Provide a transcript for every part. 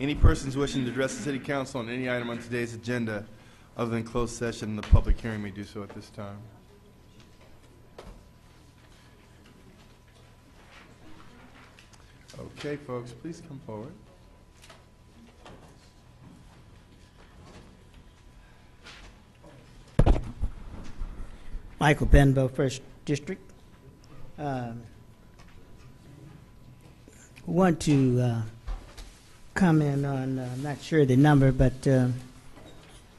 Any persons wishing to address the City Council on any item on today's agenda other than closed session, the public hearing may do so at this time. Okay, folks, please come forward. Michael Benbow, First District. Want to comment on, I'm not sure the number, but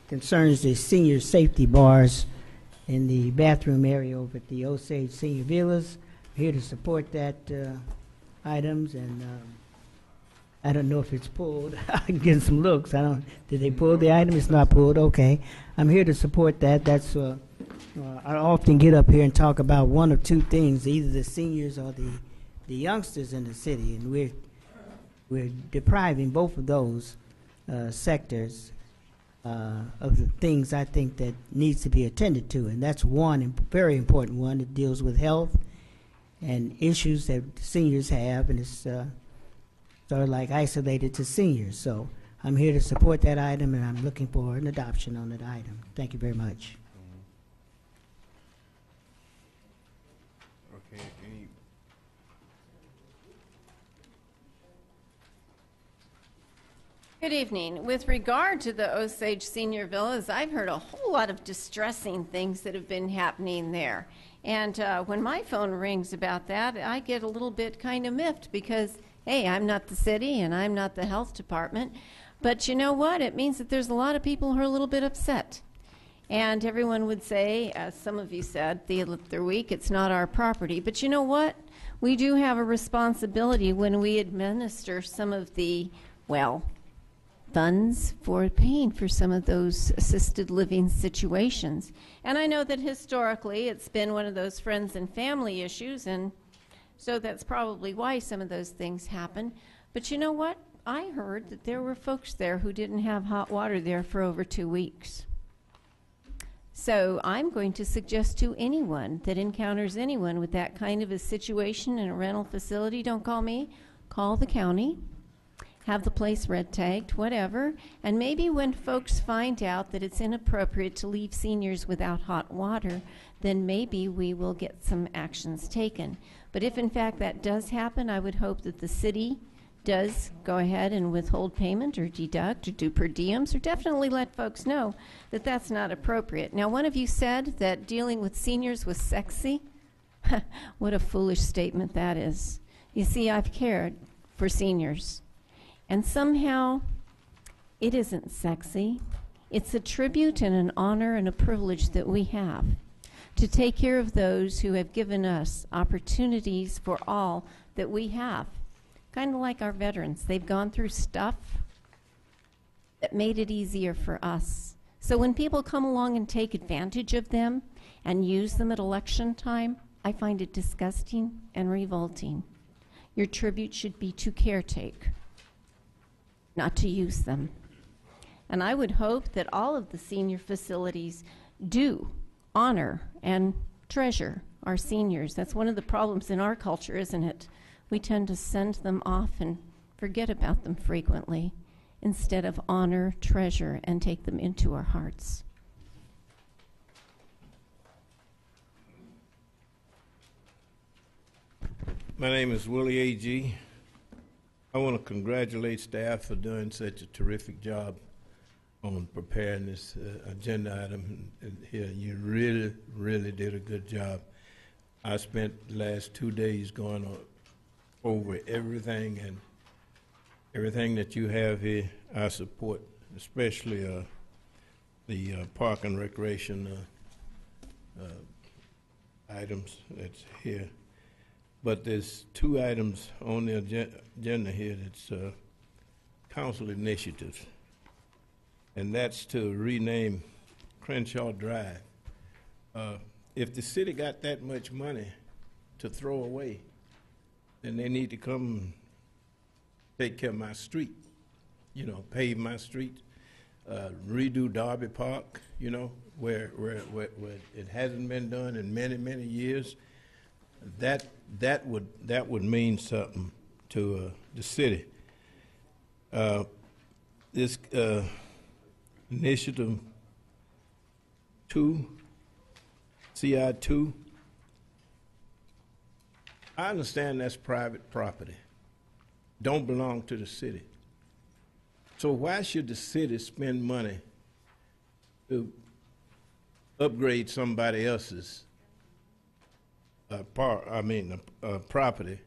concerns the senior safety bars in the bathroom area over at the Osage Senior Villas. Here to support that items, and I don't know if it's pulled. I'm getting some looks. Did they pull the item? It's not pulled. Okay. I'm here to support that. That's I often get up here and talk about one of two things, either the seniors or the youngsters in the city, and we're depriving both of those sectors of the things I think that needs to be attended to, and that's one very important one that deals with health and issues that seniors have, and it's sort of like isolated to seniors. So I'm here to support that item, and I'm looking for an adoption on that item. Thank you very much. Okay, Good evening. With regard to the Osage Senior Villas, I've heard a whole lot of distressing things that have been happening there. And when my phone rings about that, I get a little bit kind of miffed because, hey, I'm not the city and I'm not the health department. But you know what? It means that there's a lot of people who are a little bit upset. And everyone would say, as some of you said the other week, it's not our property. But you know what? We do have a responsibility when we administer some of the, well, funds for paying for some of those assisted living situations. And I know that historically it's been one of those friends and family issues, and so that's probably why some of those things happen. But you know what? I heard that there were folks there who didn't have hot water there for over 2 weeks. So I'm going to suggest to anyone that encounters anyone with that kind of a situation in a rental facility, don't call me, call the county. Have the place red tagged, whatever, and maybe when folks find out that it's inappropriate to leave seniors without hot water, then maybe we will get some actions taken. But if in fact that does happen, I would hope that the city does go ahead and withhold payment or deduct or do per diems, or definitely let folks know that that's not appropriate. Now, one of you said that dealing with seniors was sexy. What a foolish statement that is. You see, I've cared for seniors. And somehow, it isn't sexy. It's a tribute and an honor and a privilege that we have to take care of those who have given us opportunities for all that we have. Kind of like our veterans. They've gone through stuff that made it easier for us. So when people come along and take advantage of them and use them at election time, I find it disgusting and revolting. Your tribute should be to caretake, not to use them. And I would hope that all of the senior facilities do honor and treasure our seniors. That's one of the problems in our culture, isn't it? We tend to send them off and forget about them frequently instead of honor, treasure, and take them into our hearts. My name is Willie A.G. I want to congratulate staff for doing such a terrific job on preparing this agenda item here. You really, really did a good job. I spent the last 2 days going over everything, and everything that you have here, I support, especially the park and recreation items that's here. But there's 2 items on the agenda here that's council initiatives, and that's to rename Crenshaw Drive. If the city got that much money to throw away, then they need to come take care of my street, you know, pave my street, redo Darby Park, you know, where it hasn't been done in many, many years. That would mean something to the city. this initiative 2, CI 2, I understand that's private property, don't belong to the city. So why should the city spend money to upgrade somebody else's property?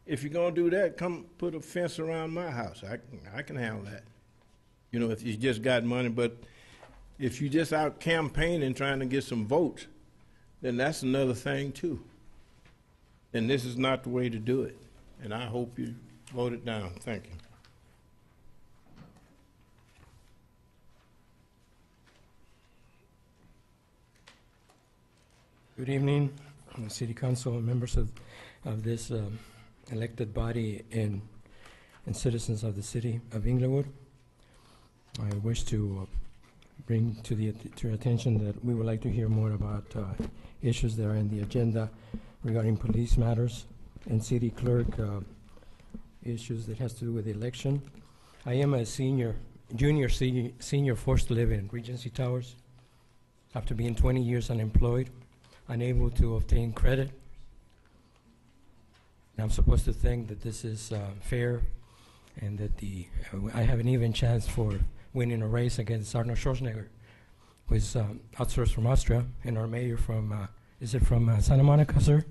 If you're gonna do that, come put a fence around my house. I can handle that. You know, if you just got money, but if you just out campaigning trying to get some votes, then that's another thing too. And this is not the way to do it. And I hope you vote it down. Thank you. Good evening, City Council and members of this elected body and citizens of the city of Inglewood. I wish to bring to your attention that we would like to hear more about issues that are in the agenda regarding police matters and city clerk issues that has to do with the election. I am a senior forced to live in Regency Towers after being 20 years unemployed, unable to obtain credit. And I'm supposed to think that this is fair and that I have an even chance for winning a race against Arnold Schwarzenegger, who is outsourced from Austria, and our mayor from, is it from Santa Monica, sir?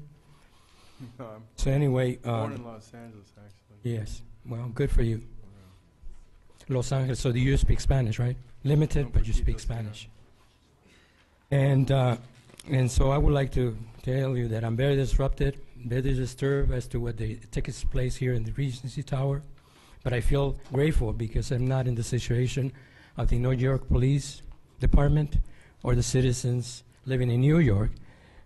No, So anyway. born in Los Angeles, actually. Yes, well, good for you. Los Angeles, so do you speak Spanish, right? Limited, but you speak Spanish. And so I would like to tell you that I'm very disrupted, very disturbed as to what takes place here in the Regency Tower. But I feel grateful because I'm not in the situation of the New York Police Department or the citizens living in New York.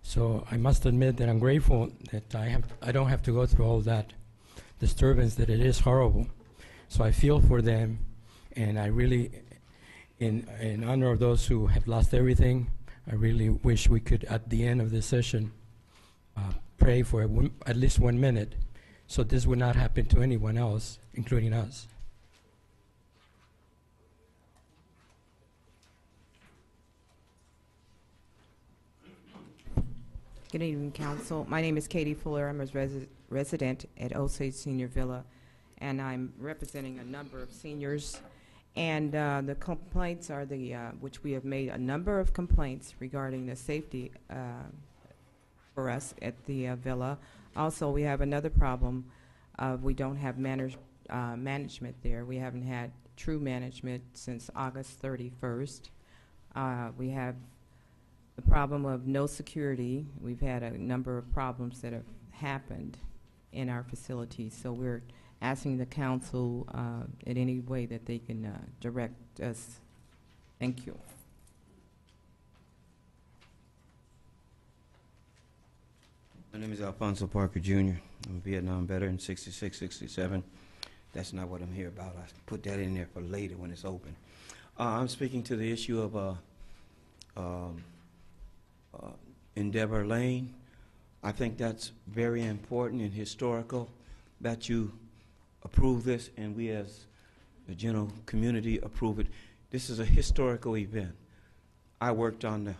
So I must admit that I'm grateful that I don't have to go through all that disturbance, that it is horrible. So I feel for them, and I really, in honor of those who have lost everything, I really wish we could, at the end of this session, pray for at least 1 minute, so this would not happen to anyone else, including us. Good evening, Council. My name is Katie Fuller. I'm a resident at Osage Senior Villa, and I'm representing a number of seniors. And the complaints are which we have made a number of complaints regarding the safety for us at the villa. Also, we have another problem of we don't have management there. We haven't had true management since August 31st. We have the problem of no security. We've had a number of problems that have happened in our facilities. So we're asking the council in any way that they can direct us. Thank you. My name is Alfonso Parker Jr. I'm a Vietnam veteran, 66, 67. That's not what I'm here about. I put that in there for later when it's open. I'm speaking to the issue of Endeavor Lane. I think that's very important and historical that you approve this, and we as the general community approve it. This is a historical event. I worked on the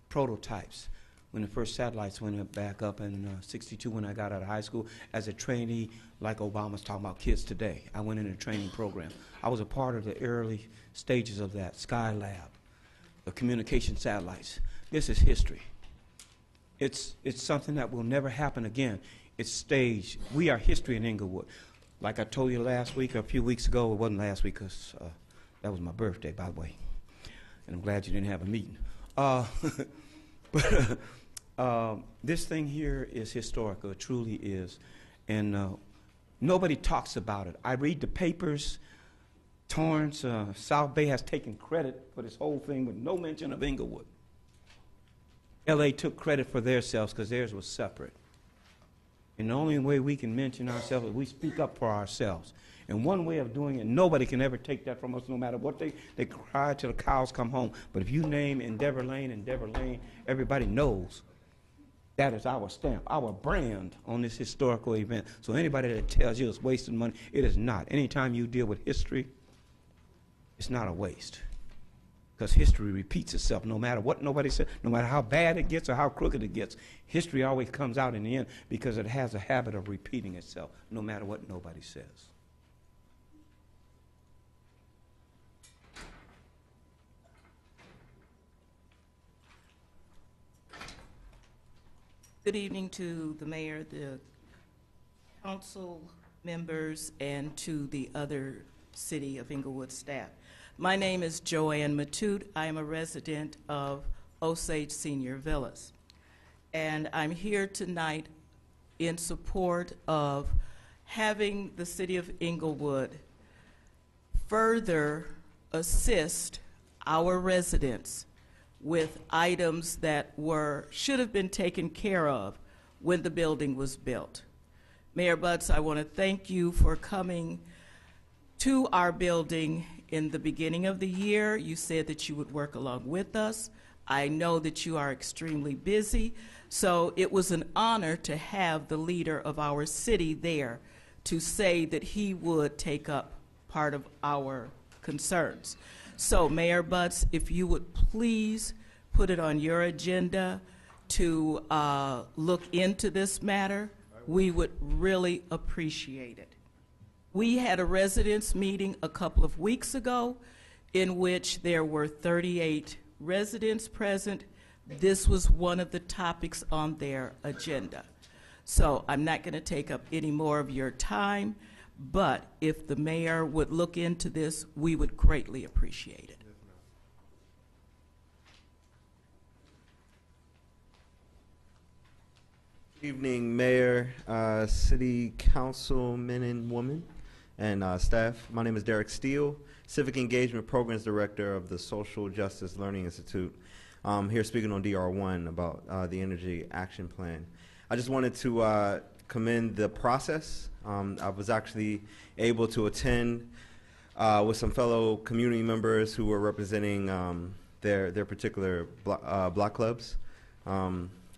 prototypes when the first satellites went back up in '62 when I got out of high school as a trainee, like Obama's talking about kids today. I went in a training program. I was a part of the early stages of that, Skylab, the communication satellites. This is history. It's something that will never happen again. It's staged. We are history in Inglewood. Like I told you last week or a few weeks ago, it wasn't last week because that was my birthday, by the way. And I'm glad you didn't have a meeting. But this thing here is historical. It truly is. And nobody talks about it. I read the papers. Torrance, South Bay has taken credit for this whole thing with no mention of Inglewood. L.A. took credit for themselves because theirs was separate. And the only way we can mention ourselves is we speak up for ourselves. And one way of doing it, nobody can ever take that from us, no matter what they cry till the cows come home. But if you name Endeavor Lane, everybody knows that is our stamp, our brand on this historical event. So anybody that tells you it's wasting money, it is not. Anytime you deal with history, it's not a waste. Because history repeats itself no matter what nobody said, no matter how bad it gets or how crooked it gets. History always comes out in the end because it has a habit of repeating itself no matter what nobody says. Good evening to the mayor, the council members, and to the other City of Inglewood staff. My name is Joanne Matute. I am a resident of Osage Senior Villas. And I'm here tonight in support of having the City of Inglewood further assist our residents with items that should have been taken care of when the building was built. Mayor Butts, I want to thank you for coming to our building in the beginning of the year. You said that you would work along with us. I know that you are extremely busy, so it was an honor to have the leader of our city there to say that he would take up part of our concerns. So, Mayor Butts, if you would please put it on your agenda to look into this matter, we would really appreciate it. We had a residents meeting a couple of weeks ago in which there were 38 residents present. This was one of the topics on their agenda. So I'm not going to take up any more of your time, but if the mayor would look into this, we would greatly appreciate it. Good evening, Mayor, City Councilmen and women, and staff. My name is Derek Steele, Civic Engagement Programs Director of the Social Justice Learning Institute. I'm here speaking on DR1 about the Energy Action Plan. I just wanted to commend the process. I was actually able to attend with some fellow community members who were representing their particular block clubs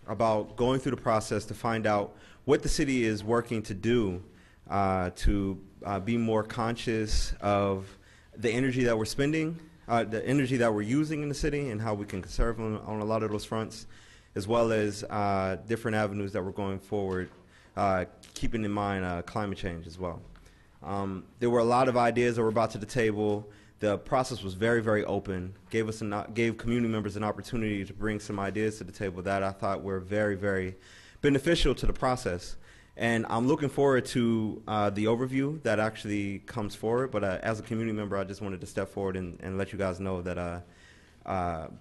about going through the process to find out what the city is working to do to be more conscious of the energy that we're spending, the energy that we're using in the city, and how we can conserve on a lot of those fronts, as well as different avenues that we're going forward, keeping in mind climate change as well. There were a lot of ideas that were brought to the table. The process was very, very open, gave community members an opportunity to bring some ideas to the table that I thought were very, very beneficial to the process. And I'm looking forward to the overview that actually comes forward. But as a community member, I just wanted to step forward and let you guys know that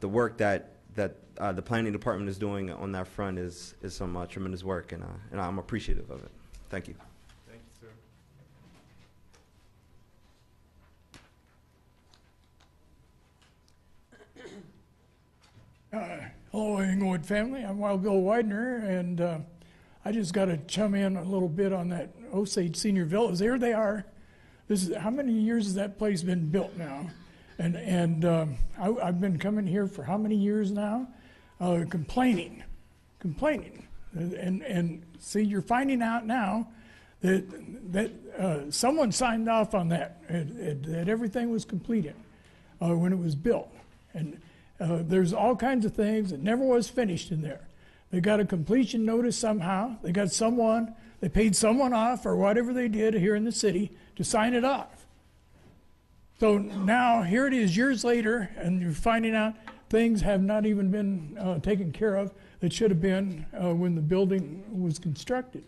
the work that the planning department is doing on that front is some tremendous work, and I'm appreciative of it. Thank you. Thank you, sir. Hello, Inglewood family. I'm Wild Bill Widener, and I just got to chum in a little bit on that Osage Senior Villas. There they are. This is how many years has that place been built now? And I've been coming here for how many years now? Complaining, and see, you're finding out now that someone signed off on that everything was completed when it was built, and there's all kinds of things that never was finished in there. They got a completion notice somehow. They got someone, they paid someone off or whatever they did here in the city to sign it off. So now here it is years later, and you're finding out things have not even been taken care of that should have been when the building was constructed.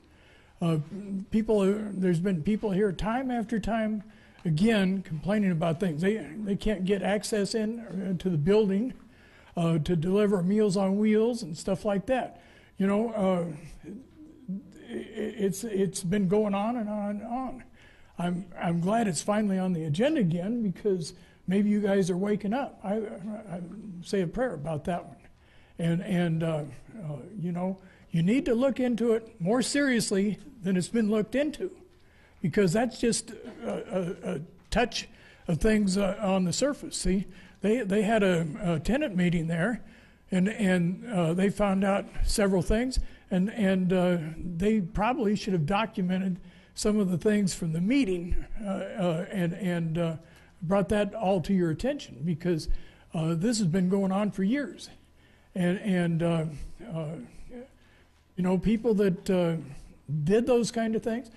There's been people here time after time again complaining about things. They can't get access in to the building to deliver Meals on Wheels and stuff like that. You know, it's been going on and on and on. I'm glad it's finally on the agenda again, because maybe you guys are waking up. I say a prayer about that one, and you know, you need to look into it more seriously than it's been looked into, because that's just a touch of things on the surface. See, they had a tenant meeting there, and they found out several things, and they probably should have documented some of the things from the meeting, and brought that all to your attention, because this has been going on for years. And you know, people that did those kind of things,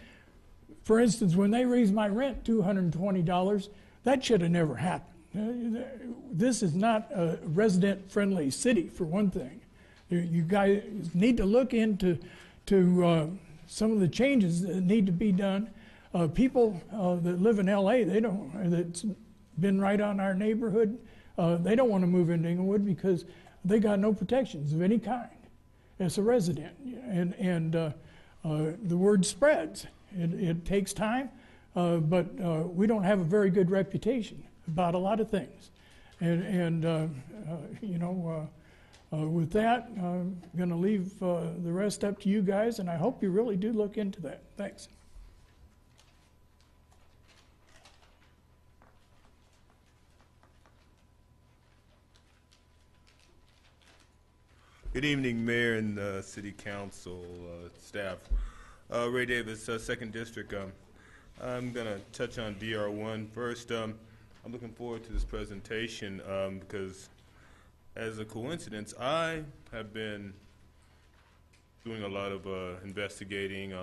for instance, when they raised my rent $220, that should have never happened. This is not a resident-friendly city, for one thing. You guys need to look into some of the changes that need to be done. People that live in L.A., that's been right on our neighborhood, they don't want to move into Inglewood because they got no protections of any kind as a resident. And the word spreads. It takes time, but we don't have a very good reputation about a lot of things. And you know, with that, I'm going to leave the rest up to you guys, and I hope you really do look into that. Thanks. Good evening, Mayor and City Council staff. Ray Davis, 2nd District. I'm going to touch on DR1 first. I'm looking forward to this presentation because, as a coincidence, I have been doing a lot of investigating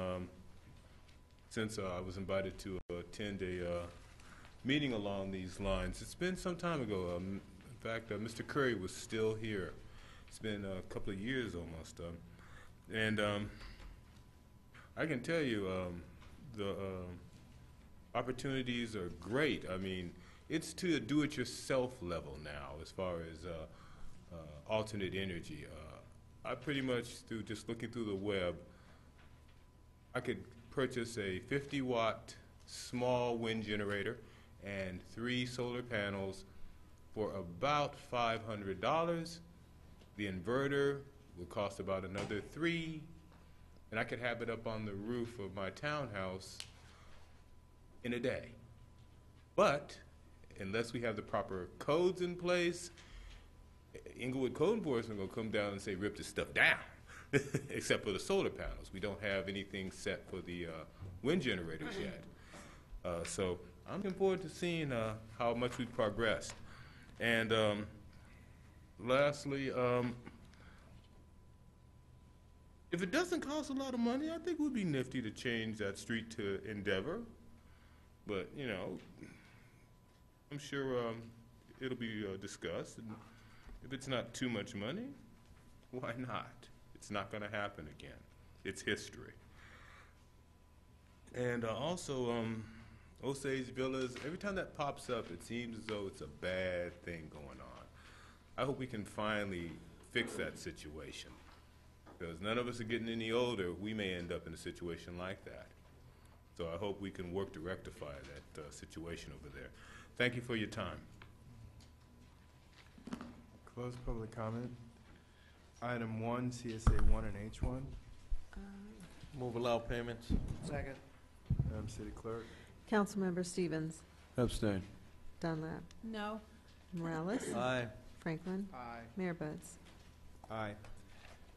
since I was invited to attend a meeting along these lines. It's been some time ago. In fact, Mr. Curry was still here. It's been a couple of years almost. And I can tell you the opportunities are great. I mean, it's to a do-it-yourself level now as far as alternate energy. I pretty much, through just looking through the web, I could purchase a 50-watt small wind generator and 3 solar panels for about $500. The inverter would cost about another $3, and I could have it up on the roof of my townhouse in a day. But unless we have the proper codes in place, Inglewood Code Enforcement will come down and say, rip this stuff down, except for the solar panels. We don't have anything set for the wind generators yet. So I'm looking forward to seeing how much we've progressed. And lastly, if it doesn't cost a lot of money, I think it would be nifty to change that street to Endeavor. But, you know, I'm sure it'll be discussed. And if it's not too much money, why not? It's not going to happen again. It's history. And also, Osage Villas, every time that pops up, it seems as though it's a bad thing going on. I hope we can finally fix that situation, because none of us are getting any older. We may end up in a situation like that. So I hope we can work to rectify that situation over there. Thank you for your time. Close public comment. Item 1, CSA 1 and H1. Move allow payments. Second. Madam City Clerk. Councilmember Stevens. Abstain. Dunlap. No. Morales. Aye. Franklin. Aye. Mayor Buds. Aye.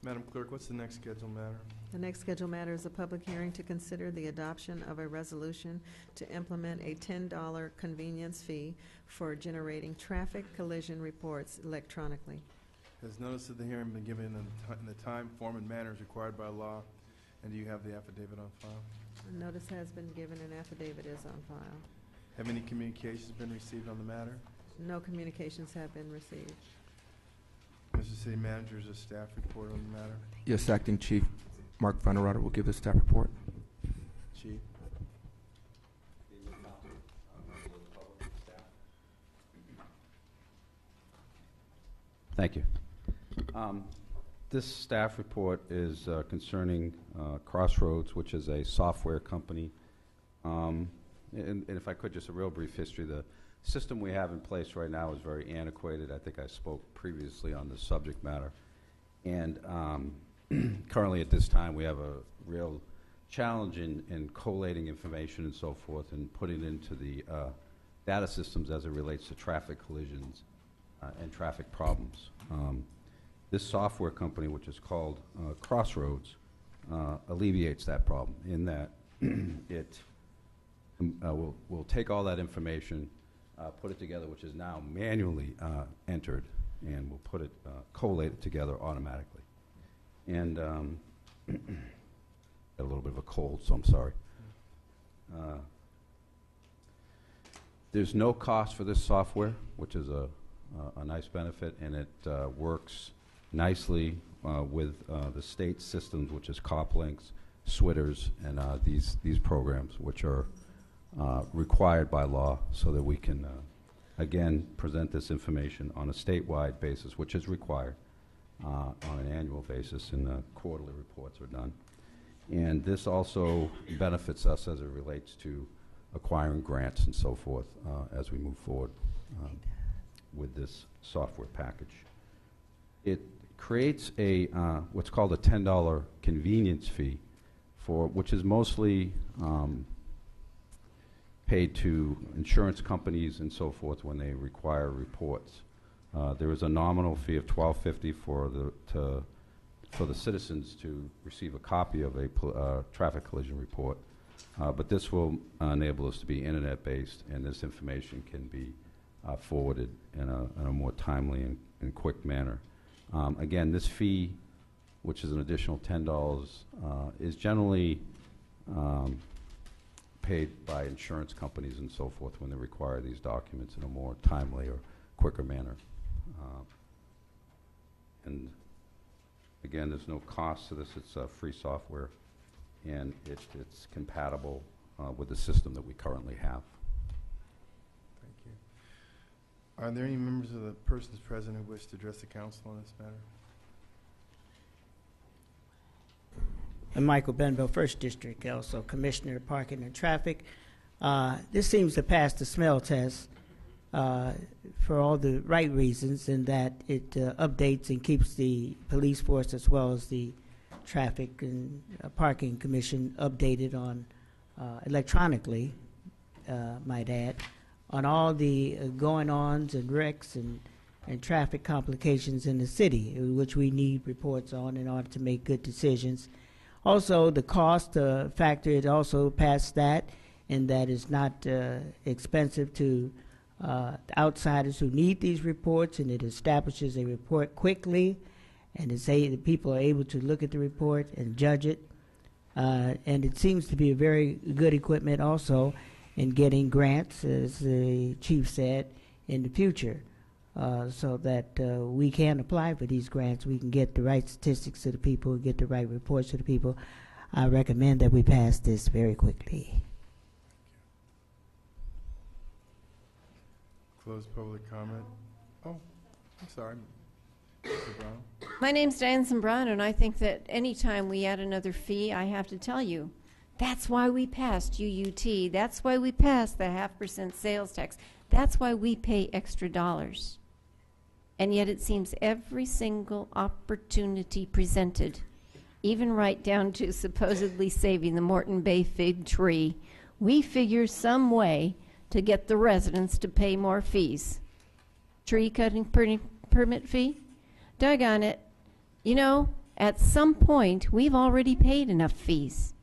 Madam Clerk, what's the next scheduled matter? The next scheduled matter is a public hearing to consider the adoption of a resolution to implement a $10 convenience fee for generating traffic collision reports electronically. Has notice of the hearing been given in the time, form, and manners required by law? And do you have the affidavit on file? A notice has been given and affidavit is on file. Have any communications been received on the matter? No communications have been received. Mr. City Manager, is a staff report on the matter? Yes, Acting Chief Mark Vanderwater will give the staff report. Chief. Thank you. This staff report is concerning Crossroads, which is a software company. And if I could, just a real brief history. The system we have in place right now is very antiquated. I think I spoke previously on the subject matter. And currently at this time, we have a real challenge in collating information and so forth and putting it into the data systems as it relates to traffic collisions and traffic problems. This software company, which is called Crossroads, alleviates that problem in that it will take all that information, put it together, which is now manually entered, and we'll put it, collate it together automatically. And got a little bit of a cold, so I'm sorry. There's no cost for this software, which is a nice benefit, and it works nicely with the state systems, which is CopLinks, Switters, and these programs, which are required by law, so that we can, again, present this information on a statewide basis, which is required on an annual basis, and the quarterly reports are done. And this also benefits us as it relates to acquiring grants and so forth as we move forward with this software package. It creates a what's called a $10 convenience fee, which is mostly paid to insurance companies and so forth when they require reports. There is a nominal fee of $12.50 for the citizens to receive a copy of a traffic collision report. But this will enable us to be internet-based, and this information can be forwarded in a more timely and quick manner. Again, this fee, which is an additional $10, is generally paid by insurance companies and so forth when they require these documents in a more timely or quicker manner. And again, there's no cost to this. It's free software, and it's compatible with the system that we currently have. Thank you. Are there any members of the persons present who wish to address the council on this matter? I'm Michael Benville, 1st District, also Commissioner of Parking and Traffic. This seems to pass the smell test for all the right reasons, in that it updates and keeps the police force as well as the Traffic and Parking Commission updated on electronically, might add, on all the going-ons and wrecks and traffic complications in the city, which we need reports on in order to make good decisions. Also, the cost factor, it also passed that, in that it's not expensive to outsiders who need these reports, and it establishes a report quickly, and the people are able to look at the report and judge it. And it seems to be a very good equipment also in getting grants, as the chief said, in the future, so that we can apply for these grants. We can get the right statistics to the people, get the right reports to the people. I recommend that we pass this very quickly. Close public comment. Oh, I'm sorry. Mr. Brown. My name's Diane Zambrano, and I think that anytime we add another fee, I have to tell you, that's why we passed UUT. That's why we passed the 0.5% sales tax. That's why we pay extra dollars. And yet it seems every single opportunity presented, even right down to supposedly saving the Morton Bay fig tree, we figure some way to get the residents to pay more fees. Tree cutting permit fee? Doggone it. You know, at some point, we've already paid enough fees.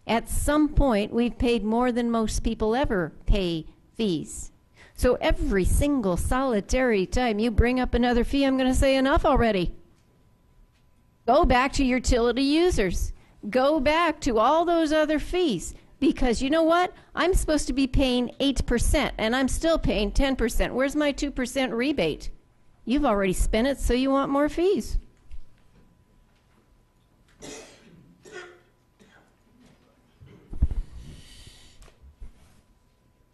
At some point, we've paid more than most people ever pay fees. So every single solitary time you bring up another fee, I'm going to say enough already. Go back to utility users. Go back to all those other fees. Because you know what? I'm supposed to be paying 8%, and I'm still paying 10%. Where's my 2% rebate? You've already spent it, so you want more fees.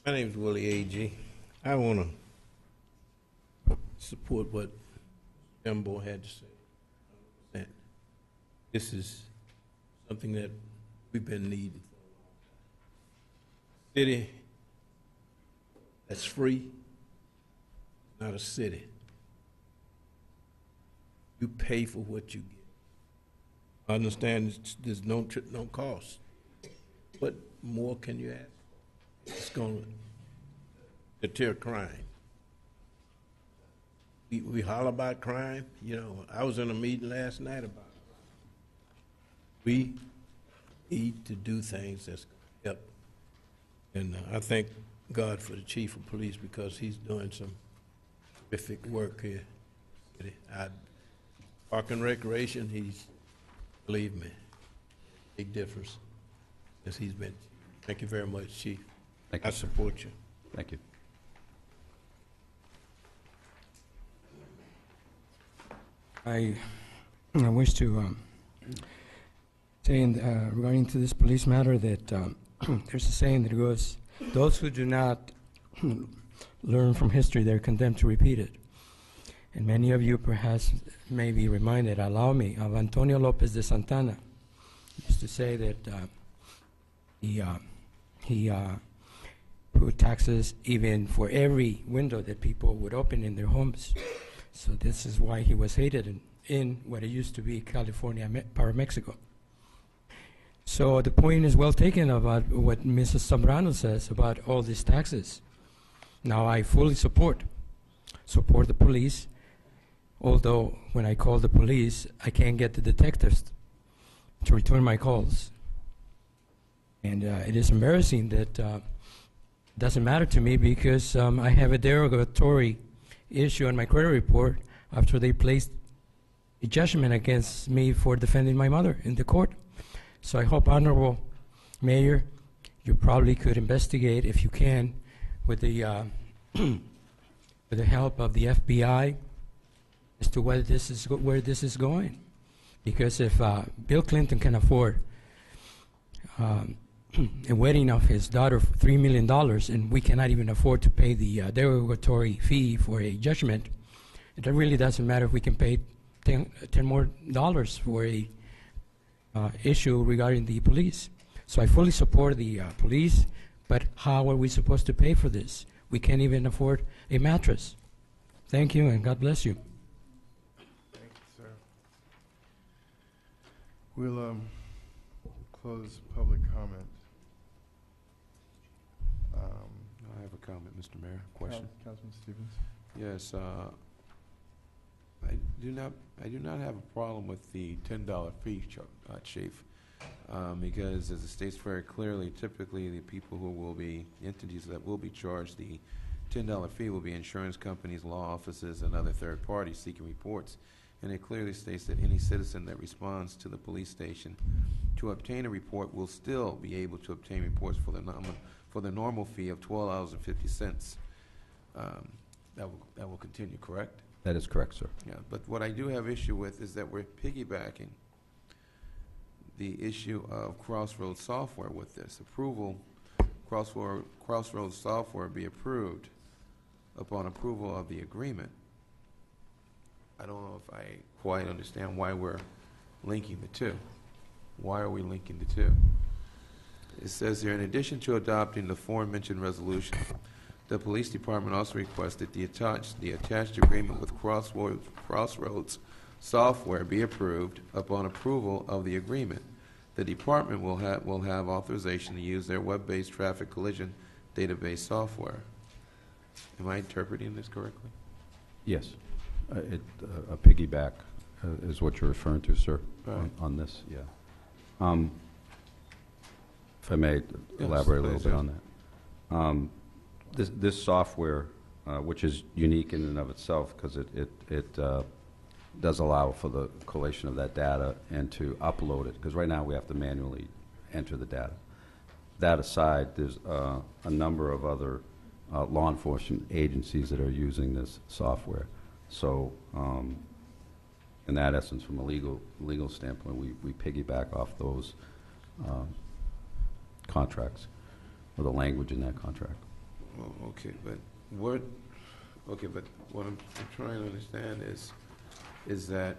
My name is Willie A.G. I want to support what Jumbo had to say. That this is something that we've been needing. City that's free, not a city. You pay for what you get. I understand there's no cost. What more can you ask? It's going to deter crime. We holler about crime. You know, I was in a meeting last night about it. We need to do things that's going to help. And I think God for the chief of police because he's doing some terrific work here. Park and Recreation, he's, believe me, big difference as he's been. Thank you very much, Chief. Thank you, I sir. support you. Thank you. I wish to say regarding to this police matter that there's a saying that goes, those who do not learn from history, they're condemned to repeat it. And many of you perhaps may be reminded, allow me, of Antonio Lopez de Santana. He used to say that he put taxes even for every window that people would open in their homes. So this is why he was hated in what it used to be California, part of Mexico. So the point is well taken about what Mrs. Zambrano says about all these taxes. Now I fully support the police, although when I call the police, I can't get the detectives to return my calls. And it is embarrassing that it doesn't matter to me because I have a derogatory issue on my credit report after they placed a judgment against me for defending my mother in the court. So I hope, Honorable Mayor, you probably could investigate, if you can, with the with the help of the FBI, as to whether this is where this is going. Because if Bill Clinton can afford a wedding of his daughter for $3 million, and we cannot even afford to pay the derogatory fee for a judgment, it really doesn't matter if we can pay $10 more for a issue regarding the police. So I fully support the police, but how are we supposed to pay for this? We can't even afford a mattress. Thank you, and God bless you. Thank you, sir. We'll close public comment. I have a comment, Mr. Mayor. Question. Councilman Stevens. Yes, I do not have a problem with the $10 fee, Chief, because as it states very clearly, typically the people who will be, entities that will be charged the $10 fee will be insurance companies, law offices, and other third parties seeking reports. And it clearly states that any citizen that responds to the police station to obtain a report will still be able to obtain reports for the normal fee of $12.50. That will continue, correct? That is correct, sir. Yeah, but what I do have issue with is that we're piggybacking the issue of Crossroads software with this. Approval, Crossroads software be approved upon approval of the agreement. I don't know if I quite understand why we're linking the two. Why are we linking the two? It says here, in addition to adopting the aforementioned resolution, the police department also requested the attached agreement with Crossroads software be approved upon approval of the agreement. The department will have authorization to use their web-based traffic collision database software. Am I interpreting this correctly? Yes. A piggyback is what you're referring to, sir, Right. on this, yeah. If I may elaborate a little bit on that. This software, which is unique in and of itself because it does allow for the collation of that data and to upload it, because right now we have to manually enter the data. That aside, there's a number of other law enforcement agencies that are using this software. So in that essence, from a legal standpoint, we piggyback off those contracts, or the language in that contract. Oh, okay, but what I'm trying to understand is that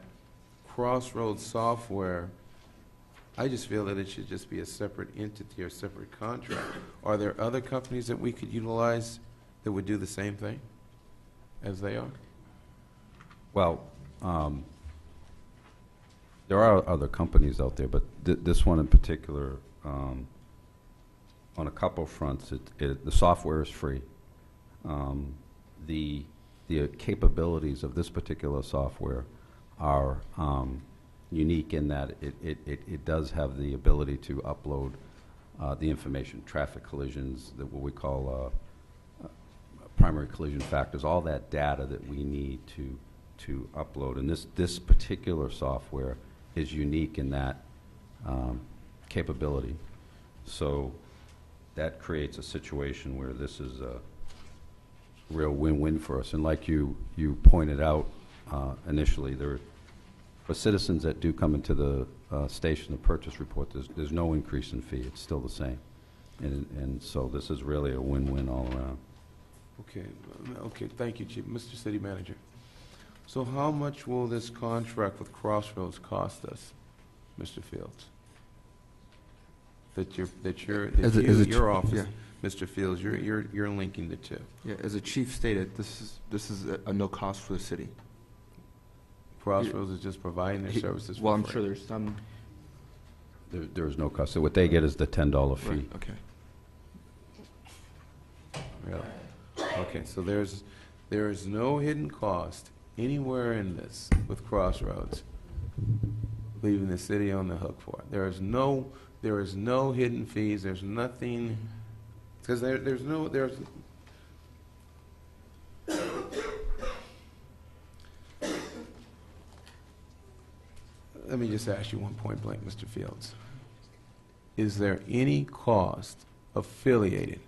Crossroads software, I just feel that it should just be a separate entity or separate contract. Are there other companies that we could utilize that would do the same thing as they are? Well, there are other companies out there, but this one in particular, on a couple fronts, the software is free. The capabilities of this particular software are unique in that it does have the ability to upload the information, traffic collisions, what we call primary collision factors, all that data that we need to upload. And this particular software is unique in that capability. So that creates a situation where this is a real win-win for us. And like you pointed out initially, for citizens that do come into the station to purchase report, there's no increase in fee. It's still the same. And so this is really a win-win all around. Okay, thank you, Chief. Mr. City Manager. So how much will this contract with Crossroads cost us, Mr. Fields? Your office, yeah. Mr. Fields, you're linking the two. Yeah, as the chief stated, this is a no cost for the city. Crossroads is just providing their services for Well, I'm free. sure there's some. There is no cost. So what they get is the $10 fee. Right, okay. Really? Okay, so there is no hidden cost anywhere in this with Crossroads, leaving the city on the hook for it. There is no hidden fees. There's nothing, because there's. Let me just ask you one point blank, Mr. Fields. Is there any cost affiliated,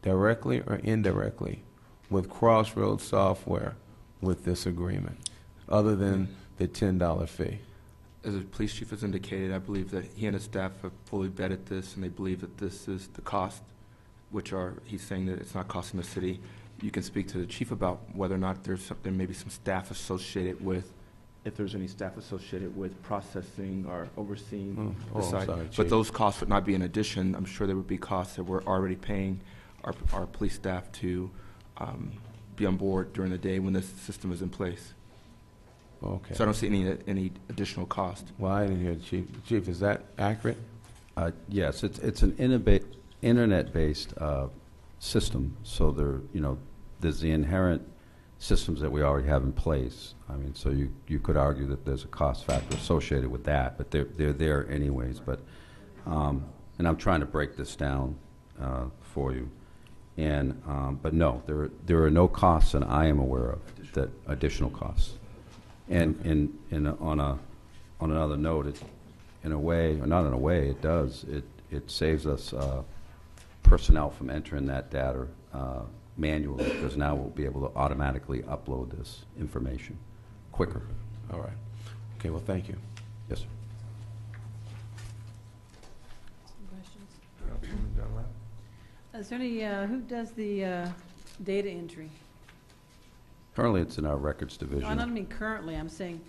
directly or indirectly, with Crossroads software with this agreement, other than the $10 fee? As the police chief has indicated, I believe that he and his staff have fully vetted this, and they believe that this is the cost, he's saying that it's not costing the city. You can speak to the chief about whether or not there may be some staff associated with, if there's any staff associated with processing or overseeing the site. Sorry, but Chief. those costs would not be in addition. I'm sure there would be costs that we're already paying our police staff to be on board during the day when this system is in place. Okay. So I don't see any additional cost. Well, I didn't hear the chief. Chief, is that accurate? Yes, it's an internet-based system. So there's the inherent systems that we already have in place. I mean, so you could argue that there's a cost factor associated with that, but they're there anyways. But and I'm trying to break this down for you. And but no, there are no costs that I am aware of, that additional costs. And on another note, in a way, or not in a way, it does. It saves us personnel from entering that data manually, because now we'll be able to automatically upload this information quicker. All right. Okay, well, thank you. Yes, sir. Is there any, who does the data entry? Currently, it's in our records No, division. I don't mean currently, I'm saying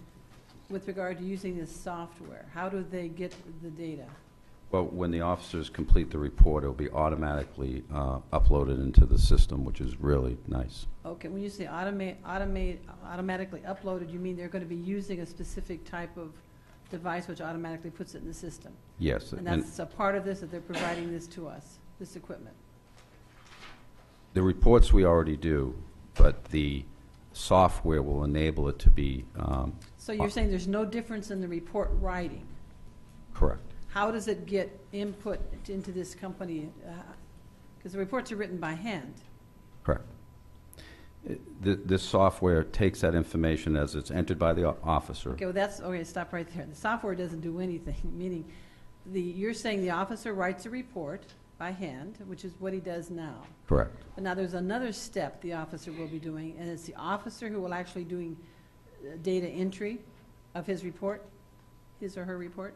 with regard to using this software. How do they get the data? Well, when the officers complete the report, it'll be automatically uploaded into the system, which is really nice. Okay, when you say automatically uploaded, you mean they're going to be using a specific type of device which automatically puts it in the system? Yes. And that's a part of this, that they're providing this to us, this equipment? The reports we already do, but the software will enable it to be So you're saying there's no difference in the report writing? correct. How does it get input into this company? Because the reports are written by hand. Correct. This software takes that information as it's entered by the officer. Okay, well okay, stop right there. The software doesn't do anything, meaning you're saying the officer writes a report by hand, which is what he does now. Correct. But now there's another step the officer will be doing, and it's the officer who will actually doing data entry of his report, his or her report?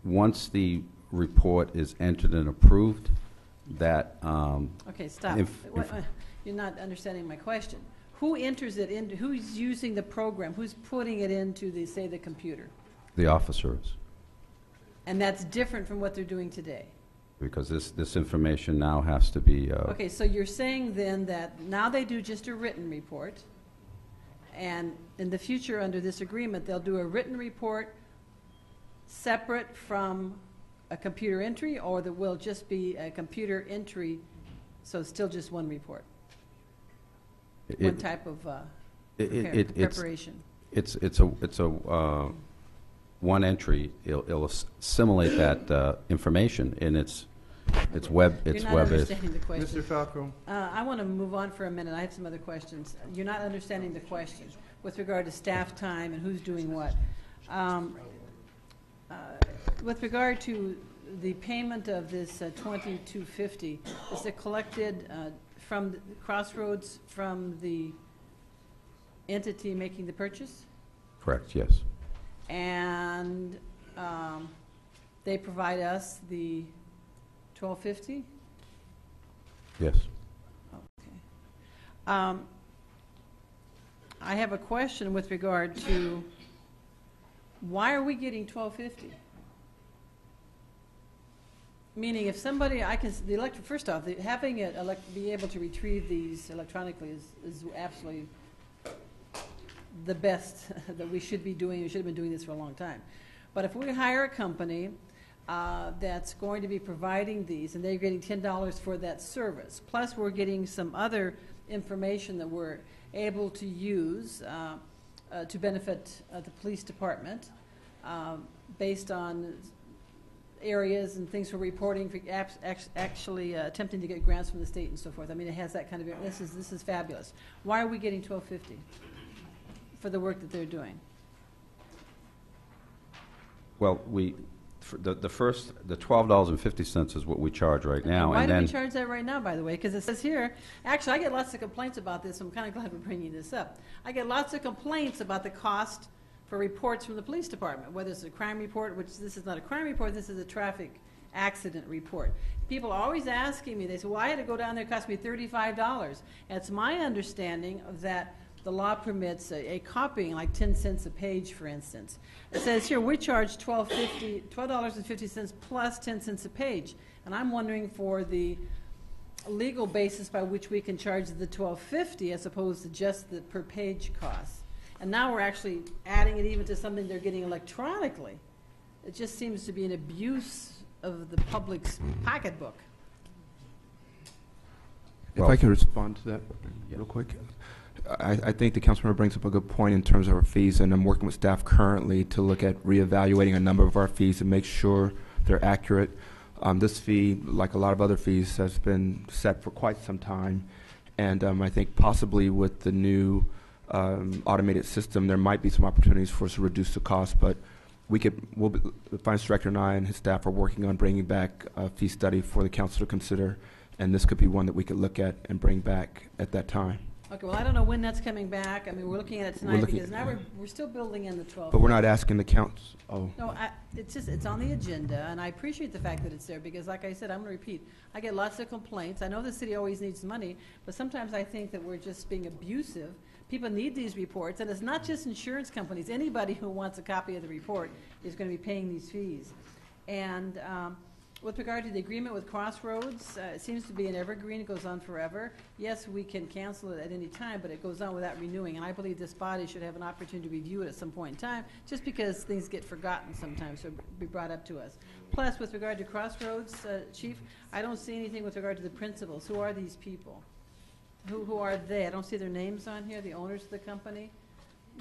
Once the report is entered and approved, that Okay, stop. You're not understanding my question. Who enters it in? Who's using the program? Who's putting it into the computer? the officers, And that's different from what they're doing today. because this information now has to be Okay, so you're saying then that now they do just a written report, and in the future, under this agreement, they'll do a written report separate from a computer entry, or there will just be a computer entry, so it's still just one report? One type of preparation? It's a one entry. It'll assimilate that information, and It's web. It's You're not web-based. understanding the question. Mr. Falco? I want to move on for a minute. I have some other questions. You're not understanding the question with regard to staff time and who's doing what. With regard to the payment of this $22.50, is it collected from the Crossroads from the entity making the purchase? Correct. Yes. And they provide us the $12.50? Yes. I have a question with regard to why are we getting $12.50? Meaning, if somebody, first off, having it be able to retrieve these electronically is absolutely the best that we should be doing. We should have been doing this for a long time. But if we hire a company that's going to be providing these, and they're getting $10 for that service, plus we're getting some other information that we're able to use to benefit the police department based on areas and things we're reporting, for actually attempting to get grants from the state and so forth. I mean, it has that kind of, this is fabulous. Why are we getting $12.50 for the work that they're doing? Well, the $12.50 is what we charge right now. Why and do then we charge that right now, by the way? Because it says here, actually, I get lots of complaints about this. I'm kind of glad we're bringing this up. I get lots of complaints about the cost for reports from the police department, whether it's a crime report, which this is not a crime report, this is a traffic accident report. People are always asking me, they say, well, I had to go down there, it cost me $35. And it's my understanding that the law permits a copying, like 10 cents a page, for instance. It says here, we charge $12.50 plus 10 cents a page. And I'm wondering for the legal basis by which we can charge the $12.50 as opposed to just the per page cost. And now we're actually adding it even to something they're getting electronically. It just seems to be an abuse of the public's pocketbook. If I can respond to that real quick. I think the council member brings up a good point in terms of our fees, and I'm working with staff currently to look at reevaluating a number of our fees and make sure they're accurate. This fee, like a lot of other fees, has been set for quite some time, and I think possibly with the new automated system, there might be some opportunities for us to reduce the cost, but the finance director and I and his staff are working on bringing back a fee study for the council to consider, and this could be one that we could look at and bring back at that time. Okay, well, I don't know when that's coming back. I mean, we're looking at it tonight because now we're still building in the 12. But we're not asking the council. Oh. No, it's on the agenda, and I appreciate the fact that it's there because, like I said, I'm going to repeat. I get lots of complaints. I know the city always needs money, but sometimes I think that we're just being abusive. People need these reports, and it's not just insurance companies. Anybody who wants a copy of the report is going to be paying these fees. And with regard to the agreement with Crossroads, it seems to be an evergreen. It goes on forever. Yes, we can cancel it at any time, but it goes on without renewing. And I believe this body should have an opportunity to review it at some point in time, just because things get forgotten sometimes, so be brought up to us. Plus, with regard to Crossroads, Chief, I don't see anything with regard to the principals. Who are these people? Who are they? I don't see their names on here, the owners of the company.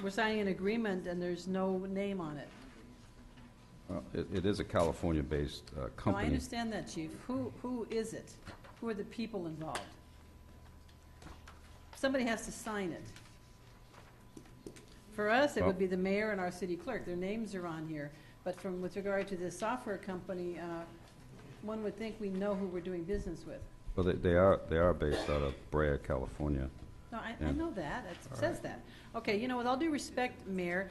We're signing an agreement, and there's no name on it. it is a California-based company. No, I understand that, Chief. Who is it? Who are the people involved? Somebody has to sign it. For us, it would be the mayor and our city clerk. Their names are on here. But with regard to this software company, one would think we know who we're doing business with. Well, they are based out of Brea, California. No, I know that. It says that. Okay, you know, with all due respect, Mayor,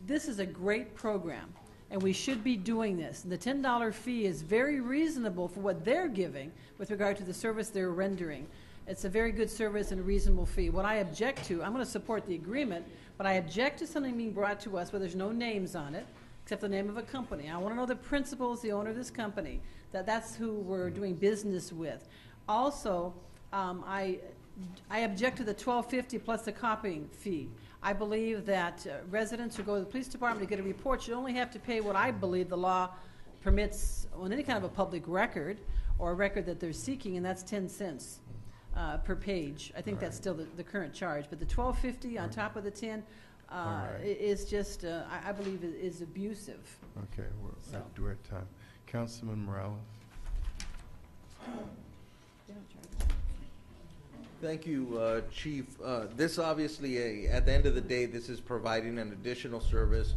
this is a great program, and we should be doing this. The $10 fee is very reasonable for what they're giving with regard to the service they're rendering. It's a very good service and a reasonable fee. What I object to, I'm going to support the agreement, but I object to something being brought to us where there's no names on it, except the name of a company. I want to know the principals, the owner of this company, that's who we're doing business with. Also, I object to the $12.50 plus the copying fee. I believe that residents who go to the police department to get a report should only have to pay what I believe the law permits on any kind of a public record or a record that they're seeking, and that's 10 cents per page. I think that's still the current charge. But the $12.50 on top of the 10 is just, I believe, is abusive. Okay, we're at time. Councilman Morales. Thank you, Chief. This obviously, at the end of the day, this is providing an additional service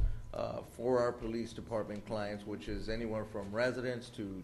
for our police department clients, which is anywhere from residents to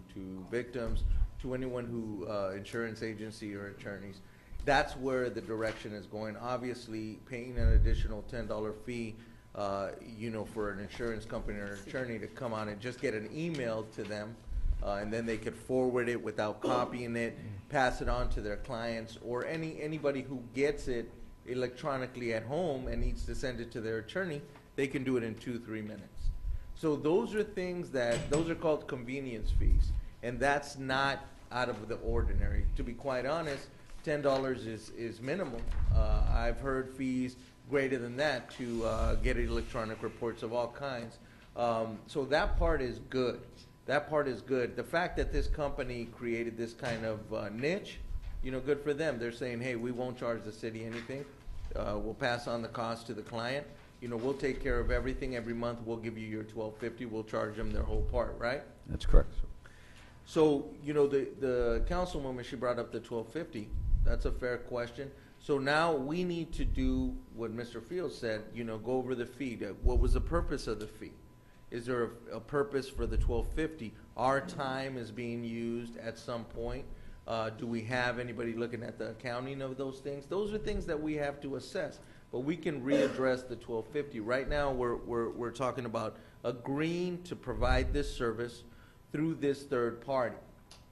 victims to anyone who, insurance agency or attorneys. That's where the direction is going. Obviously, paying an additional $10 fee, for an insurance company or an attorney to come on and just get an email to them, and then they could forward it without copying it, pass it on to their clients, or anybody who gets it electronically at home and needs to send it to their attorney, they can do it in 2-3 minutes. So those are things those are called convenience fees, and that's not out of the ordinary. To be quite honest, $10 is minimal. I've heard fees greater than that to get electronic reports of all kinds. So that part is good. That part is good. The fact that this company created this kind of niche, good for them. They're saying, hey, we won't charge the city anything. We'll pass on the cost to the client. We'll take care of everything every month. We'll give you your $12.50. We'll charge them their whole part, right? That's correct. So, the councilwoman, she brought up the $12.50. That's a fair question. So now we need to do what Mr. Fields said, go over the fee. What was the purpose of the fee? Is there a purpose for the $12.50? Our time is being used at some point. Do we have anybody looking at the accounting of those things? Those are things that we have to assess. But we can readdress the $12.50. Right now, we're talking about agreeing to provide this service through this third party,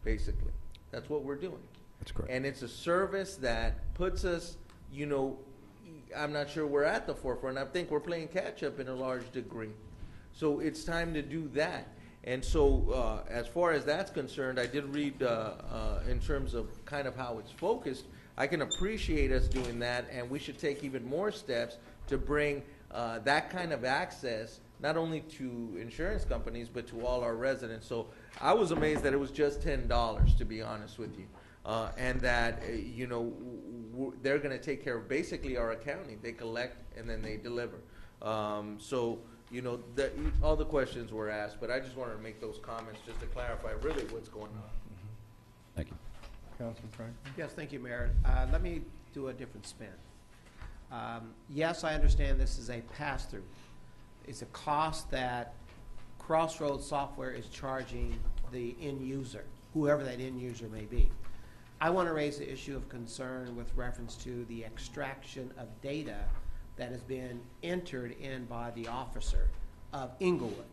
basically. That's what we're doing. That's correct. And it's a service that puts us, I'm not sure we're at the forefront. I think we're playing catch up in a large degree. So it's time to do that. And so as far as that's concerned, I did read in terms of kind of how it's focused. I can appreciate us doing that, and we should take even more steps to bring that kind of access not only to insurance companies, but to all our residents. So I was amazed that it was just $10, to be honest with you. And that, they're going to take care of basically our accounting. They collect and then they deliver. All the questions were asked, but I just wanted to make those comments just to clarify really what's going on. Thank you. Councilman Frank? Yes, thank you, Mayor. Let me do a different spin. Yes, I understand this is a pass-through. It's a cost that Crossroads Software is charging the end user, whoever that end user may be. I want to raise the issue of concern with reference to the extraction of data that has been entered in by the officer of Inglewood.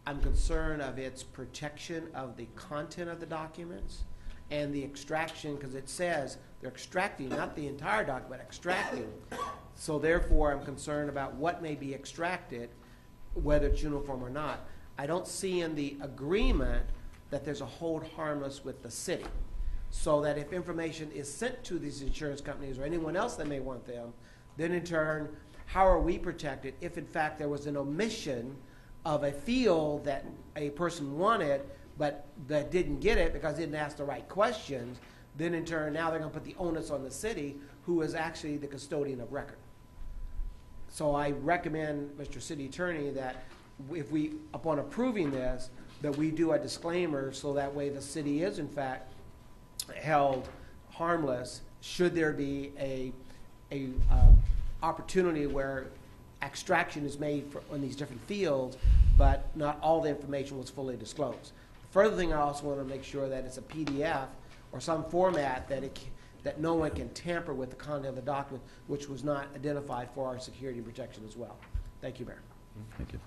I'm concerned of its protection of the content of the documents and the extraction, because it says they're extracting, not the entire document, extracting. So therefore, I'm concerned about what may be extracted, whether it's uniform or not. I don't see in the agreement that there's a hold harmless with the city, so that if information is sent to these insurance companies or anyone else that may want them, then in turn, how are we protected if in fact there was an omission of a field that a person wanted but that didn't get it because they didn't ask the right questions? Then in turn, now they're going to put the onus on the city, who is actually the custodian of record. So I recommend, Mr. City Attorney, that if we, upon approving this, that we do a disclaimer so that way the city is in fact held harmless should there be a opportunity where extraction is made on these different fields, but not all the information was fully disclosed. The further thing, I also want to make sure that it's a PDF or some format that no one can tamper with the content of the document, which was not identified for our security and protection as well. Thank you, Mayor. Thank you.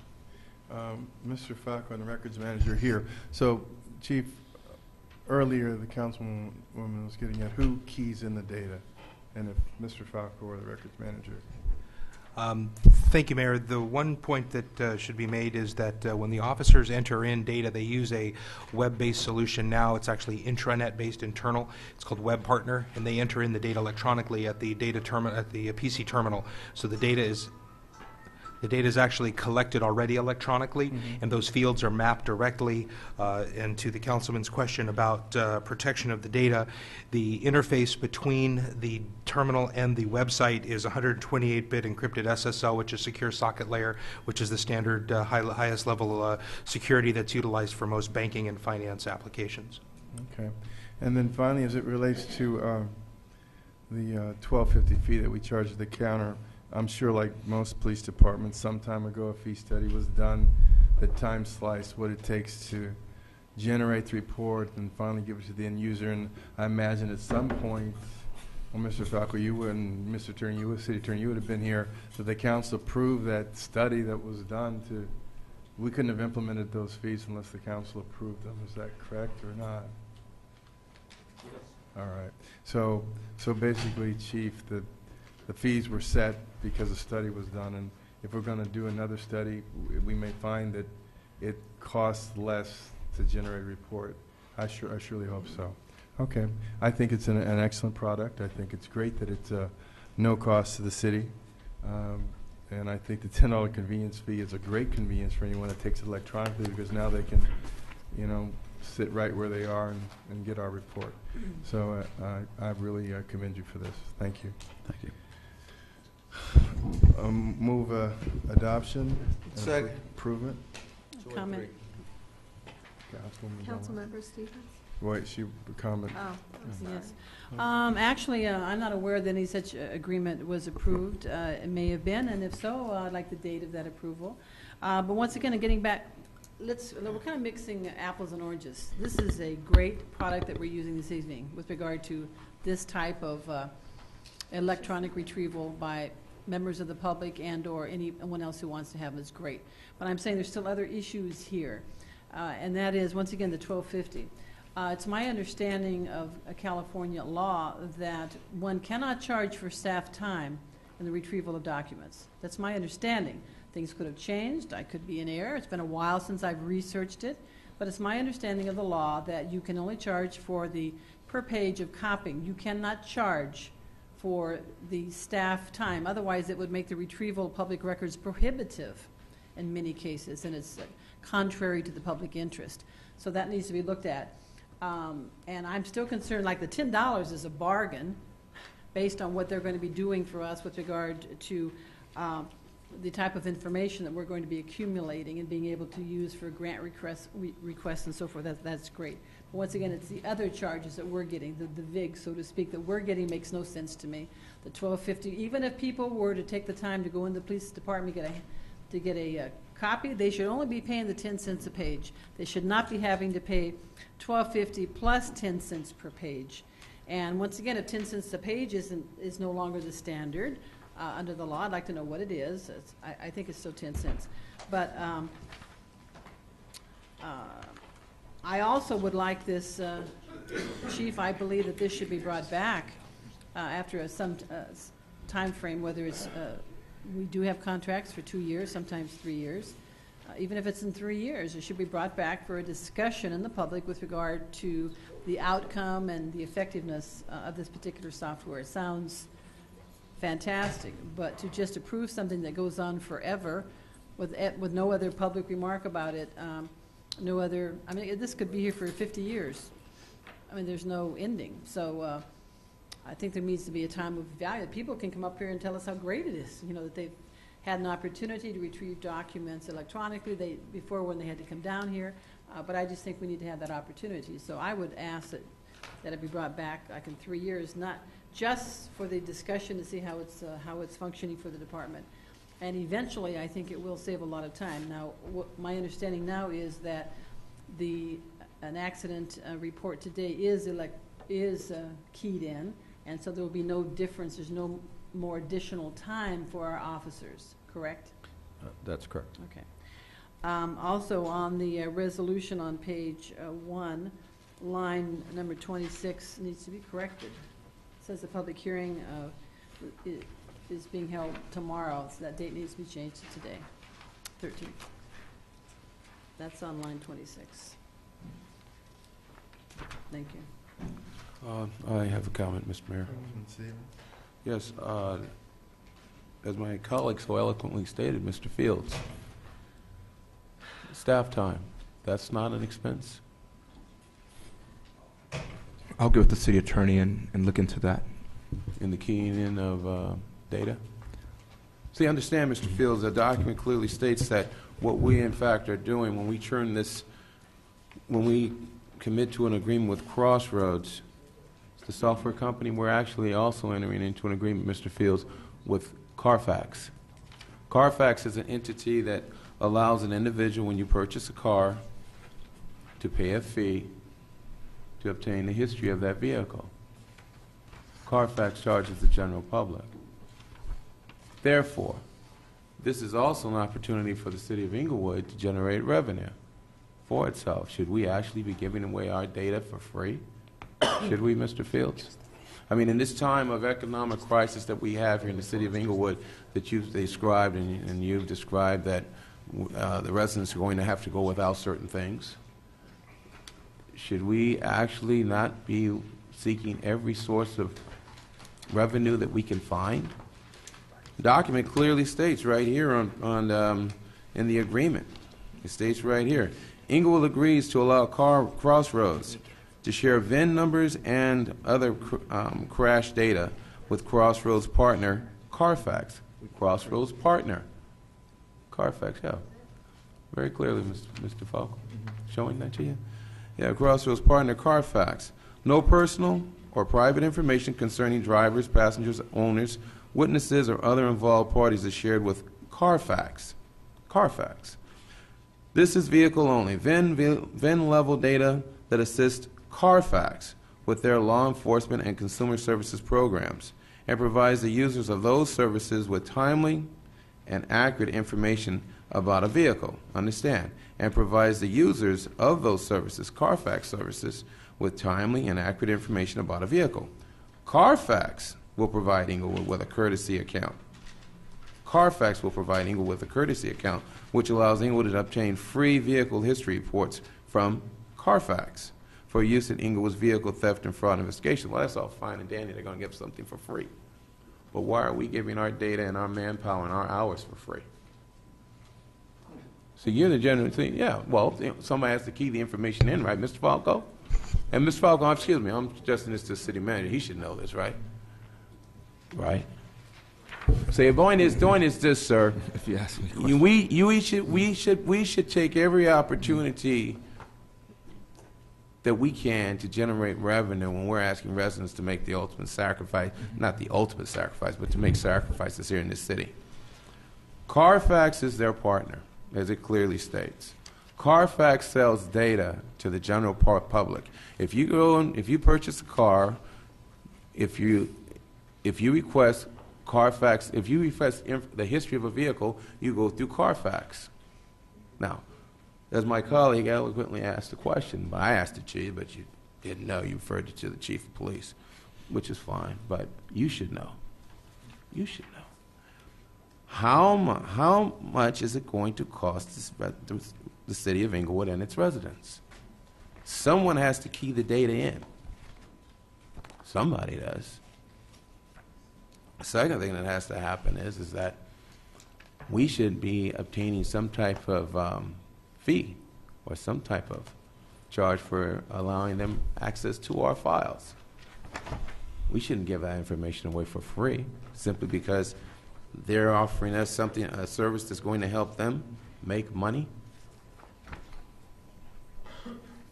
Mr. Falco, the records manager here. So, Chief, earlier the councilwoman was getting at who keys in the data, and if Mr. Falco or the records manager. Thank you, Mayor. The one point that should be made is that when the officers enter in data, they use a web-based solution now. It's actually intranet-based internal. It's called Web Partner, and they enter in the data electronically at the data terminal, at the PC terminal. So the data is actually collected already electronically, and those fields are mapped directly. And to the councilman's question about protection of the data, the interface between the terminal and the website is 128-bit encrypted SSL, which is secure socket layer, which is the standard highest level security that's utilized for most banking and finance applications. Okay. And then finally, as it relates to the $12.50 fee that we charge at the counter. I'm sure, like most police departments, some time ago a fee study was done that time sliced what it takes to generate the report and finally give it to the end user. And I imagine at some point, well, Mr. Falco, you would, and Mr. Attorney, you, City Attorney, you would have been here, that the council approved that study that was done to. We couldn't have implemented those fees unless the council approved them. Is that correct or not? Yes. All right. So basically, Chief, the fees were set because a study was done, and if we're going to do another study, we may find that it costs less to generate a report. I surely hope so. Okay. I think it's an excellent product. I think it's great that it's no cost to the city. And I think the $10 convenience fee is a great convenience for anyone that takes it electronically, because now they can, sit right where they are and get our report. So I really commend you for this. Thank you. Thank you. Move adoption. Second. Improvement. Comment. Councilmember Stevens? Wait, she comment. Oh, Yes. Actually, I'm not aware that any such agreement was approved. It may have been, and if so, I'd like the date of that approval. But once again, getting back, we're kind of mixing apples and oranges. This is a great product that we're using this evening with regard to this type of electronic retrieval by members of the public and or anyone else who wants to have it. Is great. But I'm saying there's still other issues here, and that is, once again, the $12.50. It's my understanding of a California law that one cannot charge for staff time in the retrieval of documents. That's my understanding. Things could have changed. I could be in error. It's been a while since I've researched it. But it's my understanding of the law that you can only charge for the per page of copying. You cannot charge for the staff time. Otherwise, it would make the retrieval of public records prohibitive in many cases, and it's contrary to the public interest. So that needs to be looked at. And I'm still concerned, like the $10 is a bargain based on what they're going to be doing for us with regard to the type of information that we're going to be accumulating and being able to use for grant requests and so forth. That's great. But once again, it's the other charges that we're getting, the VIG, so to speak, that we're getting makes no sense to me. The $12.50, even if people were to take the time to go in the police department to get a copy, they should only be paying the 10 cents a page. They should not be having to pay $12.50 plus 10 cents per page. And once again, if 10 cents a page is no longer the standard under the law, I'd like to know what it is. I think it's still 10 cents. But I also would like this, Chief, I believe that this should be brought back after some time frame, whether it's we do have contracts for 2 years, sometimes 3 years. Even if it's in 3 years, it should be brought back for a discussion in the public with regard to the outcome and the effectiveness of this particular software. It sounds fantastic, but to just approve something that goes on forever with no other public remark about it, no other, I mean, this could be here for 50 years. I mean, there's no ending. So I think there needs to be a time of value. People can come up here and tell us how great it is, that they've had an opportunity to retrieve documents electronically before when they had to come down here. But I just think we need to have that opportunity. So I would ask that it be brought back like in 3 years, not just for the discussion to see how it's functioning for the department. And eventually, I think it will save a lot of time. Now, my understanding now is that an accident report today is keyed in, and so there will be no difference. There's no more additional time for our officers, correct? That's correct. Okay. Also, on the resolution on page 1, line number 26 needs to be corrected. It says the public hearing is being held tomorrow, so that date needs to be changed to today, 13th. That's on line 26. Thank you. I have a comment, Mr. Mayor. Yes, as my colleague so eloquently stated, Mr. Fields, staff time, that's not an expense? I'll go with the city attorney and look into that. In the keying in of data? See, understand, Mr. Fields, the document clearly states that what we in fact are doing when we commit to an agreement with Crossroads, the software company, we're actually also entering into an agreement, Mr. Fields, with Carfax. Carfax is an entity that allows an individual, when you purchase a car, to pay a fee to obtain the history of that vehicle. Carfax charges the general public. Therefore, this is also an opportunity for the city of Inglewood to generate revenue for itself. Should we actually be giving away our data for free? Should we, Mr. Fields? I mean, in this time of economic crisis that we have here in the city of Inglewood that you've described, and you've described that the residents are going to have to go without certain things, should we actually not be seeking every source of revenue that we can find? The document clearly states right here in the agreement, it states right here, Inglewood agrees to allow Crossroads to share VIN numbers and other crash data with Crossroads partner Carfax. Crossroads partner Carfax, yeah. Very clearly, Mr. Falco. Showing that to you? Yeah, Crossroads partner Carfax. No personal or private information concerning drivers, passengers, owners, witnesses, or other involved parties is shared with Carfax. Carfax. This is vehicle only. VIN level data that assist Carfax with their law enforcement and consumer services programs and provides the users of those services with timely and accurate information about a vehicle. Understand? And provides the users of those services, Carfax services, with timely and accurate information about a vehicle. Carfax will provide Inglewood with a courtesy account. Carfax will provide Inglewood with a courtesy account, which allows Inglewood to obtain free vehicle history reports from Carfax for use in Inglewood's vehicle theft and fraud investigation. Well, that's all fine and dandy. They're going to give something for free. But why are we giving our data and our manpower and our hours for free? So you're the general thing. Yeah, well, somebody has to key the information in, right, Mr. Falco? And Mr. Falco, excuse me, I'm suggesting this to the city manager. He should know this, right? Right? So your point is this, sir. If you ask me, we should take every opportunity that we can to generate revenue when we're asking residents to make the ultimate sacrifice, not the ultimate sacrifice, but to make sacrifices here in this city. Carfax is their partner, as it clearly states. Carfax sells data to the general public. If you go and if you purchase a car, if you request Carfax, if you request the history of a vehicle, you go through Carfax. Now, as my colleague eloquently asked the question, but I asked it to you, but you didn't know. You referred it to the chief of police, which is fine, but you should know. You should know. How much is it going to cost the city of Inglewood and its residents? Someone has to key the data in. Somebody does. The second thing that has to happen is that we should be obtaining some type of fee or some type of charge for allowing them access to our files. We shouldn't give that information away for free simply because they're offering us something, a service that's going to help them make money.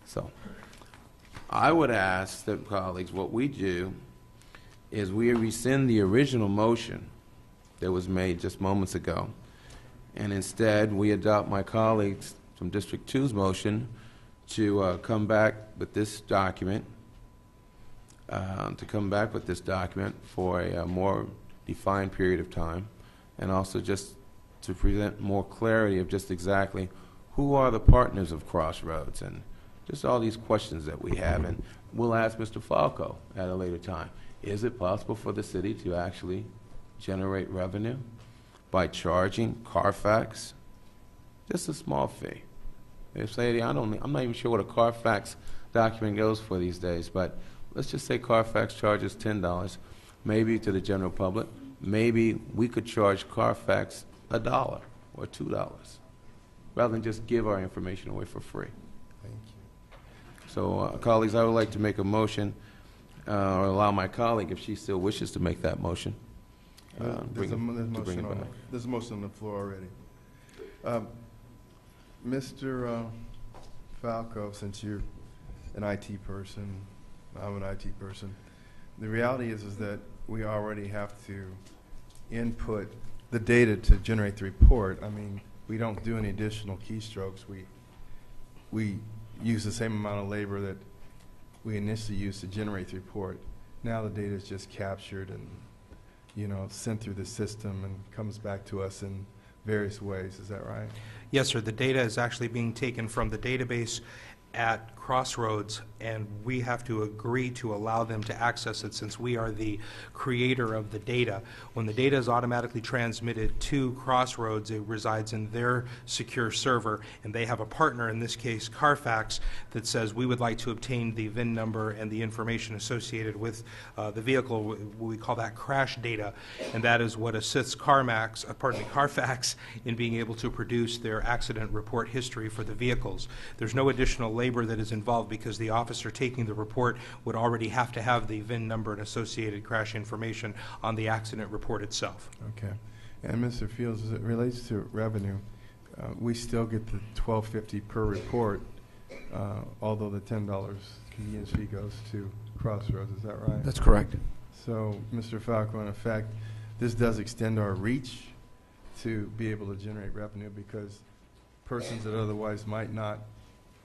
So I would ask the colleagues, what we do is we rescind the original motion that was made just moments ago, and instead we adopt my colleagues from District 2's motion to come back with this document, for a more defined period of time, and also just to present more clarity of just exactly who are the partners of Crossroads and just all these questions that we have. And we'll ask Mr. Falco at a later time, is it possible for the city to actually generate revenue by charging Carfax just a small fee? They say, I'm not even sure what a Carfax document goes for these days, but let's just say Carfax charges $10, maybe to the general public. Maybe we could charge Carfax $1 or $2 rather than just give our information away for free. Thank you. So, colleagues, I would like to make a motion or allow my colleague, if she still wishes to make that motion, There's a motion on the floor already. Mr. Falco, since you're an IT person, I'm an IT person, the reality is that we already have to input the data to generate the report. I mean, we don't do any additional keystrokes. We use the same amount of labor that we initially used to generate the report. Now the data is just captured and, you know, sent through the system and comes back to us in various ways. Is that right? Yes, sir. The data is actually being taken from the database at Crossroads, and we have to agree to allow them to access it since we are the creator of the data. When the data is automatically transmitted to Crossroads, it resides in their secure server, and they have a partner, in this case Carfax, that says we would like to obtain the VIN number and the information associated with the vehicle. We call that crash data, and that is what assists Carfax in being able to produce their accident report history for the vehicles. There's no additional labor that is involved because the officer taking the report would already have to have the VIN number and associated crash information on the accident report itself. Okay. And Mr. Fields, as it relates to revenue, we still get the $12.50 per report, although the $10 convenience fee goes to Crossroads. Is that right? That's correct. So, Mr. Falco, in effect, this does extend our reach to be able to generate revenue because persons that otherwise might not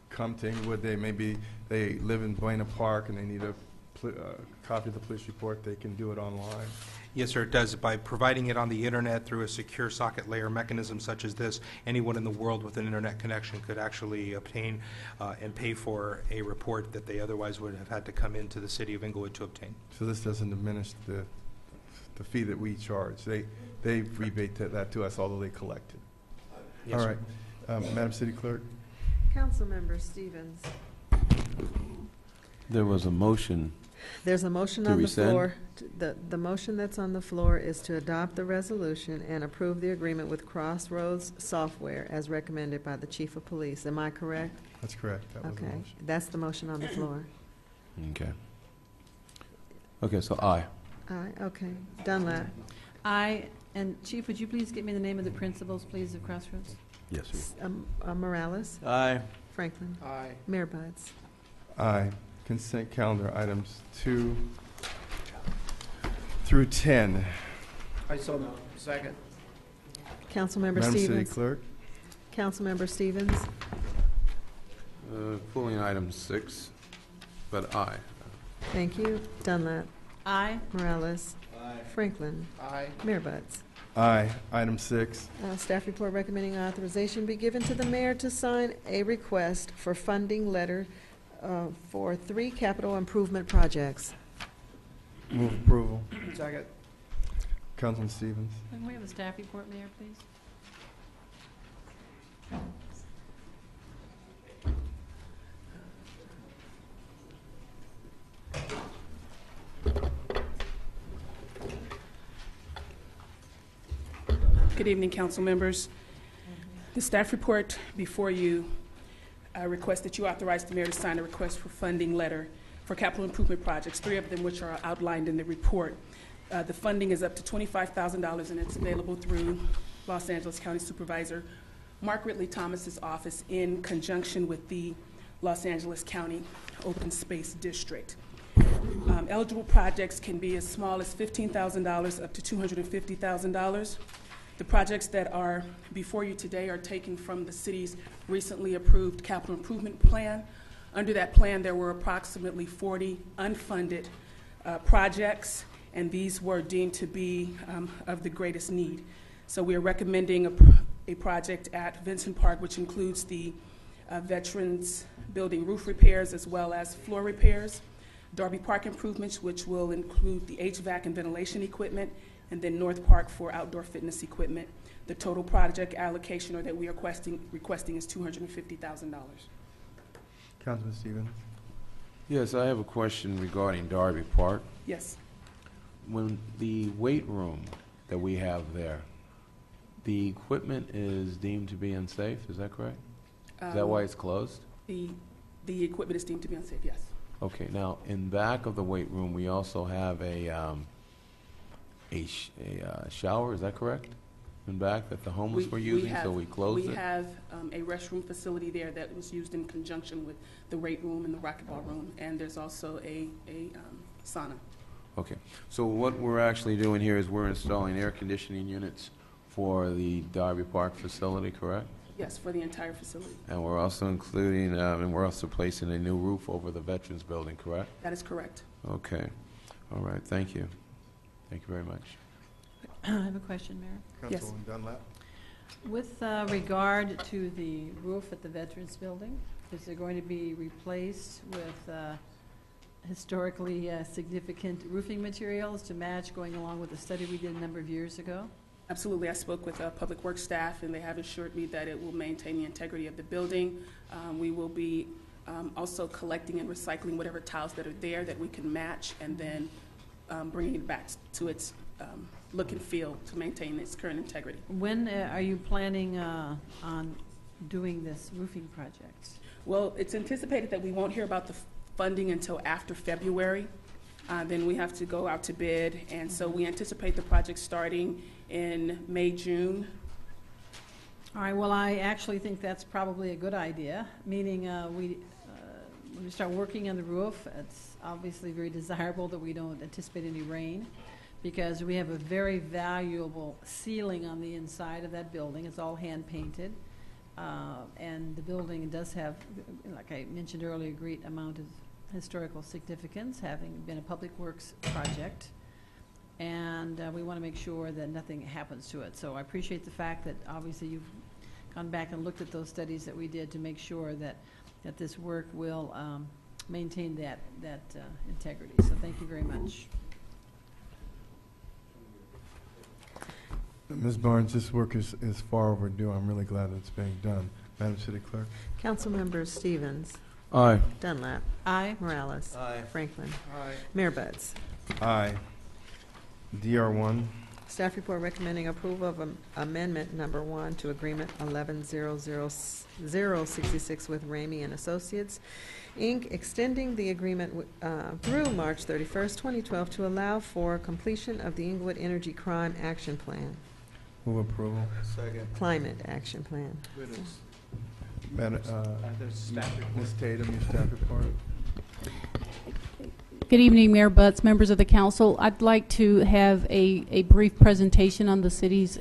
come to Inglewood, they live in Buena Park and they need a copy of the police report, they can do it online. Yes, sir, it does. By providing it on the internet through a secure socket layer mechanism such as this, anyone in the world with an internet connection could actually obtain and pay for a report that they otherwise would have had to come into the city of Inglewood to obtain. So this doesn't diminish the fee that we charge. They rebate that to us, although they collect it. Yes, all right. Madam City Clerk. Councilmember Stevens. There was a motion. There's a motion To on the rescind? floor. The motion that's on the floor is to adopt the resolution and approve the agreement with Crossroads Software as recommended by the Chief of Police. Am I correct? That's correct. That was the Okay. motion. That's the motion on the floor. Okay. Okay, so aye. Aye, okay. Dunlap. Aye. And Chief, would you please get me the name of the principals, please, of Crossroads? Yes, sir. Morales. Aye. Franklin. Aye. Mayor Buds. Aye. Consent calendar items 2 through 10. I so second. Councilmember Madam City Stevens. Clerk. Councilmember Stevens. Pulling item 6, but aye. Thank you. Dunlap. Aye. Morales. Aye. Franklin. Aye. Mayor Buds. Aye. Item 6. Staff report recommending authorization be given to the mayor to sign a request for funding letter for 3 capital improvement projects. Move approval. Second. Councilman Stevens. Can we have a staff report, Mayor, please? Good evening, council members. The staff report before you requests that you authorize the mayor to sign a request for funding letter for capital improvement projects, 3 of them which are outlined in the report. The funding is up to $25,000 and it's available through Los Angeles County Supervisor Mark Ridley Thomas's office in conjunction with the Los Angeles County Open Space District. Eligible projects can be as small as $15,000 up to $250,000. The projects that are before you today are taken from the city's recently approved capital improvement plan. Under that plan, there were approximately 40 unfunded projects, and these were deemed to be of the greatest need. So we are recommending a project at Vincent Park, which includes the Veterans Building roof repairs as well as floor repairs, Darby Park improvements, which will include the HVAC and ventilation equipment, and then North Park for outdoor fitness equipment. The total project allocation, or that we are requesting is $250,000. Councilman Stevens. Yes, I have a question regarding Darby Park. Yes. When the weight room that we have there, the equipment is deemed to be unsafe, is that correct? Is that why it's closed? The equipment is deemed to be unsafe, yes. Okay, now, in back of the weight room, we also have a shower, is that correct? In back that the homeless were using, so we closed it? We have a restroom facility there that was used in conjunction with the weight room and the racquetball room, and there's also a sauna. Okay. So what we're actually doing here is we're installing air conditioning units for the Darby Park facility, correct? Yes, for the entire facility. And we're also including, and we're also placing a new roof over the Veterans Building, correct? That is correct. Okay. All right. Thank you. Thank you very much. I have a question, Mayor. Yes. Councilwoman Dunlap? With regard to the roof at the Veterans Building, is it going to be replaced with historically significant roofing materials to match going along with the study we did a number of years ago? Absolutely. I spoke with Public Works staff, and they have assured me that it will maintain the integrity of the building. We will be also collecting and recycling whatever tiles that are there that we can match, and then bringing it back to its look and feel to maintain its current integrity. When are you planning on doing this roofing project? Well, it's anticipated that we won't hear about the funding until after February. Then we have to go out to bid, and so we anticipate the project starting in May, June. All right, well, I actually think that's probably a good idea, meaning when we start working on the roof, it's obviously very desirable that we don't anticipate any rain, because we have a very valuable ceiling on the inside of that building. It's all hand-painted, and the building does have, like I mentioned earlier, a great amount of historical significance, having been a public works project. And we want to make sure that nothing happens to it. So I appreciate the fact that obviously you've gone back and looked at those studies that we did to make sure that this work will maintain that integrity. So thank you very much. Ms. Barnes, this work is far overdue. I'm really glad that it's being done. Madam City Clerk? Council members Stevens. Aye. Dunlap. Aye. Morales. Aye. Franklin. Aye. Mayor Buds. Aye. DR1? Staff report recommending approval of amendment number 1 to agreement 11-00066 with Ramey and Associates, Inc., extending the agreement through March 31st, 2012 to allow for completion of the Inglewood Energy Crime Action Plan. Move approval. Second. Climate Action Plan. Ms. Tatum, your staff report. Good evening, Mayor Butts, members of the council. I'd like to have a brief presentation on the city's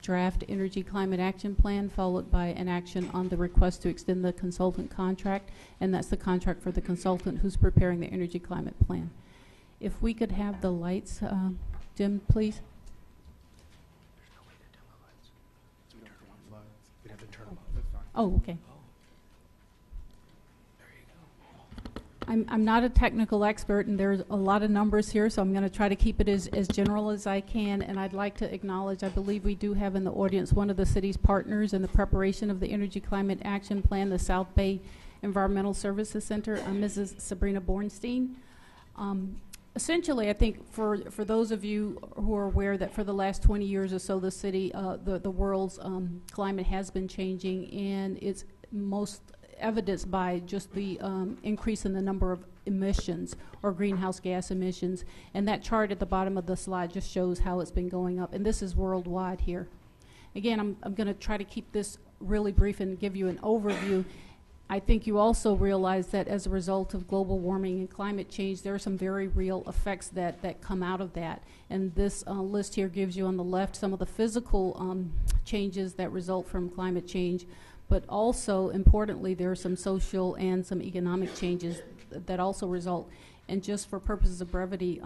draft Energy Climate Action Plan, followed by an action on the request to extend the consultant contract, and that's the contract for the consultant who's preparing the Energy Climate Plan. If we could have the lights dim, please. Oh, okay. I'm not a technical expert, and there's a lot of numbers here, so I'm going to try to keep it as general as I can. And I'd like to acknowledge, I believe we do have in the audience one of the city's partners in the preparation of the Energy Climate Action Plan, the South Bay Environmental Services Center, Mrs. Sabrina Bornstein. Essentially, I think for those of you who are aware that for the last 20 years or so, the city, the world's climate has been changing, and it's most evidenced by just the increase in the number of emissions or greenhouse gas emissions. And that chart at the bottom of the slide just shows how it's been going up. And this is worldwide here. Again, I'm going to try to keep this really brief and give you an overview. I think you also realize that as a result of global warming and climate change, there are some very real effects that come out of that. And this list here gives you on the left some of the physical changes that result from climate change. But also, importantly, there are some social and some economic changes that also result. And just for purposes of brevity,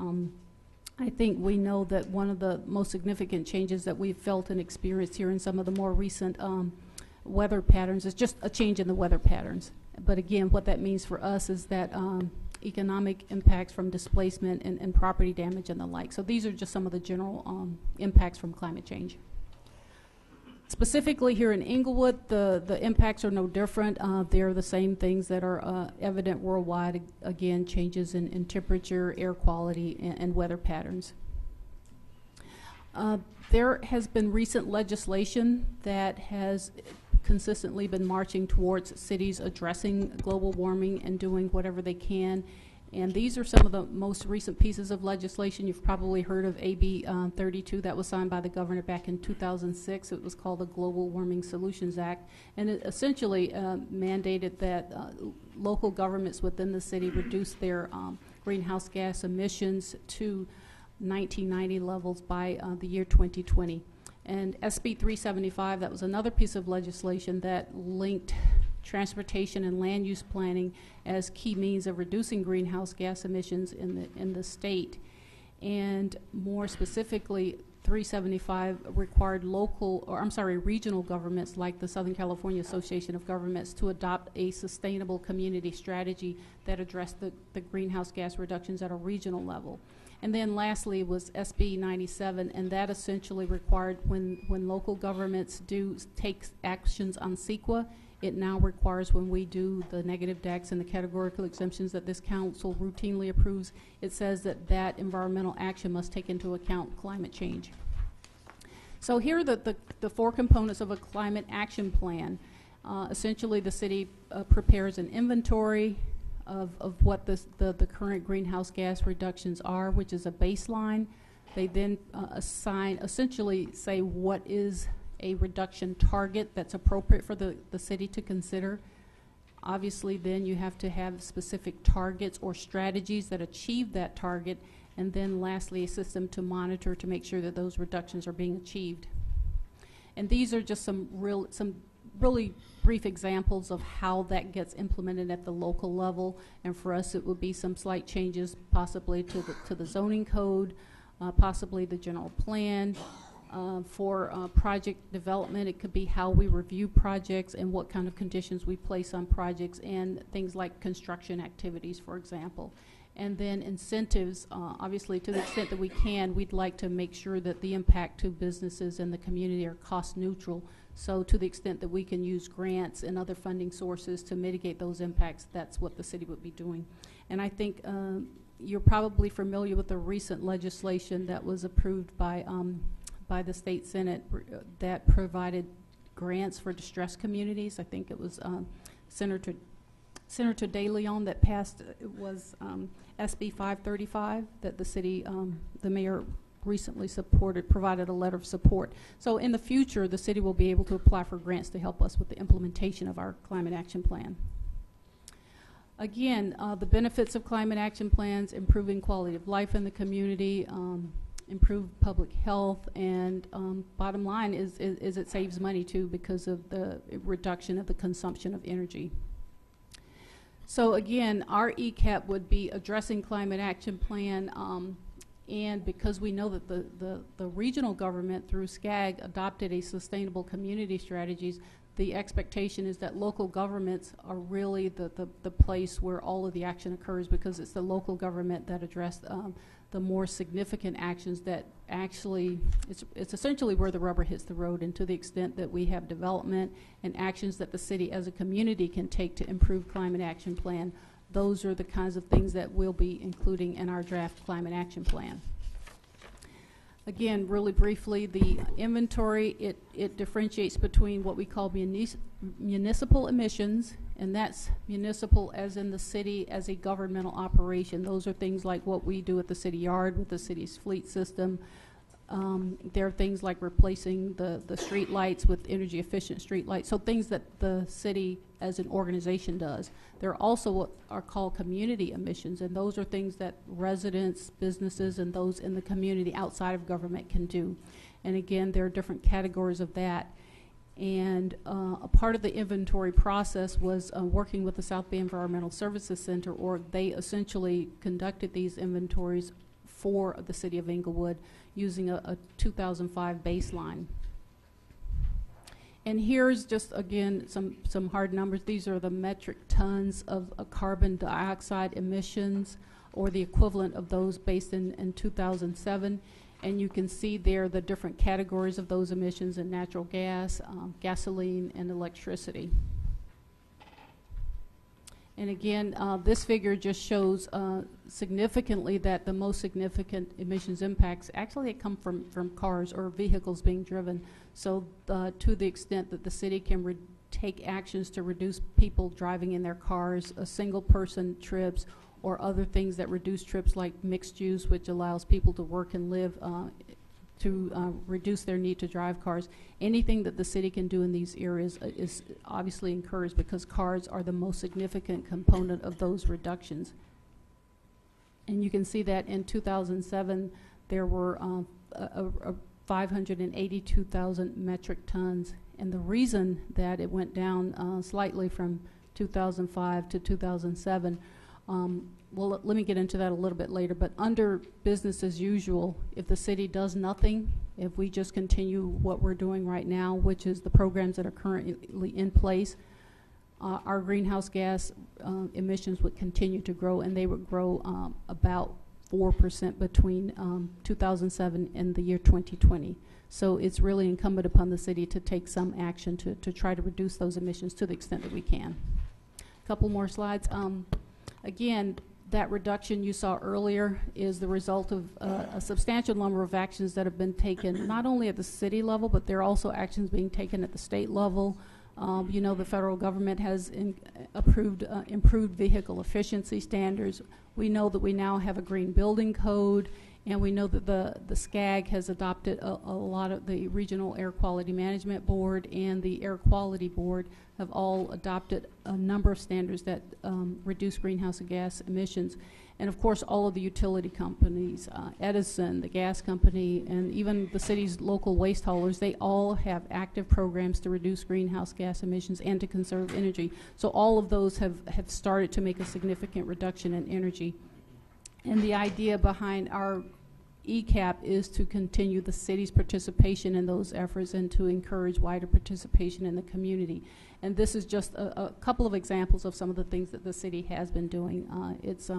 I think we know that one of the most significant changes that we've felt and experienced here in some of the more recent weather patterns is just a change in the weather patterns. But again, what that means for us is that economic impacts from displacement and property damage and the like. So these are just some of the general impacts from climate change. Specifically here in Inglewood, the impacts are no different. They're the same things that are evident worldwide. Again, changes in temperature, air quality, and weather patterns. There has been recent legislation that has consistently been marching towards cities addressing global warming and doing whatever they can. And these are some of the most recent pieces of legislation. You've probably heard of AB 32 that was signed by the governor back in 2006. It was called the Global Warming Solutions Act. And it essentially mandated that local governments within the city reduce their greenhouse gas emissions to 1990 levels by the year 2020. And SB 375, that was another piece of legislation that linked transportation and land use planning as key means of reducing greenhouse gas emissions in the state. And more specifically, 375 required regional governments like the Southern California Association of Governments to adopt a sustainable community strategy that addressed the greenhouse gas reductions at a regional level. And then lastly was SB 97, and that essentially required when local governments take actions on CEQA, it now requires when we do the negative DECs and the categorical exemptions that this council routinely approves, it says that environmental action must take into account climate change. So here are the four components of a climate action plan. Essentially, the city prepares an inventory of what the current greenhouse gas reductions are, which is a baseline. They then essentially say what is a reduction target that's appropriate for the city to consider. Obviously, then you have to have specific targets or strategies that achieve that target, and then lastly, a system to monitor to make sure that those reductions are being achieved. And these are just some really brief examples of how that gets implemented at the local level. And for us, it would be some slight changes possibly to the zoning code, possibly the general plan. For project development, it could be how we review projects and what kind of conditions we place on projects, and things like construction activities, for example. And then incentives, obviously, to the extent that we can, we'd like to make sure that the impact to businesses and the community are cost neutral. So to the extent that we can use grants and other funding sources to mitigate those impacts, that's what the city would be doing. And I think you're probably familiar with the recent legislation that was approved by the state senate that provided grants for distressed communities. I think it was Senator De Leon that passed. It was SB 535 that the city, the mayor recently provided a letter of support. So in the future, the city will be able to apply for grants to help us with the implementation of our climate action plan. Again, the benefits of climate action plans: improving quality of life in the community, improved public health, and bottom line is it saves money too because of the reduction of the consumption of energy. So again, our ECAP would be addressing climate action plan, and because we know that the regional government through SCAG adopted a sustainable community strategies, the expectation is that local governments are really the place where all of the action occurs, because it's the local government that address the more significant actions that actually, it's essentially where the rubber hits the road. And to the extent that we have development and actions that the city as a community can take to improve climate action plan, those are the kinds of things that we'll be including in our draft climate action plan. Again, really briefly, the inventory, it differentiates between what we call municipal emissions, and that's municipal as in the city as a governmental operation. Those are things like what we do at the city yard with the city's fleet system. There are things like replacing the street lights with energy efficient street lights, so things that the city as an organization does. There are also what are called community emissions, and those are things that residents, businesses, and those in the community outside of government can do. And again, there are different categories of that. And a part of the inventory process was working with the South Bay Environmental Services Center, or they essentially conducted these inventories for the city of Inglewood using a 2005 baseline. And here's just, again, some hard numbers. These are the metric tons of carbon dioxide emissions, or the equivalent of those based in 2007. And you can see there the different categories of those emissions in natural gas, gasoline, and electricity. And again, this figure just shows significantly that the most significant emissions impacts actually come from cars or vehicles being driven. So to the extent that the city can take actions to reduce people driving in their cars, single person trips, or other things that reduce trips like mixed use, which allows people to work and live to reduce their need to drive cars. Anything that the city can do in these areas is obviously encouraged, because cars are the most significant component of those reductions. And you can see that in 2007, there were 582,000 metric tons. And the reason that it went down slightly from 2005 to 2007, well, let me get into that a little bit later, but under business as usual, if the city does nothing, if we just continue what we're doing right now, which is the programs that are currently in place, our greenhouse gas emissions would continue to grow, and they would grow about 4% between 2007 and the year 2020. So it's really incumbent upon the city to take some action to try to reduce those emissions to the extent that we can. A couple more slides. Again, that reduction you saw earlier is the result of a substantial number of actions that have been taken, not only at the city level, but there are also actions being taken at the state level. You know, the federal government has approved improved vehicle efficiency standards. We know that we now have a green building code, and we know that the SCAG has adopted a lot of the Regional Air Quality Management Board and the Air Quality Board have all adopted a number of standards that reduce greenhouse gas emissions. And of course, all of the utility companies, Edison, the gas company, and even the city's local waste haulers, they all have active programs to reduce greenhouse gas emissions and to conserve energy. So all of those have started to make a significant reduction in energy. And the idea behind our ECAP is to continue the city's participation in those efforts and to encourage wider participation in the community. And this is just a couple of examples of some of the things that the city has been doing. It's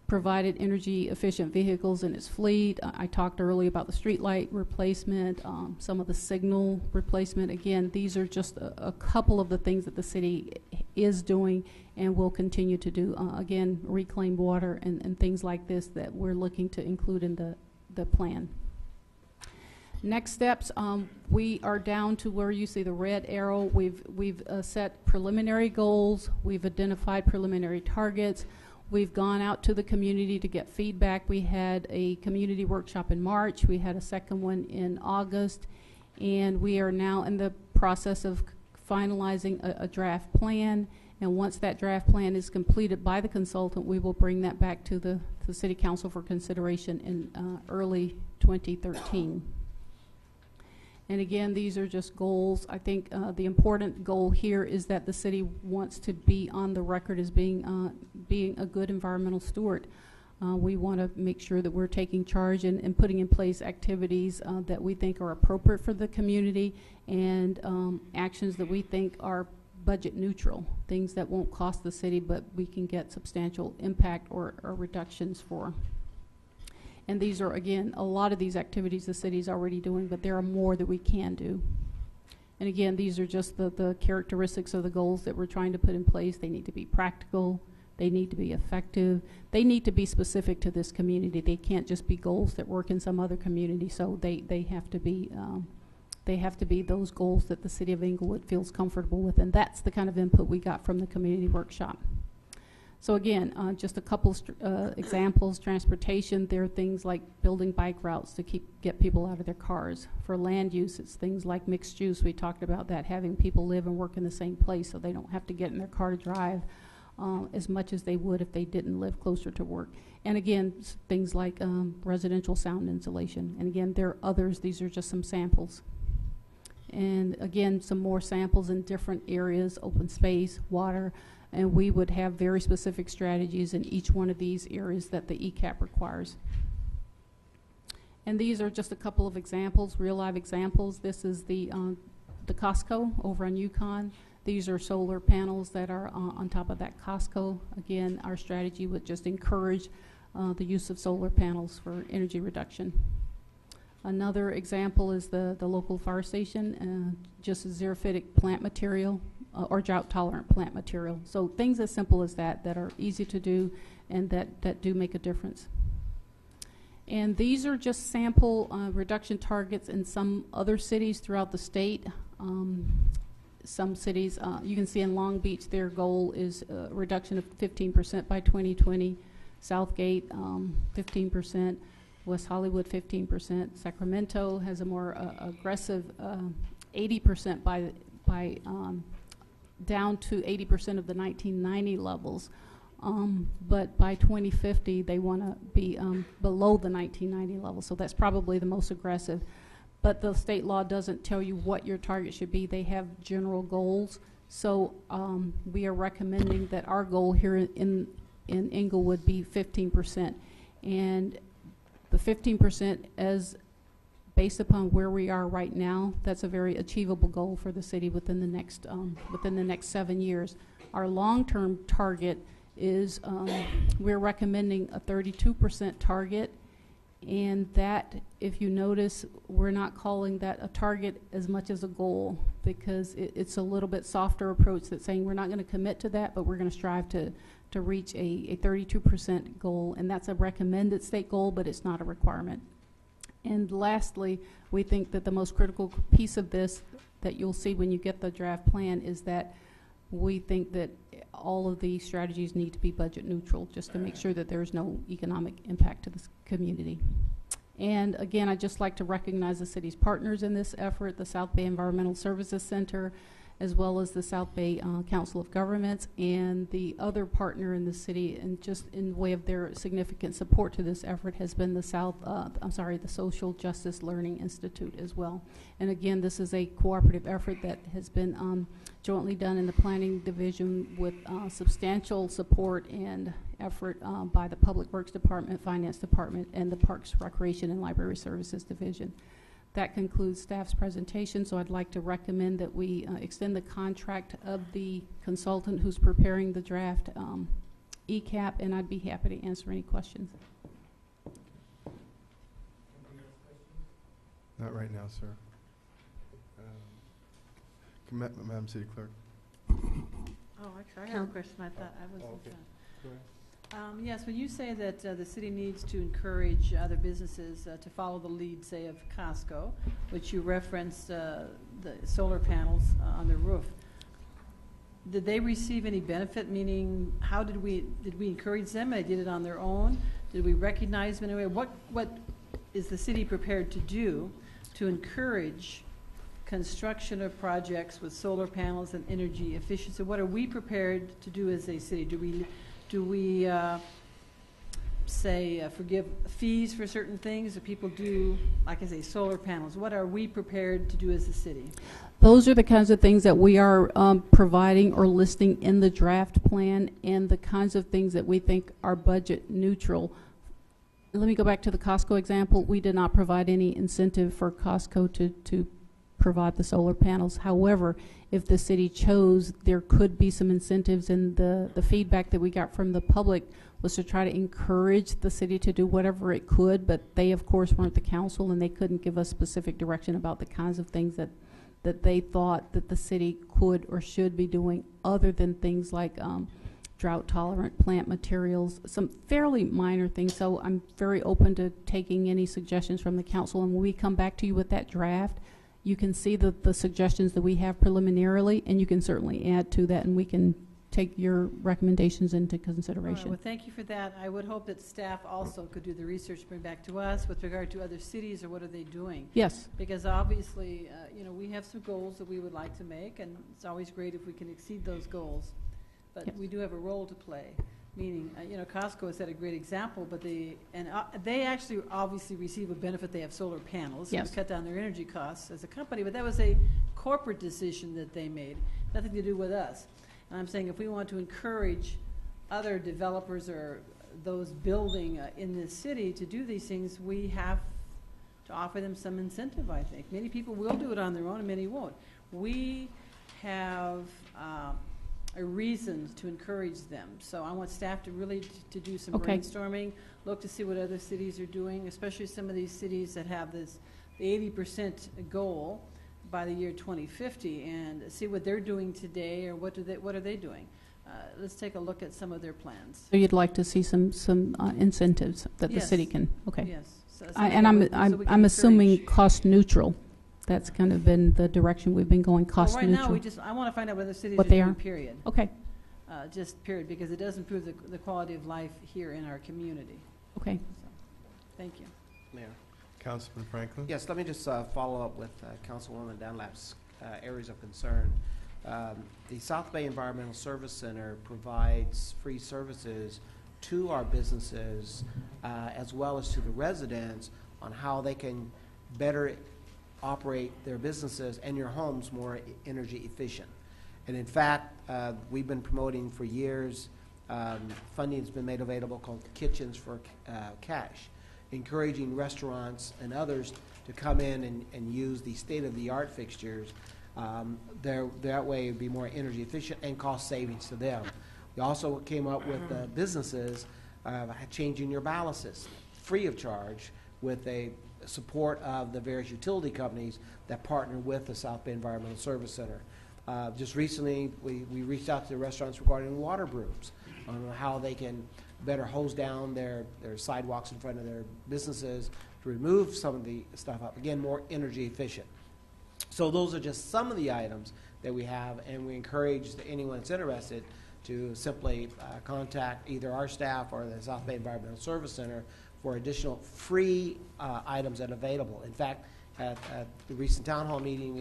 provided energy efficient vehicles in its fleet. I talked earlier about the street light replacement, some of the signal replacement. Again, these are just a couple of the things that the city is doing and will continue to do. Again, reclaimed water and things like this that we're looking to include in the plan. Next steps, we are down to where you see the red arrow. We've set preliminary goals. We've identified preliminary targets. We've gone out to the community to get feedback. We had a community workshop in March. We had a second one in August. And we are now in the process of finalizing a draft plan. And once that draft plan is completed by the consultant, we will bring that back to the City Council for consideration in early 2013. And again, these are just goals. I think the important goal here is that the city wants to be on the record as being a good environmental steward. We want to make sure that we're taking charge and putting in place activities that we think are appropriate for the community and actions that we think are budget neutral, things that won't cost the city but we can get substantial impact or reductions for. And these are, again, a lot of these activities the city's already doing, but there are more that we can do. And again, these are just the characteristics of the goals that we're trying to put in place. They need to be practical. They need to be effective. They need to be specific to this community. They can't just be goals that work in some other community. So they have to be those goals that the city of Inglewood feels comfortable with. And that's the kind of input we got from the community workshop. So again, just a couple examples. Transportation, there are things like building bike routes to get people out of their cars. For land use, it's things like mixed use. We talked about that, having people live and work in the same place so they don't have to get in their car to drive as much as they would if they didn't live closer to work. And again, things like residential sound insulation. And again, there are others. These are just some samples. And again, some more samples in different areas, open space, water, and we would have very specific strategies in each one of these areas that the ECAP requires. And these are just a couple of examples, real live examples. This is the Costco over on Yukon. These are solar panels that are on top of that Costco. Again, our strategy would just encourage the use of solar panels for energy reduction. Another example is the local fire station, just a xerophytic plant material or drought-tolerant plant material. So things as simple as that are easy to do and that do make a difference. And these are just sample reduction targets in some other cities throughout the state. Some cities, you can see in Long Beach, their goal is a reduction of 15% by 2020. Southgate, 15%. West Hollywood, 15%. Sacramento has a more aggressive 80% by down to 80% of the 1990 levels. but by 2050, they want to be below the 1990 level, so that's probably the most aggressive. But the state law doesn't tell you what your target should be. They have general goals. So we are recommending that our goal here in Inglewood be 15%. And the 15% as based upon where we are right now, that's a very achievable goal for the city within the next 7 years. Our long-term target is we're recommending a 32% target. And that, if you notice, we're not calling that a target as much as a goal, because it's a little bit softer approach that's saying we're not going to commit to that, but we're going to strive to reach a 32% goal. And that's a recommended state goal, but it's not a requirement. And lastly, we think that the most critical piece of this that you'll see when you get the draft plan is that we think that all of these strategies need to be budget neutral, just to make sure that there's no economic impact to the community. And again, I'd just like to recognize the city's partners in this effort, the South Bay Environmental Services Center, as well as the South Bay Council of Governments, and the other partner in the city, and just in way of their significant support to this effort has been the the Social Justice Learning Institute as well. And again, this is a cooperative effort that has been jointly done in the Planning Division with substantial support and effort by the Public Works Department, Finance Department, and the Parks, Recreation, and Library Services Division. That concludes staff's presentation, so I'd like to recommend that we extend the contract of the consultant who's preparing the draft ECAP, and I'd be happy to answer any questions. Not right now, sir. Madam City Clerk. Oh, actually, I have a question. I thought I wasn't okay. done. Go ahead. Yes, when you say that the city needs to encourage other businesses to follow the lead, say, of Costco, which you referenced the solar panels on the roof, did they receive any benefit? Meaning, how did we encourage them? They did it on their own. Did we recognize them in a way? What is the city prepared to do to encourage construction of projects with solar panels and energy efficiency? What are we prepared to do as a city? Do we forgive fees for certain things? Do people do, like I say, solar panels? What are we prepared to do as a city? Those are the kinds of things that we are providing or listing in the draft plan, and the kinds of things that we think are budget neutral. Let me go back to the Costco example. We did not provide any incentive for Costco to provide the solar panels. However, if the city chose, there could be some incentives, and the feedback that we got from the public was to try to encourage the city to do whatever it could, but they of course weren't the council, and they couldn't give us specific direction about the kinds of things that they thought that the city could or should be doing, other than things like drought tolerant plant materials, some fairly minor things. So I'm very open to taking any suggestions from the council, and when we come back to you with that draft, you can see the suggestions that we have preliminarily, and you can certainly add to that, and we can take your recommendations into consideration. All right, well, thank you for that. I would hope that staff also could do the research to bring back to us with regard to other cities, or what are they doing? Yes. Because obviously, we have some goals that we would like to make, and it's always great if we can exceed those goals. But Yes. we do have a role to play. Meaning, Costco has set a great example, but they actually obviously receive a benefit. They have solar panels, Yes. to cut down their energy costs as a company, but that was a corporate decision that they made, nothing to do with us. And I'm saying if we want to encourage other developers or those building in this city to do these things, we have to offer them some incentive, I think. Many people will do it on their own, and many won't. We have a reason to encourage them. So I want staff to really to do some Okay. brainstorming, look to see what other cities are doing, especially some of these cities that have the 80% goal by the year 2050, and see what they're doing today, or what are they doing. Let's take a look at some of their plans. So you'd like to see some incentives that the Yes. city can, okay. Yes. So And so we can I'm assuming encourage. cost neutral. That's kind of been the direction we've been going, cost Well, right neutral. now, I want to find out whether cities What are they doing, are? period. Okay. Just period, because it does improve the quality of life here in our community. Okay. So, thank you. Mayor. Councilman Franklin? Yes, let me just follow up with Councilwoman Dunlap's areas of concern. The South Bay Environmental Service Center provides free services to our businesses as well as to the residents on how they can better operate their businesses and your homes more energy efficient. And in fact, we've been promoting for years, funding has been made available called Kitchens for Cash, encouraging restaurants and others to come in and use the state-of-the-art fixtures. That way it would be more energy efficient and cost savings to them. We also came up with businesses changing your ballasts free of charge with a support of the various utility companies that partner with the South Bay Environmental Service Center. Just recently, we reached out to the restaurants regarding water brooms, on how they can better hose down their sidewalks in front of their businesses to remove some of the stuff up. Again, more energy efficient. So those are just some of the items that we have, and we encourage anyone that's interested to simply contact either our staff or the South Bay Environmental Service Center for additional free items that are available. In fact, at the recent town hall meeting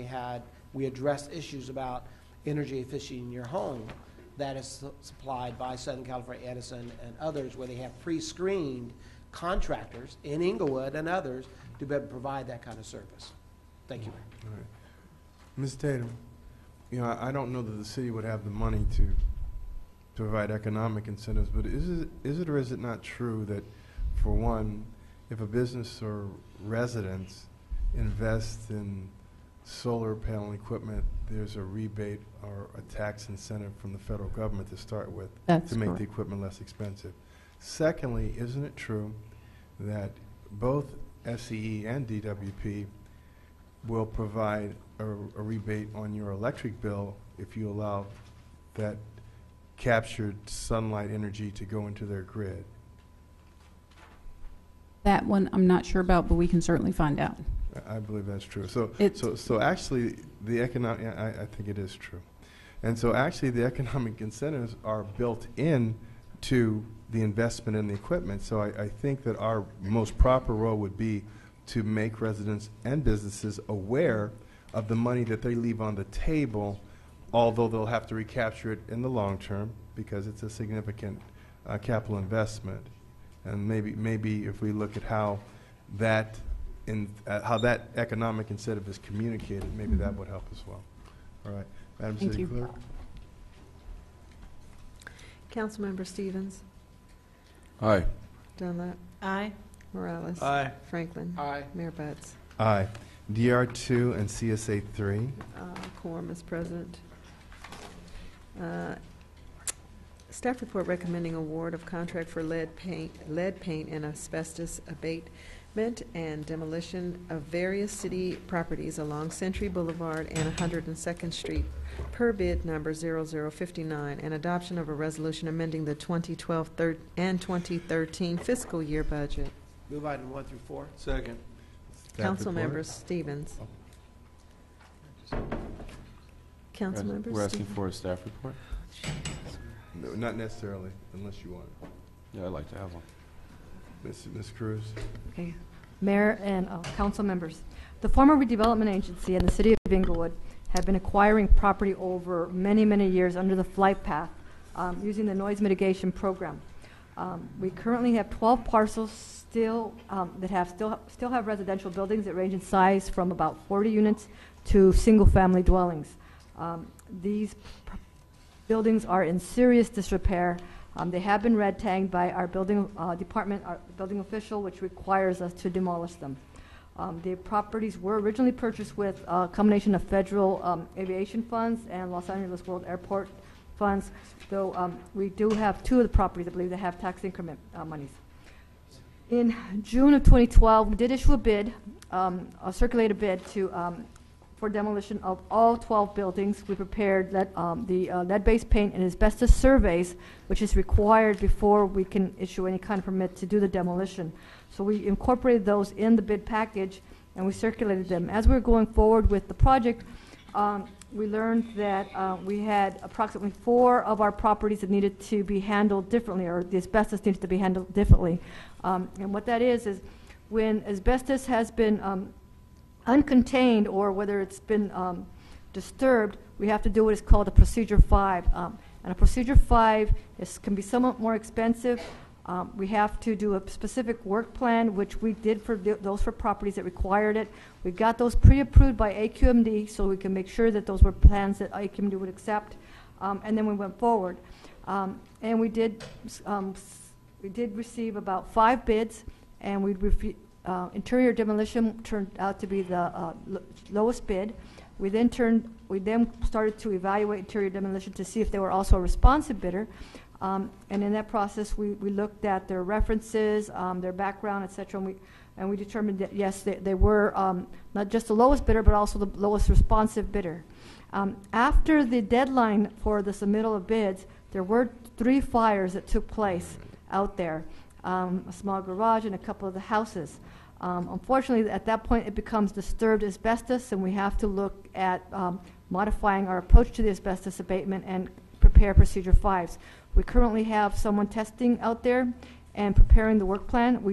we addressed issues about energy efficiency in your home that is supplied by Southern California Edison and others, where they have pre-screened contractors in Inglewood and others to be able to provide that kind of service. Thank you, Mayor. All right. Ms. Tatum, I don't know that the city would have the money to provide economic incentives, but is it or is it not true that, for one, if a business or residents invest in solar panel equipment, there's a rebate or a tax incentive from the federal government to start with to make the equipment less expensive? Secondly, isn't it true that both SCE and DWP will provide a rebate on your electric bill if you allow that captured sunlight energy to go into their grid? That one I'm not sure about, but we can certainly find out. I believe that's true. So actually, the economic, I think it is true. And so actually, the economic incentives are built in to the investment in the equipment. So I think that our most proper role would be to make residents and businesses aware of the money that they leave on the table, although they'll have to recapture it in the long term because it's a significant capital investment. And maybe if we look at how that economic incentive is communicated, maybe that would help as well. All right, Madam City Clerk. Councilmember Stevens. Aye. Dunlap. Aye. Morales. Aye. Franklin. Aye. Mayor Butts. Aye. DR2 and CSA 3. Quorum, Mr. President. Staff report recommending award of contract for lead paint and asbestos abatement and demolition of various city properties along Century Boulevard and 102nd Street per bid number 0059, and adoption of a resolution amending the 2012 and 2013 fiscal year budget. Move item 1 through 4. Second. Councilmember Stevens. Councilmember We're asking Stevens. for a staff report? No, not necessarily, unless you want it. Yeah, I'd like to have one. Ms. Cruz. Okay. Mayor and council members, the former redevelopment agency and the city of Inglewood have been acquiring property over many, many years under the flight path using the noise mitigation program. We currently have 12 parcels still that still have residential buildings that range in size from about 40 units to single-family dwellings. These buildings are in serious disrepair. They have been red tagged by our building department, our building official, which requires us to demolish them. The properties were originally purchased with a combination of federal aviation funds and Los Angeles World Airport funds, though we do have 2 of the properties, I believe, that have tax increment monies. In June of 2012, we did issue a bid, a circulated bid for demolition of all 12 buildings. We prepared the lead-based paint and asbestos surveys, which is required before we can issue any kind of permit to do the demolition. So we incorporated those in the bid package, and we circulated them. As we were going forward with the project, we learned that we had approximately 4 of our properties that needed to be handled differently, or the asbestos needed to be handled differently. And what that is when asbestos has been uncontained, or whether it's been disturbed, we have to do what is called a Procedure 5. And a Procedure 5 can be somewhat more expensive. We have to do a specific work plan, which we did for those properties that required it. We got those pre-approved by AQMD, so we can make sure that those were plans that AQMD would accept. And then we went forward. And we did receive about 5 bids, and interior demolition turned out to be the lowest bid. We then started to evaluate interior demolition to see if they were also a responsive bidder. And in that process, we looked at their references, their background, et cetera, and we determined that, yes, they were not just the lowest bidder, but also the lowest responsive bidder. After the deadline for the submittal of bids, there were 3 fires that took place out there, a small garage and a couple of the houses. Unfortunately, at that point, it becomes disturbed asbestos, and we have to look at modifying our approach to the asbestos abatement and prepare Procedure 5s. We currently have someone testing out there and preparing the work plan.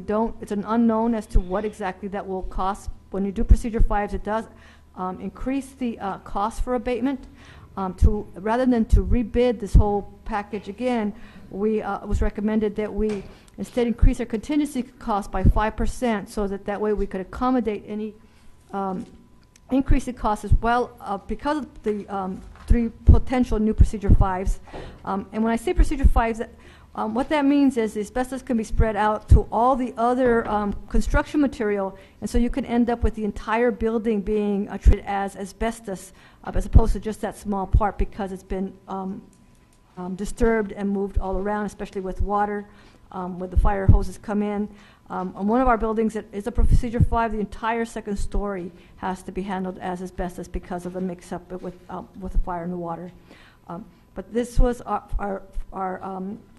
It's an unknown as to what exactly that will cost. When you do Procedure 5s, it does increase the cost for abatement. Rather than to rebid this whole package again, it was recommended that we instead increase our contingency cost by 5%, so that way we could accommodate any increase in cost as well because of the 3 potential new Procedure 5s. And when I say Procedure 5s, what that means is the asbestos can be spread out to all the other construction material, and so you can end up with the entire building being treated as asbestos as opposed to just that small part, because it's been disturbed and moved all around, especially with water, where the fire hoses come in. On one of our buildings, it is a Procedure 5. The entire second story has to be handled as asbestos because of the mix-up with the fire and the water. But this was our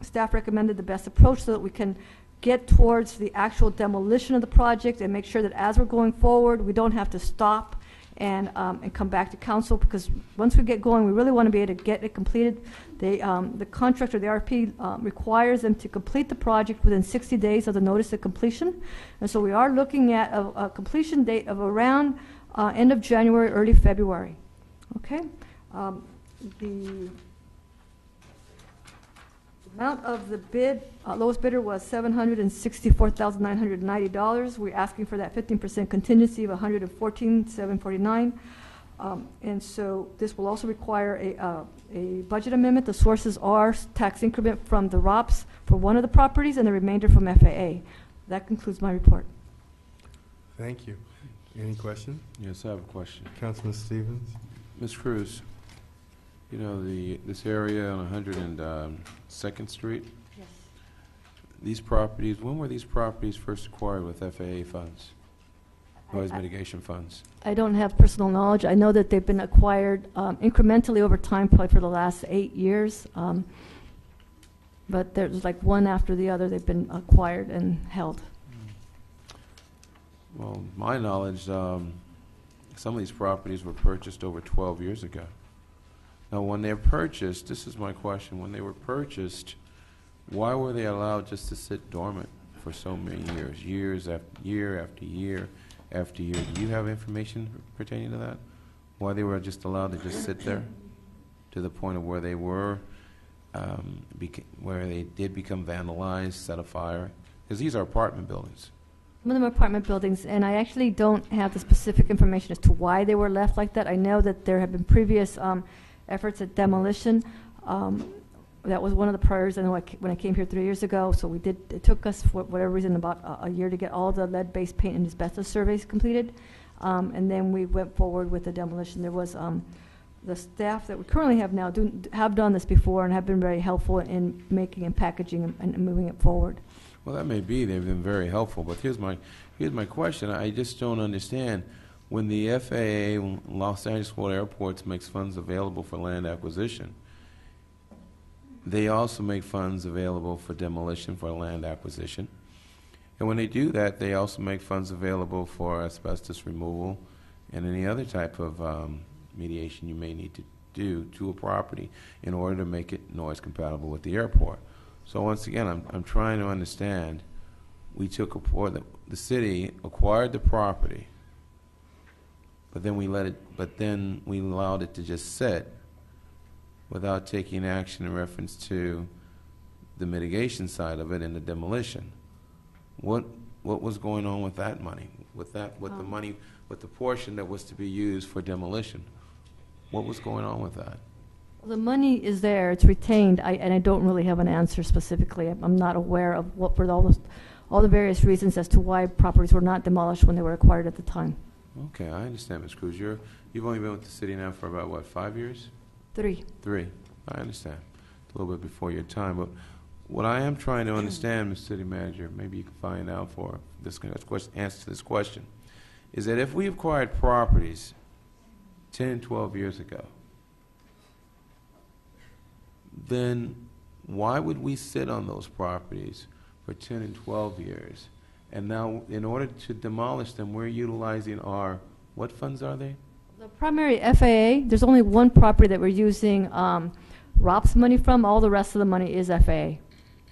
staff recommended the best approach so that we can get towards the actual demolition of the project and make sure that as we're going forward, we don't have to stop and come back to council, because once we get going, we really want to be able to get it completed. The contractor, the RP, requires them to complete the project within 60 days of the notice of completion. And so we are looking at a completion date of around end of January, early February. Okay? The amount of the bid, lowest bidder was $764,990. We're asking for that 15% contingency of $114,749. And so this will also require a budget amendment. The sources are tax increment from the ROPS for one of the properties and the remainder from FAA. That concludes my report. Thank you. Any questions? Yes, I have a question. Councilman Stevens. Ms. Cruz, you know this area on 102nd Street? Yes. These properties, when were these properties first acquired with FAA funds? Noise mitigation funds? I don't have personal knowledge. I know that they've been acquired incrementally over time, probably for the last 8 years. But there's like one after the other they've been acquired and held. Well, my knowledge, some of these properties were purchased over 12 years ago. Now, when they're purchased, this is my question, when they were purchased, why were they allowed just to sit dormant for so many years, year after year after year? Do you have information pertaining to that? Why they were just allowed to just sit there to the point of where they were, where they did become vandalized, set afire? Because these are apartment buildings. Some of them are apartment buildings, and I actually don't have the specific information as to why they were left like that. I know that there have been previous efforts at demolition. That was one of the priorities. I know when I came here 3 years ago, so it took us, for whatever reason, about a year to get all the lead-based paint and asbestos surveys completed. And then we went forward with the demolition. There was the staff that we currently have now have done this before and have been very helpful in making and packaging and moving it forward. Well, that may be. They've been very helpful. But here's my question. I just don't understand. When the FAA, Los Angeles World Airports, makes funds available for land acquisition, they also make funds available for demolition for land acquisition. And when they do that, they also make funds available for asbestos removal and any other type of mediation you may need to do to a property in order to make it noise compatible with the airport. So once again, I'm trying to understand. The city acquired the property but then we allowed it to just sit without taking action in reference to the mitigation side of it and the demolition. What was going on with that money? With the money, with the portion that was to be used for demolition? What was going on with that? The money is there, it's retained, and I don't really have an answer specifically. I'm not aware of what were all the various reasons as to why properties were not demolished when they were acquired at the time. Okay, I understand, Ms. Cruz. You've only been with the city now for about, what, 5 years? 3. 3. I understand. A little bit before your time. But what I am trying to understand, Mr. City Manager, maybe you can find out for this answer to this question, is that if we acquired properties 10, 12 years ago, then why would we sit on those properties for 10 and 12 years? And now, in order to demolish them, we're utilizing our, what funds are they? The primary FAA, there's only one property that we're using ROPS money from. All the rest of the money is FAA.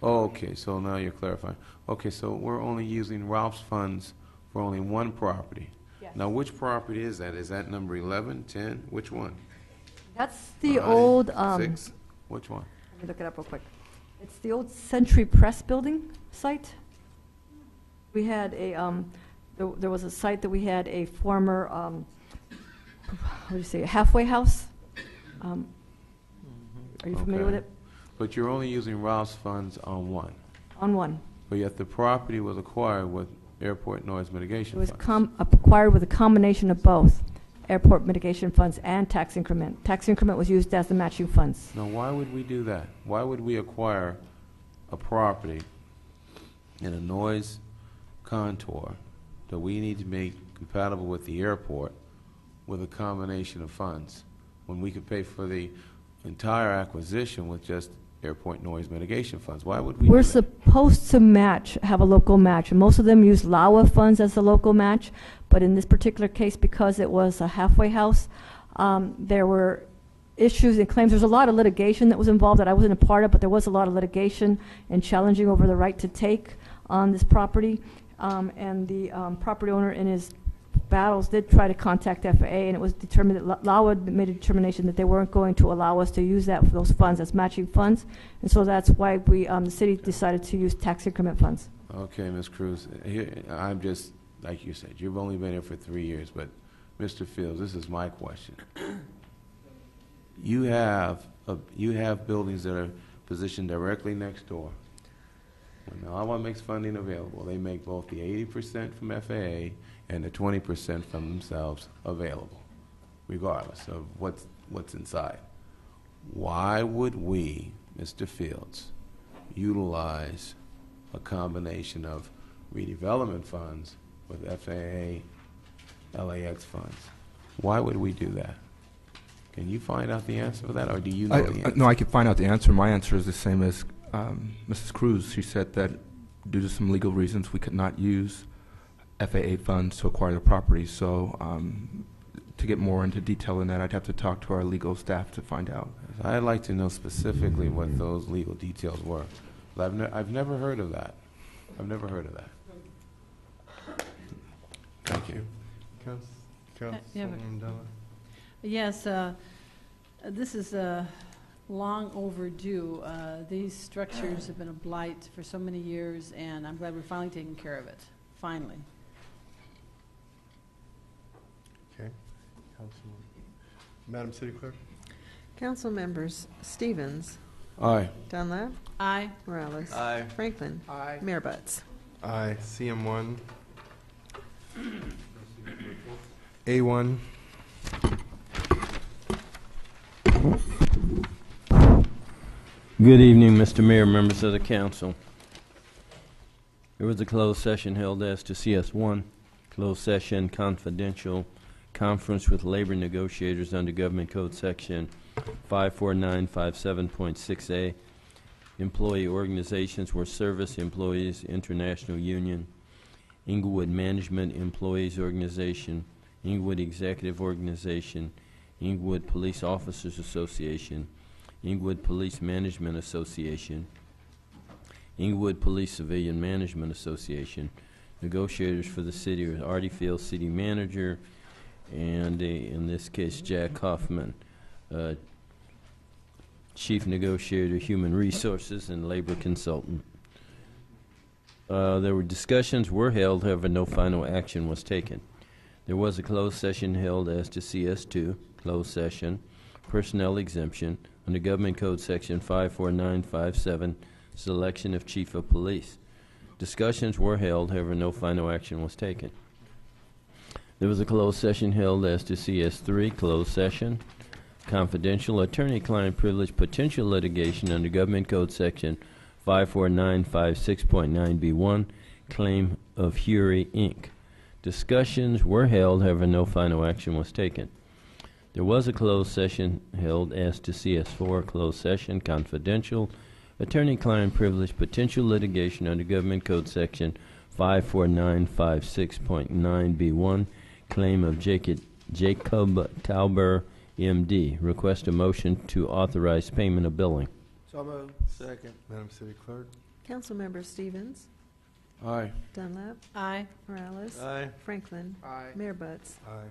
Oh, okay, so now you're clarifying. Okay, so we're only using ROPS funds for only one property. Yes. Now, which property is that? Is that number 11, 10? Which one? That's the old... 6? Which one? Let me look it up real quick. It's the old Century Press building site. We had a, there was a site that we had a former, what do you say, a halfway house. Are you familiar with it? But you're only using ROPS funds on one. On one. But yet the property was acquired with airport noise mitigation funds. It was acquired with a combination of both airport mitigation funds and tax increment. Tax increment was used as the matching funds. Now, why would we do that? Why would we acquire a property in a noise contour that we need to make compatible with the airport with a combination of funds when we could pay for the entire acquisition with just airport noise mitigation funds? Why would we? We're supposed to have a local match. And most of them use LAWA funds as a local match, but in this particular case, because it was a halfway house, there were issues and claims. There's a lot of litigation that was involved that I wasn't a part of, but there was a lot of litigation and challenging over the right to take on this property. And the property owner in his battles did try to contact FAA, and it was determined that LAWA made a determination that they weren't going to allow us to use those funds as matching funds, and so that's why the city decided to use tax increment funds. Okay, Ms. Cruz, here, I'm just, like you said, you've only been here for 3 years, but Mr. Fields, this is my question. You have buildings that are positioned directly next door. When LAWA makes funding available, they make both the 80% from FAA and the 20% from themselves available, regardless of what's inside. Why would we, Mr. Fields, utilize a combination of redevelopment funds with FAA, LAX funds? Why would we do that? Can you find out the answer for that, or do you know the answer? No, I can find out the answer. My answer is the same as Mrs. Cruz. She said that due to some legal reasons, we could not use FAA funds to acquire the property. So to get more into detail in that, I'd have to talk to our legal staff to find out. I'd like to know specifically what those legal details were. I've never heard of that. I've never heard of that. Thank you. Councilwoman Della. Yes, this is long overdue. These structures have been a blight for so many years, and I'm glad we're finally taking care of it. Finally. Okay. Madam City Clerk. Council members Stevens. Aye. Dunlap. Aye. Morales. Aye. Franklin. Aye. Mayor Butts. Aye. CM1. A1. Good evening, Mr. Mayor, members of the council. There was a closed session held as to CS1, closed session confidential conference with labor negotiators under Government Code Section 54957.6a. Employee organizations were Service Employees International Union, Inglewood Management Employees Organization, Inglewood Executive Organization, Inglewood Police Officers Association, Inglewood Police Management Association, Inglewood Police Civilian Management Association. Negotiators for the city are Artie Field City Manager, and in this case, Jack Hoffman, Chief Negotiator, Human Resources and Labor Consultant. There were discussions were held, however, no final action was taken. There was a closed session held as to CS2, closed session, personnel exemption, under Government Code Section 54957, selection of Chief of Police. Discussions were held, however, no final action was taken. There was a closed session held as to CS3, closed session, confidential attorney-client privilege, potential litigation under Government Code Section 54956.9b1, claim of Hury, Inc. Discussions were held, however, no final action was taken. There was a closed session held as to CS4, closed session, confidential, attorney-client privilege, potential litigation under Government Code Section 54956.9b1, claim of Jacob Tauber, MD. Request a motion to authorize payment of billing. So moved. Second. Madam City Clerk? Councilmember Stevens. Aye. Dunlap. Aye. Morales. Aye. Franklin. Aye. Mayor Butts. Aye.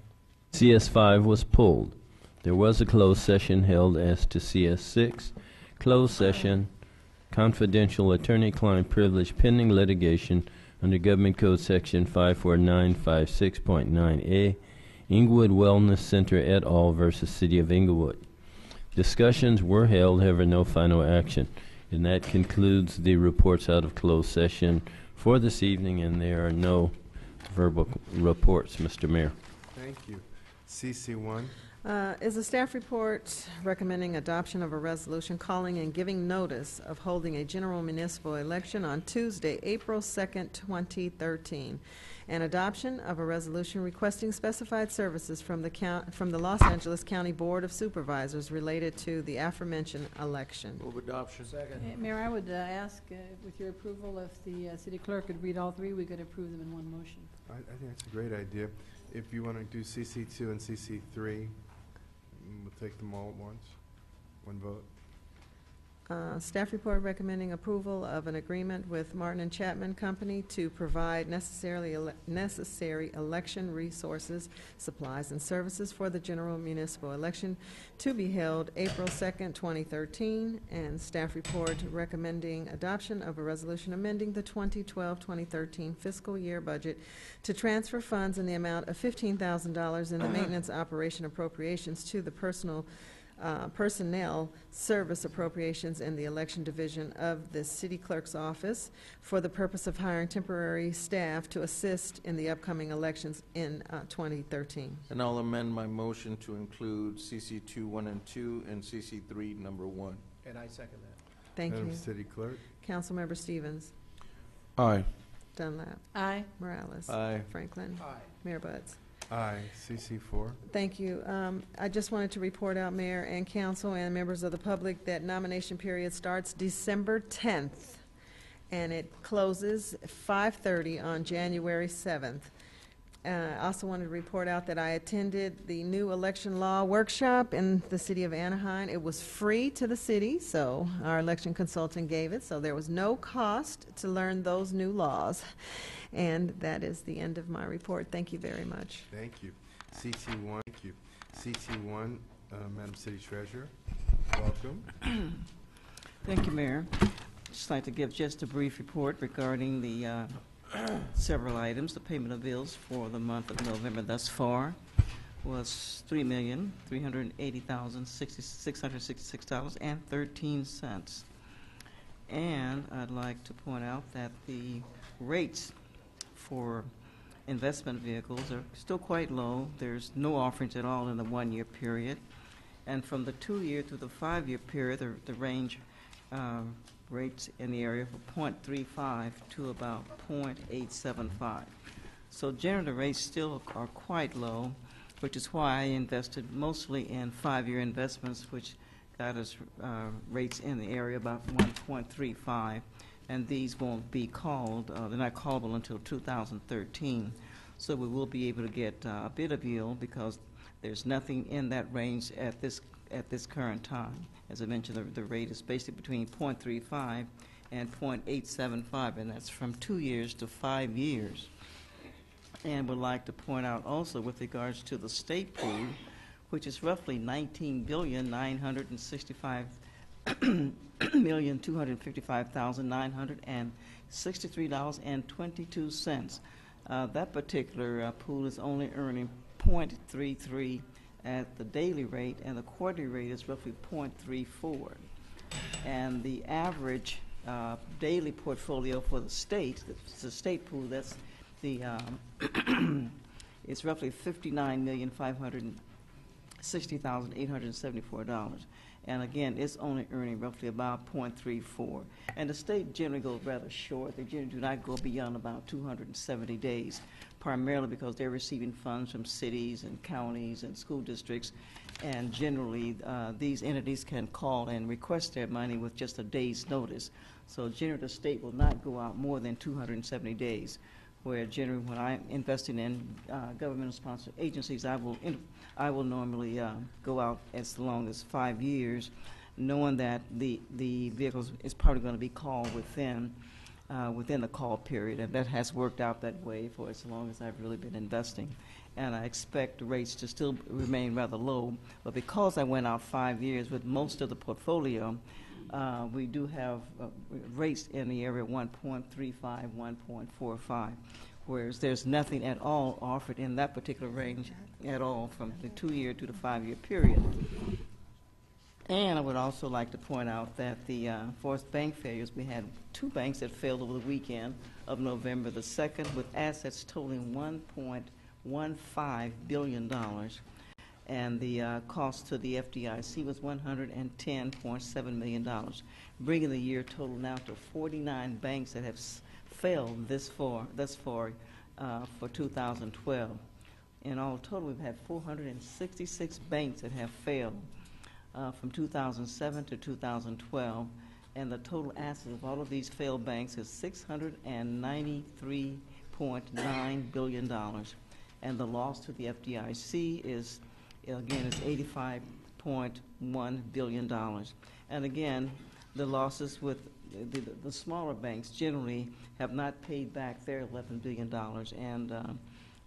CS5 was pulled. There was a closed session held as to CS6, closed session, confidential attorney-client privilege pending litigation under Government Code Section 54956.9a, Inglewood Wellness Center et al. Versus City of Inglewood. Discussions were held, however, no final action. And that concludes the reports out of closed session for this evening, and there are no verbal reports, Mr. Mayor. Thank you. CC1? Is a staff report recommending adoption of a resolution calling and giving notice of holding a general municipal election on Tuesday, April 2nd, 2013, and adoption of a resolution requesting specified services from the Los Angeles County Board of Supervisors related to the aforementioned election. Move adoption. Second. Mayor, I would ask, with your approval, if the city clerk could read all three, we could approve them in one motion. I think that's a great idea. If you want to do CC2 and CC3, we'll take them all at once. One vote. Staff report recommending approval of an agreement with Martin and Chapman Company to provide necessary election resources, supplies, and services for the general municipal election to be held April 2nd, 2013. And staff report recommending adoption of a resolution amending the 2012-2013 fiscal year budget to transfer funds in the amount of $15,000 in the maintenance operation appropriations to the personnel service appropriations in the election division of the city clerk's office for the purpose of hiring temporary staff to assist in the upcoming elections in 2013. And I'll amend my motion to include CC2 1 and 2 and CC3 number 1. And I second that. Thank Madam you. City Clerk? Councilmember Stevens. Aye. Dunlap. Aye. Morales. Aye. Franklin. Aye. Mayor Butts. Aye. CC4? Thank you. I just wanted to report out, Mayor and Council and members of the public, that nomination period starts December 10th, and it closes 5:30 on January 7th. I also wanted to report out that I attended the new election law workshop in the city of Anaheim. It was free to the city, so our election consultant gave it, so there was no cost to learn those new laws. And that is the end of my report. Thank you very much. Thank you. CT1, thank you. CT1, Madam City Treasurer, welcome. Thank you, Mayor. Just like to give just a brief report regarding the several items. The payment of bills for the month of November thus far was $3,380,666.13. And I'd like to point out that the rates for investment vehicles are still quite low. There's no offerings at all in the 1-year period. And from the 2-year to the 5-year period, the range rates in the area from 0.35 to about 0.875. So generally the rates still are quite low, which is why I invested mostly in 5-year investments, which got us rates in the area about 1.35. And these won't be called, they're not callable until 2013. So we will be able to get a bit of yield because there's nothing in that range at this current time. As I mentioned, the rate is basically between 0.35 and 0.875, and that's from 2 years to 5 years. And would like to point out also with regards to the state pool, which is roughly $19,965,963.22. That particular pool is only earning 0.33 at the daily rate, and the quarterly rate is roughly 0.34. And the average daily portfolio for the state pool, that's the it's roughly $59,560,874. And again, it's only earning roughly about 0.34. And the state generally goes rather short. They generally do not go beyond about 270 days, primarily because they're receiving funds from cities and counties and school districts. And generally, these entities can call and request their money with just a day's notice. So generally, the state will not go out more than 270 days. Where generally, when I'm investing in government-sponsored agencies, I will normally go out as long as 5 years, knowing that the vehicle is probably going to be called within the call period, and that has worked out that way for as long as I've really been investing. And I expect the rates to still remain rather low, but because I went out 5 years with most of the portfolio, we do have rates in the area 1.35, 1.45, whereas there's nothing at all offered in that particular range at all from the 2-year to the 5-year period. And I would also like to point out that the forced bank failures, we had 2 banks that failed over the weekend of November the 2nd with assets totaling $1.15 billion. And the cost to the FDIC was $110.7 million, bringing the year total now to 49 banks that have failed thus far for 2012. In all total, we've had 466 banks that have failed from 2007 to 2012, and the total assets of all of these failed banks is $693.9 billion, and the loss to the FDIC is $85.1 billion. And again, the losses with the smaller banks generally have not paid back their $11 billion,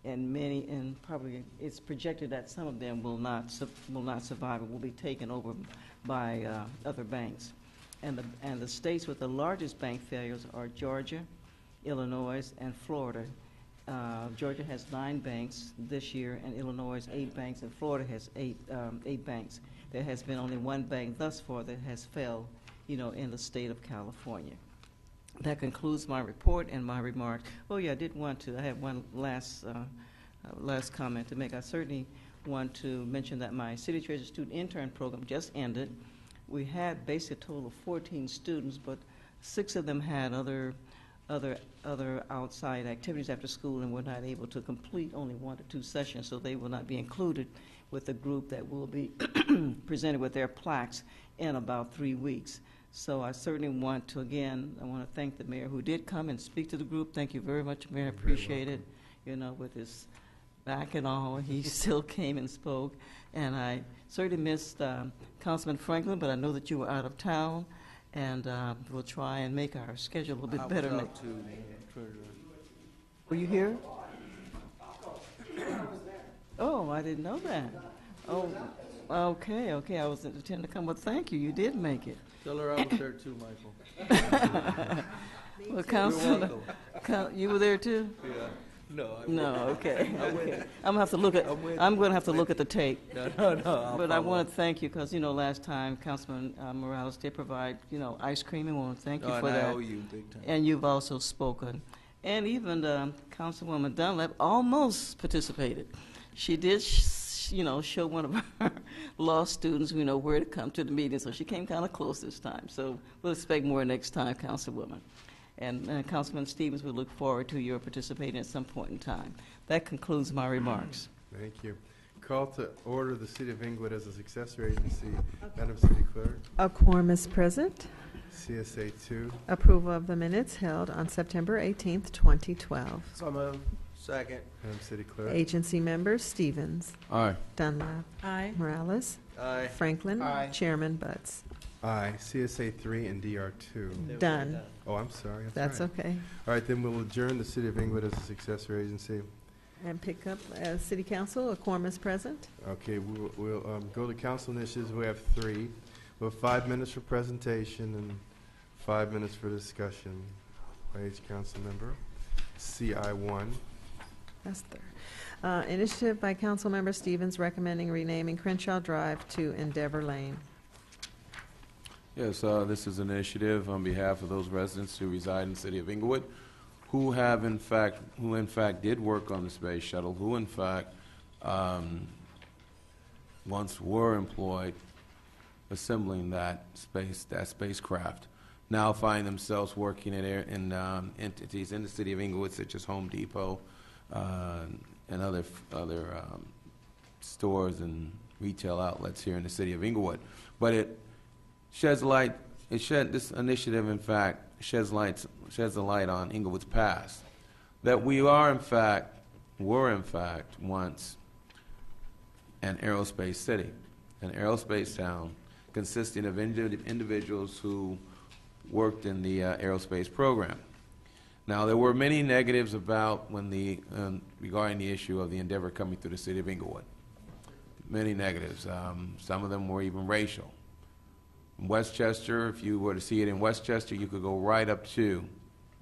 and probably it's projected that some of them will not survive and will be taken over by other banks. And the states with the largest bank failures are Georgia, Illinois, and Florida. Georgia has 9 banks this year, and Illinois has 8 banks, and Florida has 8 banks. There has been only 1 bank thus far that has failed, in the state of California. That concludes my report and my remarks. Oh yeah, I have one last comment to make. I certainly want to mention that my City Treasurer Student Intern Program just ended. We had basically a total of 14 students, but 6 of them had other outside activities after school and were not able to complete only 1 to 2 sessions, so they will not be included with the group that will be presented with their plaques in about 3 weeks. So I certainly want to thank the mayor who did come and speak to the group. Thank you very much, Mayor. I appreciate it. With his back and all, he still came and spoke. And I certainly missed Councilman Franklin, but I know that you were out of town. And we'll try and make our schedule a little bit better. Were you here? Oh, I didn't know that. Oh, okay. I was intending to come. Well, thank you. You did make it. Tell her I was there too, Michael. Well, Councilman, you were there too? Yeah. No. Okay. I'm going to have to look at the tape. No. But I want to thank you because last time Councilman Morales did provide ice cream, and I want to thank you for that. I owe you big time. And you've also spoken, and even Councilwoman Dunlap almost participated. She did. Show one of our law students, where to come to the meeting, so she came kind of close this time. So we'll expect more next time, Councilwoman. And Councilman Stevens, we look forward to your participating at some point in time. That concludes my remarks. Thank you. Call to order the City of Inglewood as a successor agency. Madam City Clerk. A quorum is present. CSA 2. Approval of the minutes held on September 18th, 2012. So moved. Second. Madam City Clerk. Agency members: Stevens. Aye. Dunlap. Aye. Morales. Aye. Franklin. Aye. Chairman Butts. Aye. CSA 3 and DR 2. Done. Oh, I'm sorry. That's right. okay. All right, then we'll adjourn the City of Inglewood as a successor agency. And pick up as City Council. A quorum is present. Okay, we'll go to council initiatives. We have 3. We have 5 minutes for presentation and 5 minutes for discussion by each council member. CI1. That's third. Initiative by Councilmember Stevens recommending renaming Crenshaw Drive to Endeavor Lane. Yes, this is an initiative on behalf of those residents who reside in the city of Inglewood, who in fact did work on the space shuttle, who in fact once were employed assembling that spacecraft, now find themselves working in entities in the city of Inglewood, such as Home Depot and other stores and retail outlets here in the city of Inglewood. But it sheds light. This initiative, in fact, sheds a light on Inglewood's past. That we were in fact once an aerospace city, an aerospace town, consisting of individuals who worked in the aerospace program. Now, there were many negatives about regarding the issue of the Endeavor coming through the city of Inglewood. Many negatives. Some of them were even racial. In Westchester, if you were to see it in Westchester, you could go right up to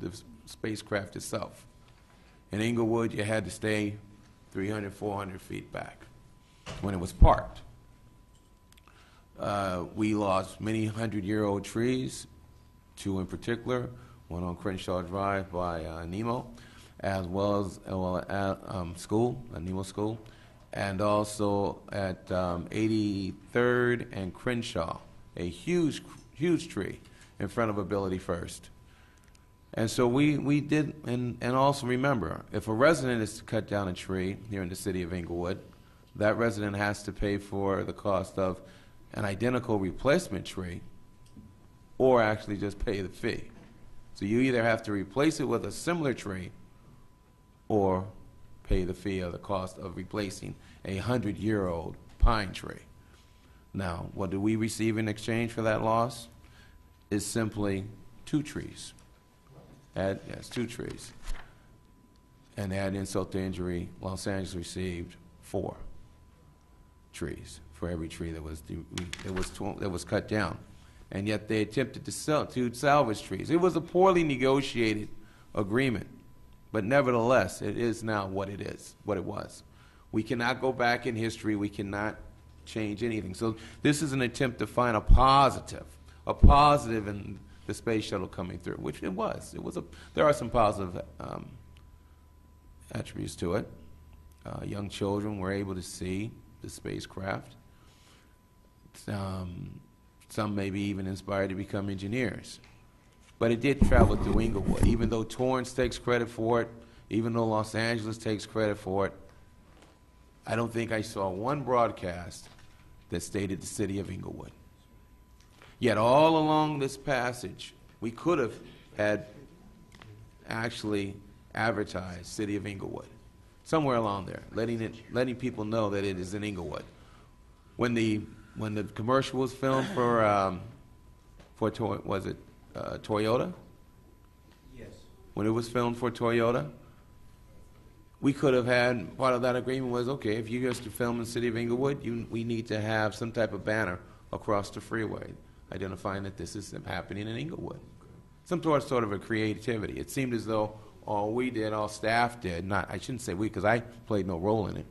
the spacecraft itself. In Inglewood, you had to stay 300, 400 feet back when it was parked. We lost many 100-year-old trees, 2 in particular, one on Crenshaw Drive by Nemo, as well as Nemo School, and also at 83rd and Crenshaw, a huge tree in front of Ability First. And so we did, and also remember, if a resident is to cut down a tree here in the city of Inglewood, that resident has to pay for the cost of an identical replacement tree or actually just pay the fee. So you either have to replace it with a similar tree or pay the fee of the cost of replacing a 100-year-old pine tree. Now, what do we receive in exchange for that loss? Is simply 2 trees. 2 trees. And add insult to injury, Los Angeles received 4 trees for every tree that was cut down. And yet they attempted to salvage trees. It was a poorly negotiated agreement, but nevertheless, it is now what it is, what it was. We cannot go back in history. We cannot change anything. So this is an attempt to find a positive in the space shuttle coming through, which it was. There are some positive attributes to it. Young children were able to see the spacecraft. Some maybe even inspired to become engineers. But it did travel through Inglewood. Even though Torrance takes credit for it, even though Los Angeles takes credit for it, I don't think I saw one broadcast that stated the city of Inglewood. Yet all along this passage, we could have had actually advertised city of Inglewood, somewhere along there, letting people know that it is in Inglewood. When the commercial was filmed for Toyota? Yes. When it was filmed for Toyota, we could have had, part of that agreement was, okay, if you guys to film in the city of Inglewood, we need to have some type of banner across the freeway identifying that this is happening in Inglewood. Some sort of a creativity. It seemed as though all staff did, I shouldn't say we, because I played no role in it.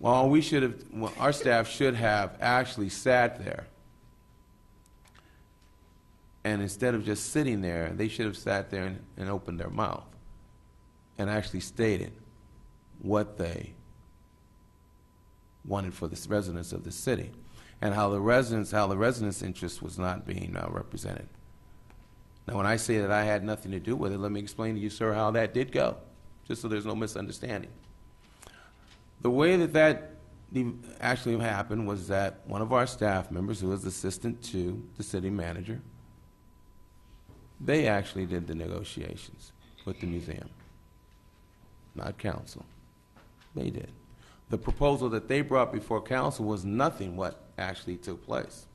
Our staff should have actually sat there, and instead of just sitting there, they should have sat there and opened their mouth and actually stated what they wanted for the residents of the city, and how the residents' interest was not being represented. Now, when I say that I had nothing to do with it, let me explain to you, sir, how that did go, just so there's no misunderstanding. The way that actually happened was that one of our staff members, who was assistant to the city manager, they actually did the negotiations with the museum, not council. They did. The proposal that they brought before council was nothing what actually took place.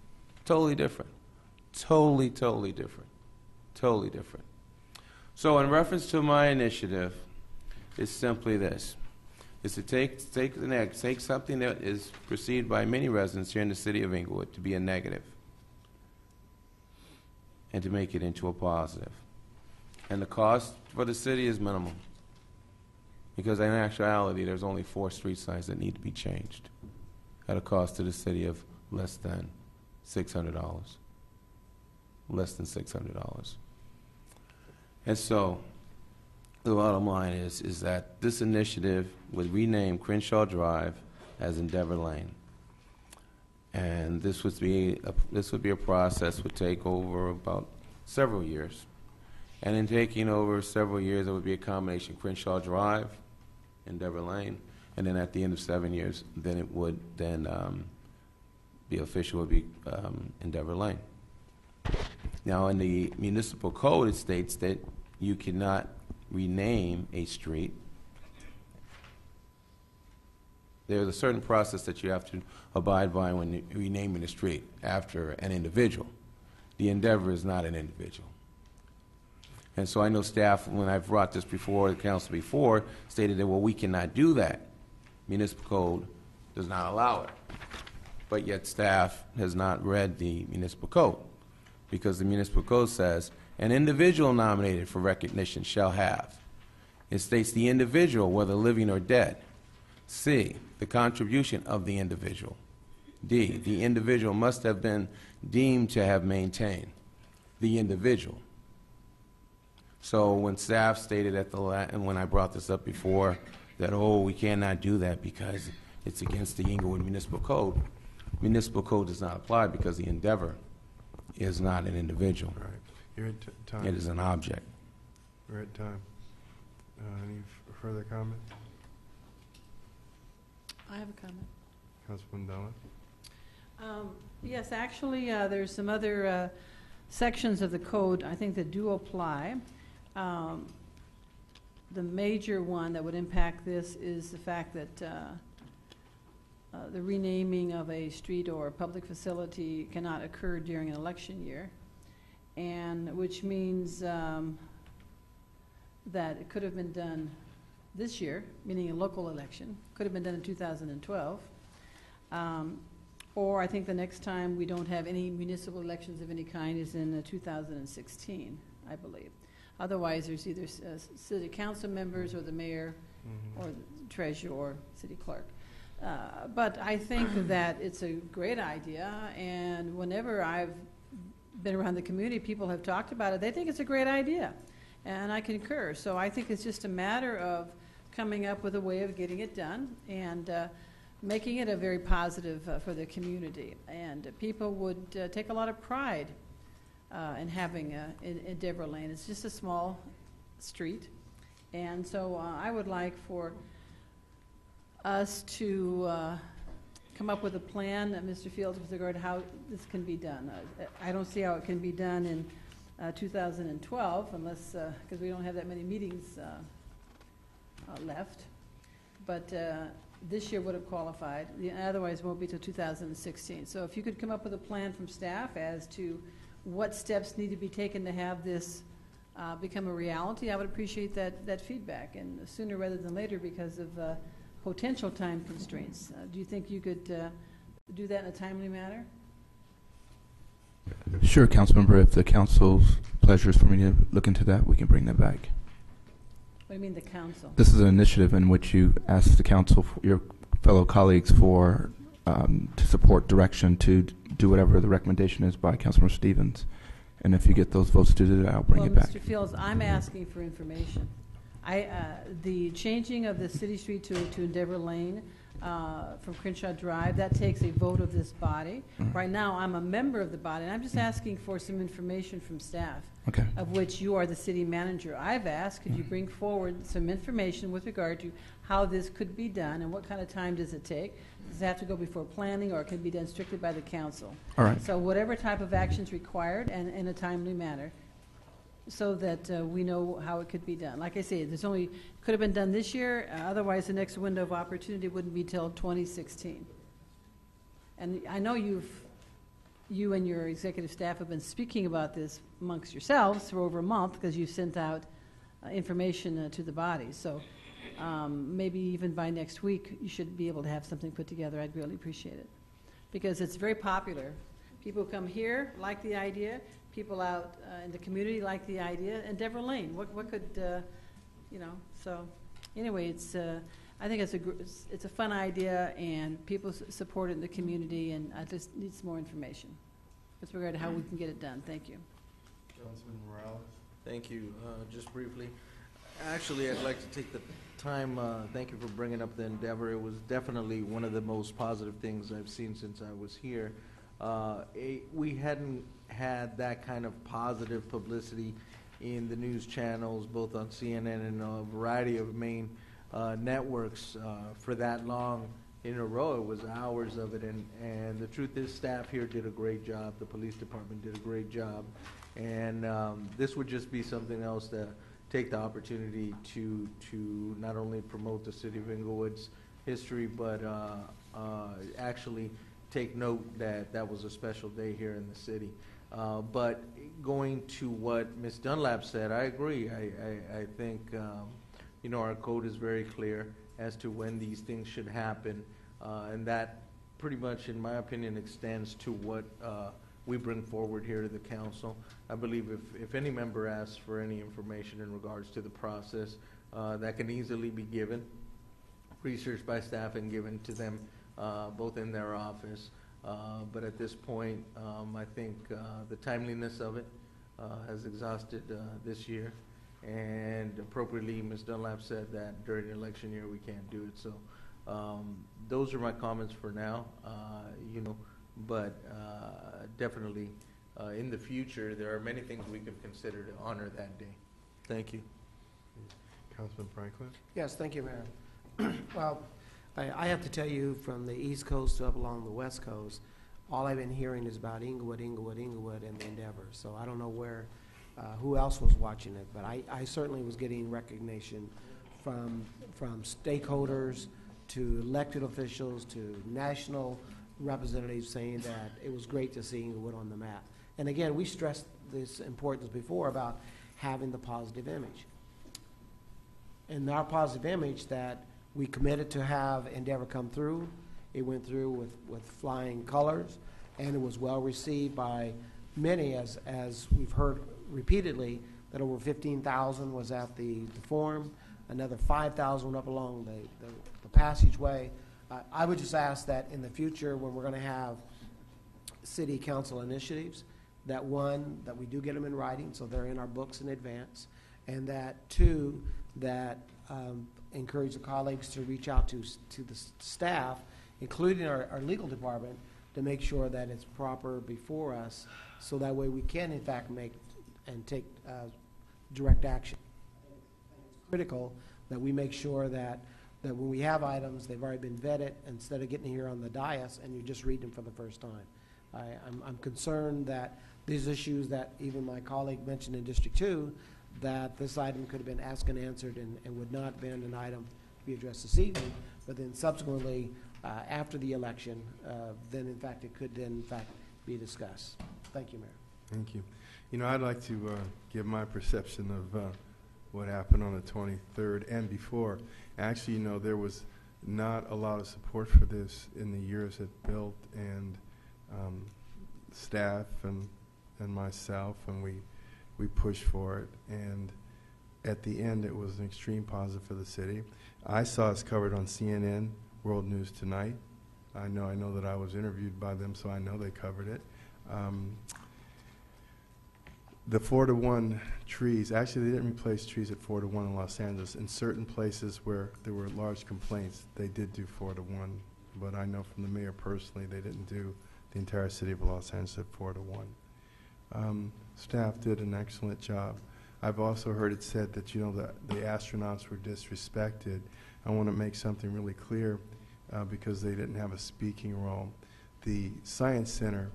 Totally different. Totally different. Totally different. So in reference to my initiative, is simply this. Is to take something that is perceived by many residents here in the city of Inglewood to be a negative and to make it into a positive. And the cost for the city is minimal, because in actuality there's only 4 street signs that need to be changed at a cost to the city of less than $600. Less than $600. And so the bottom line is that this initiative would rename Crenshaw Drive as Endeavor Lane. And this would be a process would take over about several years. And in taking over several years, it would be a combination Crenshaw Drive, Endeavor Lane, and then at the end of 7 years, then it would be official would be Endeavor Lane. Now, in the municipal code, it states that you cannot rename a street. There's a certain process that you have to abide by when renaming a street after an individual. The Endeavor is not an individual. And so I know staff, when I've brought this before the council before, stated that, well, we cannot do that. Municipal code does not allow it. But yet staff has not read the municipal code, because the municipal code says an individual nominated for recognition shall have. It states the individual, whether living or dead. C, the contribution of the individual. D, the individual must have been deemed to have maintained the individual. So when staff stated and when I brought this up before, that, oh, we cannot do that because it's against the Inglewood Municipal Code, municipal code does not apply because the Endeavor is not an individual. Right. You're at time. It is an object. We're at time. Any further comment? I have a comment. Councilman Dallin? Yes, actually, there's some other sections of the code, I think, that do apply. The major one that would impact this is the fact that the renaming of a street or a public facility cannot occur during an election year, and which means that it could have been done this year, meaning a local election, could have been done in 2012. Or I think the next time we don't have any municipal elections of any kind is in 2016, I believe. Otherwise, there's either city council members or the mayor or the treasurer or city clerk. But I think that it's a great idea, and whenever I've been around the community, people have talked about it. They think it's a great idea, and I concur. So I think it's just a matter of coming up with a way of getting it done and making it a very positive for the community. And people would take a lot of pride in having Endeavor Lane. It's just a small street. And so I would like for us to come up with a plan, Mr. Fields, with regard to how this can be done. I don't see how it can be done in 2012 unless, because we don't have that many meetings left. But this year would have qualified. Otherwise, it won't be till 2016. So if you could come up with a plan from staff as to what steps need to be taken to have this become a reality, I would appreciate that feedback, and sooner rather than later because of potential time constraints. Do you think you could do that in a timely manner? Sure, Councilmember. If the council's pleasure is for me to look into that, we can bring that back. What do you mean the council? This is an initiative in which you ask the council, your fellow colleagues, for to support direction to do whatever the recommendation is by Councilmember Stevens. And if you get those votes to do that, I'll bring it back. Mr. Fields, I'm asking for information. The changing of the city street to Endeavor Lane from Crenshaw Drive, that takes a vote of this body. Right now, I'm a member of the body, and I'm just asking for some information from staff, of which you are the city manager. I've asked, could you bring forward some information with regard to how this could be done, and what kind of time does it take? Does it have to go before planning, or it can be done strictly by the council? All right. So whatever type of action is required, and in a timely manner, so that we know how it could be done. Like I say, could have been done this year, otherwise the next window of opportunity wouldn't be till 2016. And I know you and your executive staff have been speaking about this amongst yourselves for over a month, because you've sent out information to the body. So maybe even by next week, you should be able to have something put together. I'd really appreciate it. Because it's very popular. People who come here like the idea. People out in the community like the idea. And Deborah Lane, what could, so anyway, I think it's a fun idea, and people support it in the community, and I just need some more information with regard to how we can get it done. Thank you. Councilman Morales. Thank you. Just briefly, actually, I'd like to take the time, thank you for bringing up the endeavor. It was definitely one of the most positive things I've seen since I was here. We hadn't had that kind of positive publicity in the news channels, both on CNN and a variety of main networks for that long in a row. It was hours of it, and the truth is staff here did a great job. The police department did a great job, and this would just be something else to take the opportunity to not only promote the city of Inglewood's history, but actually take note that that was a special day here in the city. But going to what Ms. Dunlap said, I agree. I think our code is very clear as to when these things should happen, and that pretty much, in my opinion, extends to what we bring forward here to the council. I believe if any member asks for any information in regards to the process, that can easily be given, researched by staff and given to them both in their office. But at this point, I think the timeliness of it has exhausted this year. And appropriately, Ms. Dunlap said that during the election year we can't do it. So those are my comments for now. But definitely in the future, there are many things we could consider to honor that day. Thank you. Councilman Franklin. Yes, thank you, Mayor. Well, I have to tell you, from the East Coast up along the West Coast, all I've been hearing is about Inglewood, Inglewood, Inglewood, and the endeavor. So I don't know who else was watching it, but I certainly was getting recognition from stakeholders to elected officials to national representatives saying that it was great to see Inglewood on the map. And again, we stressed this importance before about having the positive image. And our positive image that we committed to have Endeavor come through. It went through with flying colors, and it was well received by many, as we've heard repeatedly, that over 15,000 was at the forum, another 5,000 up along the passageway. I would just ask that in the future, when we're going to have city council initiatives, that one, that we do get them in writing so they're in our books in advance, and that two, that encourage the colleagues to reach out to the staff, including our legal department, to make sure that it's proper before us, so that way we can in fact make and take direct action. It's critical that we make sure that when we have items, they've already been vetted, instead of getting here on the dais and you just read them for the first time. I'm concerned that these issues that even my colleague mentioned in District 2, that this item could have been asked and answered and would not have been an item to be addressed this evening, but then subsequently, after the election, then in fact it could then in fact be discussed. Thank you, Mayor. Thank you. I'd like to give my perception of what happened on the 23rd and before. Actually, there was not a lot of support for this in the years it built, and staff and myself, and we pushed for it, and at the end it was an extreme positive for the city. I saw us covered on CNN, World News Tonight. I know that I was interviewed by them, so I know they covered it. The 4-to-1 trees, actually they didn't replace trees at 4-to-1 in Los Angeles. In certain places where there were large complaints, they did do 4-to-1, but I know from the mayor personally they didn't do the entire city of Los Angeles at 4-to-1. Staff did an excellent job. I've also heard it said that the astronauts were disrespected. I want to make something really clear because they didn't have a speaking role. The Science Center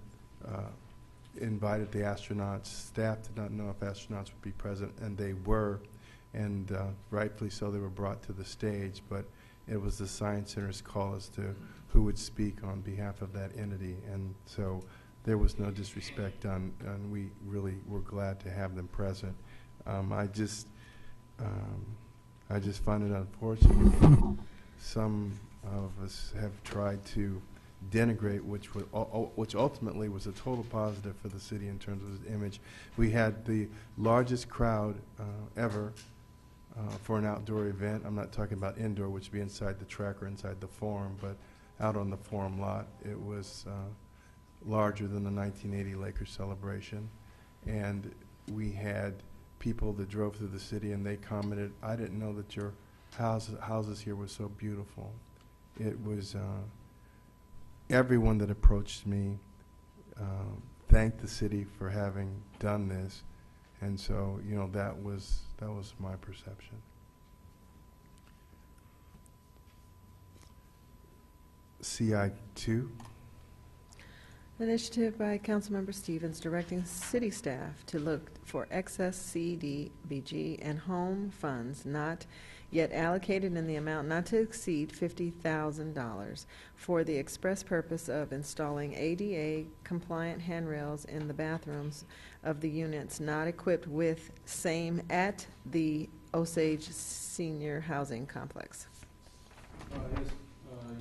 invited the astronauts. Staff did not know if astronauts would be present, and they were, and rightfully so, they were brought to the stage, but it was the Science Center's call as to who would speak on behalf of that entity, and so there was no disrespect done, and we really were glad to have them present. I just I just find it unfortunate. Some of us have tried to denigrate, which ultimately was a total positive for the city in terms of its image. We had the largest crowd ever for an outdoor event. I'm not talking about indoor, which would be inside the track or inside the forum, but out on the forum lot. It was larger than the 1980 Lakers celebration. And we had people that drove through the city and they commented, I didn't know that your houses here were so beautiful. It was everyone that approached me thanked the city for having done this. And so, you know, that was my perception. CI2. Initiative by Councilmember Stevens directing city staff to look for excess CDBG and home funds not yet allocated in the amount not to exceed $50,000 for the express purpose of installing ADA compliant handrails in the bathrooms of the units not equipped with same at the Osage Senior Housing Complex.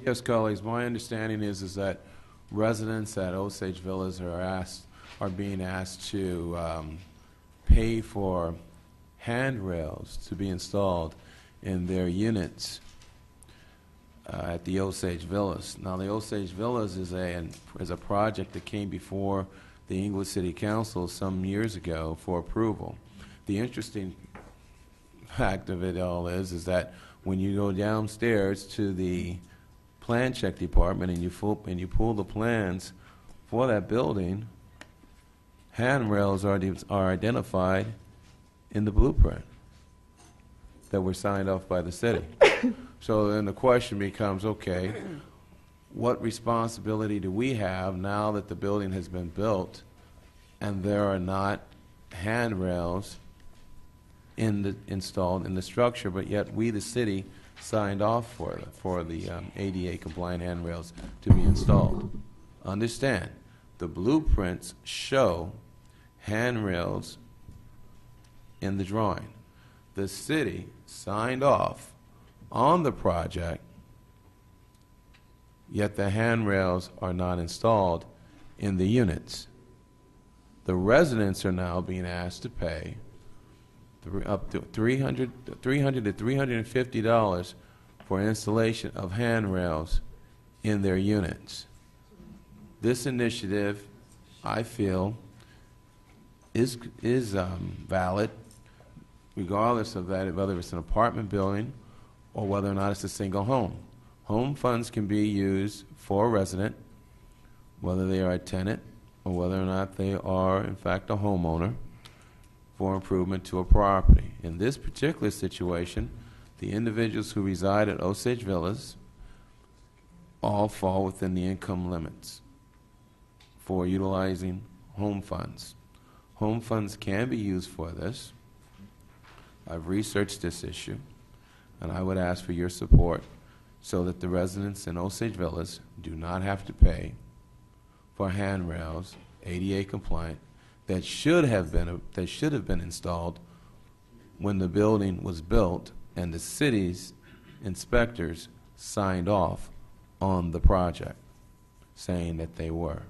Yes, colleagues, my understanding is that residents at Osage Villas are being asked to pay for handrails to be installed in their units at the Osage Villas. Now, the Osage Villas is a project that came before the Inglewood City Council some years ago for approval. The interesting fact of it all is that when you go downstairs to the plan check department and you pull the plans for that building, handrails are identified in the blueprint that were signed off by the city. So then the question becomes, okay, what responsibility do we have now that the building has been built and there are not handrails installed in the structure, but yet we, the city, signed off for the ADA compliant handrails to be installed. Understand, the blueprints show handrails in the drawing. The city signed off on the project, yet the handrails are not installed in the units. The residents are now being asked to pay up to $300 to $350 for installation of handrails in their units. This initiative, I feel, is valid, regardless of that, whether it's an apartment building or whether or not it's a single home. Home funds can be used for a resident, whether they are a tenant or whether or not they are, in fact, a homeowner, for improvement to a property. In this particular situation, the individuals who reside at Osage Villas all fall within the income limits for utilizing home funds. Home funds can be used for this. I've researched this issue, and I would ask for your support so that the residents in Osage Villas do not have to pay for handrails, ADA compliant, that should have been installed when the building was built and the city's inspectors signed off on the project, saying that they were.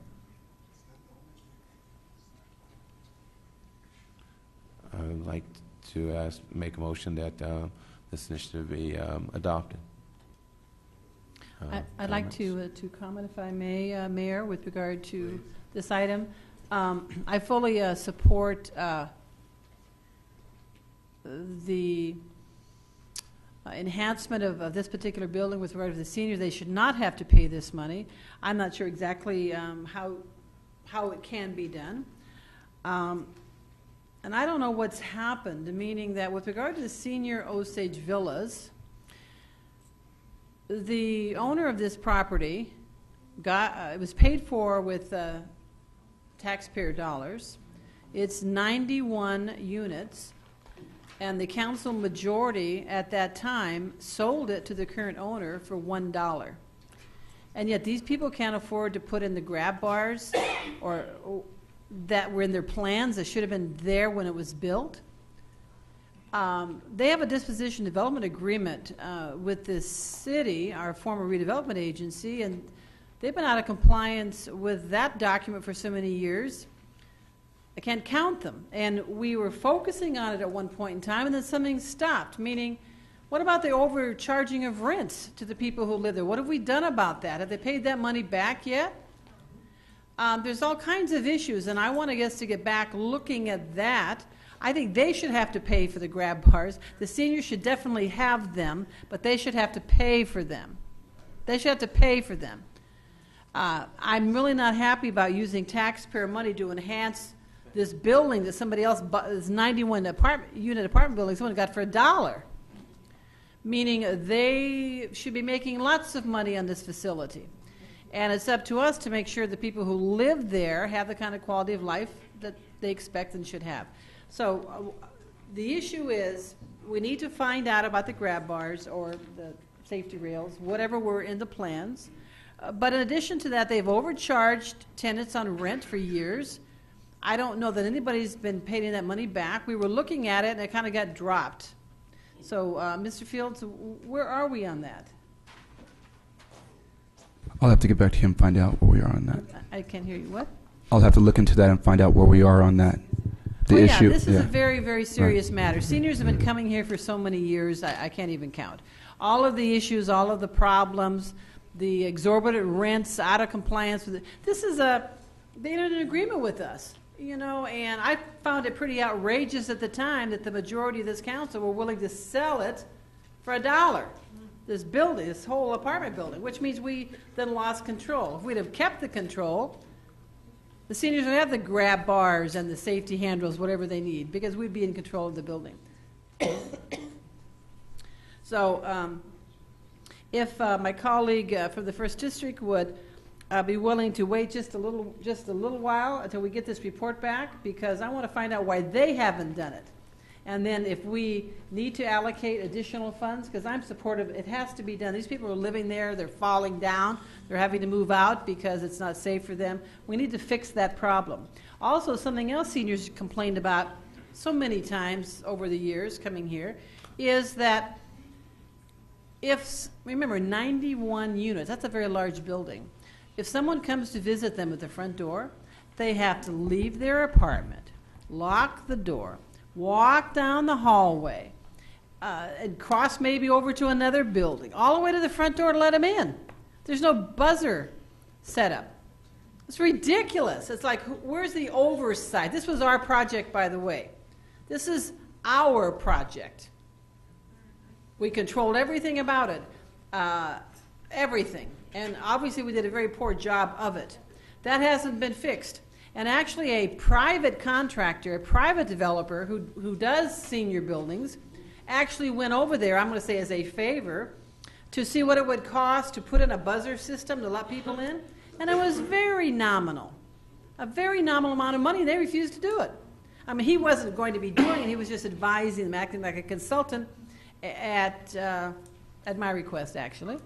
I would like to make a motion that this initiative be adopted. I'd like to comment, if I may, Mayor, with regard to this item. I fully support the enhancement of this particular building with regard to the seniors. They should not have to pay this money. I'm not sure exactly how it can be done. And I don't know what's happened, meaning that with regard to the senior Osage Villas, the owner of this property it was paid for with taxpayer dollars. It's 91 units, and the council majority at that time sold it to the current owner for $1. And yet these people can't afford to put in the grab bars or that were in their plans that should have been there when it was built. They have a disposition development agreement with this city, our former redevelopment agency, and they've been out of compliance with that document for so many years. I can't count them. And we were focusing on it at one point in time, and then something stopped, meaning, what about the overcharging of rents to the people who live there? What have we done about that? Have they paid that money back yet? There's all kinds of issues, and I want us to get back looking at that. I think they should have to pay for the grab bars. The seniors should definitely have them, but they should have to pay for them. They should have to pay for them. I'm really not happy about using taxpayer money to enhance this building that somebody else bought, this 91 unit apartment building someone got for $1. Meaning they should be making lots of money on this facility. And it's up to us to make sure the people who live there have the kind of quality of life that they expect and should have. So the issue is we need to find out about the grab bars or the safety rails, whatever were in the plans. But in addition to that, they've overcharged tenants on rent for years. I don't know that anybody's been paying that money back. We were looking at it and it kind of got dropped. So, Mr. Fields, where are we on that? I'll have to get back to you and find out where we are on that. I can't hear you. What? I'll have to look into that and find out where we are on that. The issue. Yeah, this is a very, very serious matter. Seniors have been coming here for so many years, I can't even count. All of the issues, all of the problems, the exorbitant rents, out of compliance with it. This is they entered an agreement with us. You know, and I found it pretty outrageous at the time that the majority of this council were willing to sell it for $1. This building, this whole apartment building, which means we then lost control. If we'd have kept the control, the seniors would have the grab bars and the safety handrails, whatever they need, because we'd be in control of the building. So if my colleague from the 1st District would be willing to wait just a little while until we get this report back, because I want to find out why they haven't done it. And then if we need to allocate additional funds, because I'm supportive, it has to be done. These people are living there, they're falling down, they're having to move out because it's not safe for them. We need to fix that problem. Also, something else seniors complained about so many times over the years coming here is that remember, 91 units, that's a very large building. If someone comes to visit them at the front door, they have to leave their apartment, lock the door, walk down the hallway, and cross maybe over to another building, all the way to the front door to let them in. There's no buzzer set up. It's ridiculous. It's like, where's the oversight? This was our project, by the way. This is our project. We controlled everything about it, everything. And obviously we did a very poor job of it. That hasn't been fixed. And actually a private contractor, a private developer who does senior buildings, actually went over there, I'm going to say as a favor, to see what it would cost to put in a buzzer system to let people in. And it was very nominal. A very nominal amount of money. They refused to do it. I mean, he wasn't going to be doing it. He was just advising them, acting like a consultant at my request, actually.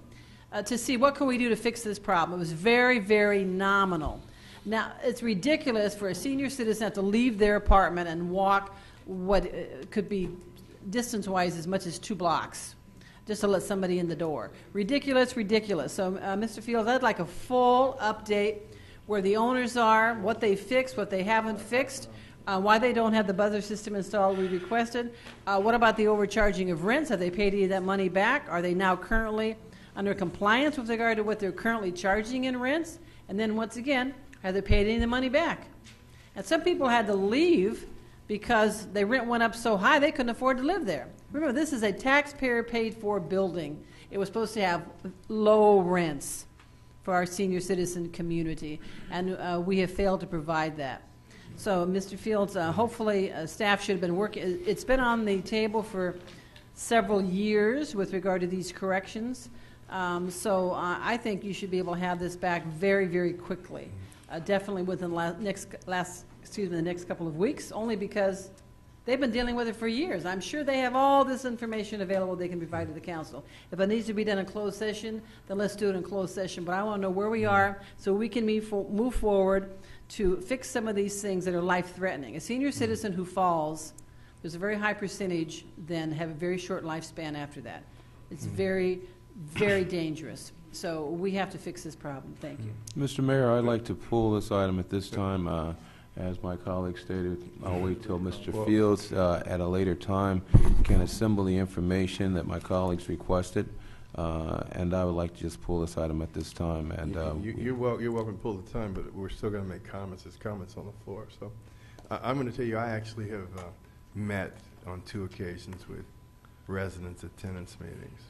To see what can we do to fix this problem. It was very, very nominal. Now, it's ridiculous for a senior citizen to leave their apartment and walk what could be distance-wise as much as 2 blocks just to let somebody in the door. Ridiculous, ridiculous. So, Mr. Fields, I'd like a full update where the owners are, what they fixed, what they haven't fixed, why they don't have the buzzer system installed we requested. What about the overcharging of rents? Have they paid any of that money back? Are they now currently under compliance with regard to what they're currently charging in rents? And then once again, have they paid any of the money back? And some people had to leave because their rent went up so high they couldn't afford to live there. Remember, this is a taxpayer paid for building. It was supposed to have low rents for our senior citizen community, and we have failed to provide that. So, Mr. Fields, hopefully staff should have been working. It's been on the table for several years with regard to these corrections. So I think you should be able to have this back very, very quickly. Definitely within the next couple of weeks, only because they've been dealing with it for years. I'm sure they have all this information available they can provide to the council. If it needs to be done in closed session, then let's do it in closed session. But I want to know where we are so we can move forward to fix some of these things that are life-threatening. A senior citizen who falls, there's a very high percentage then have a very short lifespan after that. It's very, very dangerous. So we have to fix this problem. Thank you. Mr. Mayor, I'd like to pull this item at this time. As my colleague stated, I'll wait till Mr. Fields at a later time can assemble the information that my colleagues requested. And I would like to just pull this item at this time. And you're welcome to pull the time, but we're still going to make comments. There's comments on the floor. So I'm going to tell you, I actually have met on 2 occasions with residents at tenants meetings,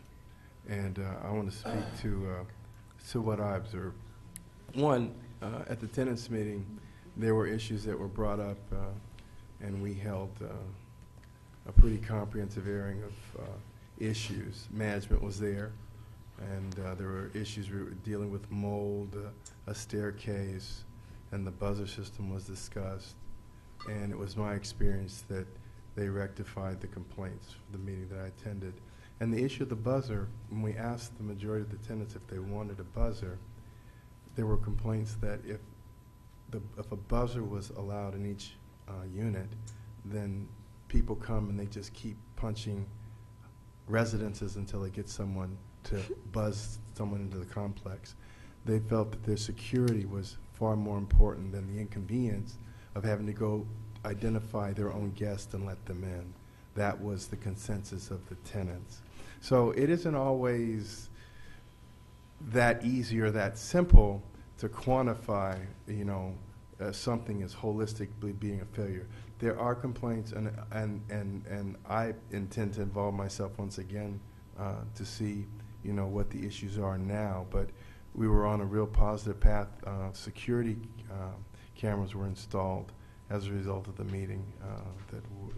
and I want to speak to what I observed. One, at the tenants meeting, there were issues that were brought up, and we held a pretty comprehensive airing of issues. Management was there, and there were issues we were dealing with: mold, a staircase, and the buzzer system was discussed. And it was my experience that they rectified the complaints for the meeting that I attended. And the issue of the buzzer, when we asked the majority of the tenants if they wanted a buzzer, there were complaints that if a buzzer was allowed in each unit, then people come and they just keep punching residences until they get someone to buzz someone into the complex. They felt that their security was far more important than the inconvenience of having to go identify their own guests and let them in. That was the consensus of the tenants. So it isn't always that easy or that simple to quantify, something as holistically being a failure. There are complaints, and I intend to involve myself once again to see, what the issues are now. But we were on a real positive path. Security cameras were installed as a result of the meeting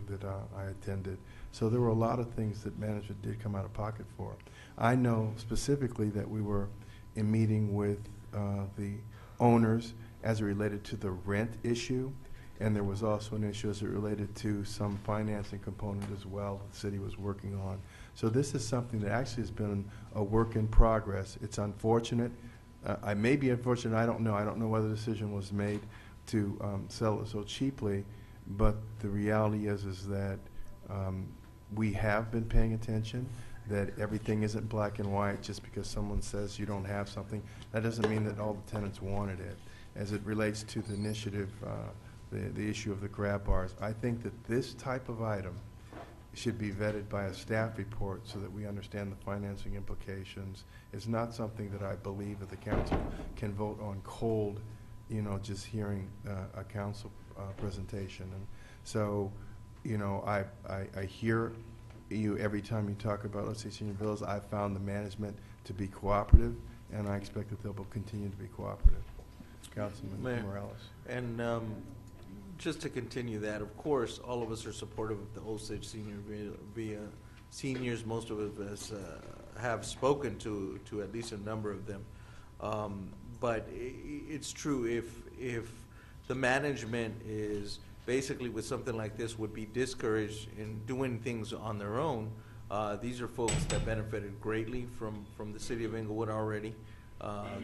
that I attended. So there were a lot of things that management did come out of pocket for. I know specifically that we were in meeting with the owners as it related to the rent issue, and there was also an issue as it related to some financing component as well that the city was working on. So this is something that actually has been a work in progress. It's unfortunate. I may be unfortunate. I don't know. I don't know whether the decision was made to sell it so cheaply, but the reality is that we have been paying attention, that everything isn't black and white just because someone says you don't have something. That doesn't mean that all the tenants wanted it. As it relates to the initiative, the issue of the grab bars, I think that this type of item should be vetted by a staff report so that we understand the financing implications. It's not something that I believe that the council can vote on cold, just hearing a council presentation. And so, I hear you every time you talk about, let's say, senior villas. I've found the management to be cooperative, and I expect that they'll continue to be cooperative. Councilman Morales. And just to continue that, of course, all of us are supportive of the Osage Senior seniors. Most of us have spoken to at least a number of them. But it's true, if the management is basically with something like this would be discouraged in doing things on their own, these are folks that benefited greatly from the city of Inglewood already.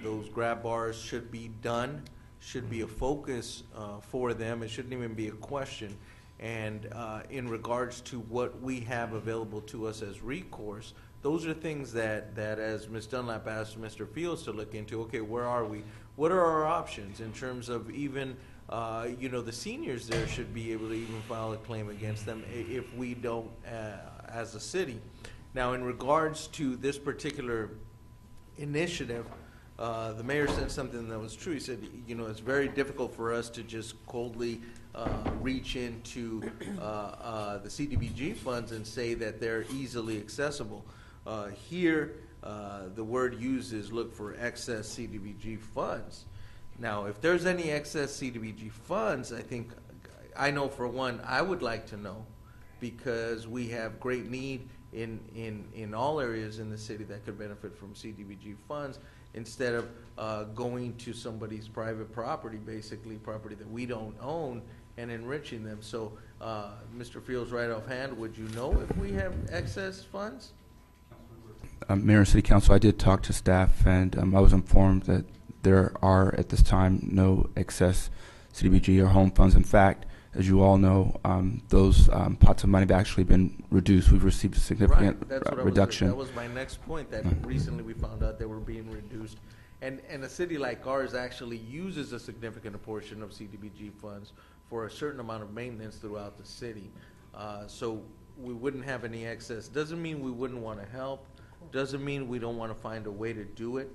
Those grab bars should be done, should be a focus for them. It shouldn't even be a question. And in regards to what we have available to us as recourse, those are things that as Ms. Dunlap asked Mr. Fields to look into. Okay, where are we? What are our options in terms of even, the seniors there should be able to even file a claim against them if we don't as a city. Now, in regards to this particular initiative, the mayor said something that was true. He said, it's very difficult for us to just coldly reach into the CDBG funds and say that they're easily accessible. Here, the word used is look for excess CDBG funds. Now, if there's any excess CDBG funds, I know for one, I would like to know, because we have great need in all areas in the city that could benefit from CDBG funds, instead of going to somebody's private property, basically property that we don't own, and enriching them. So, Mr. Fields, right offhand, would you know if we have excess funds? Mayor and City Council, I did talk to staff, and I was informed that there are, at this time, no excess CDBG or home funds. In fact, As you all know, those pots of money have actually been reduced. We've received a significant Right, that's what reduction. That was my next point, that recently we found out they were being reduced. And a city like ours actually uses a significant portion of CDBG funds for a certain amount of maintenance throughout the city. So we wouldn't have any excess. Doesn't mean we wouldn't want to help. Doesn't mean we don't want to find a way to do it.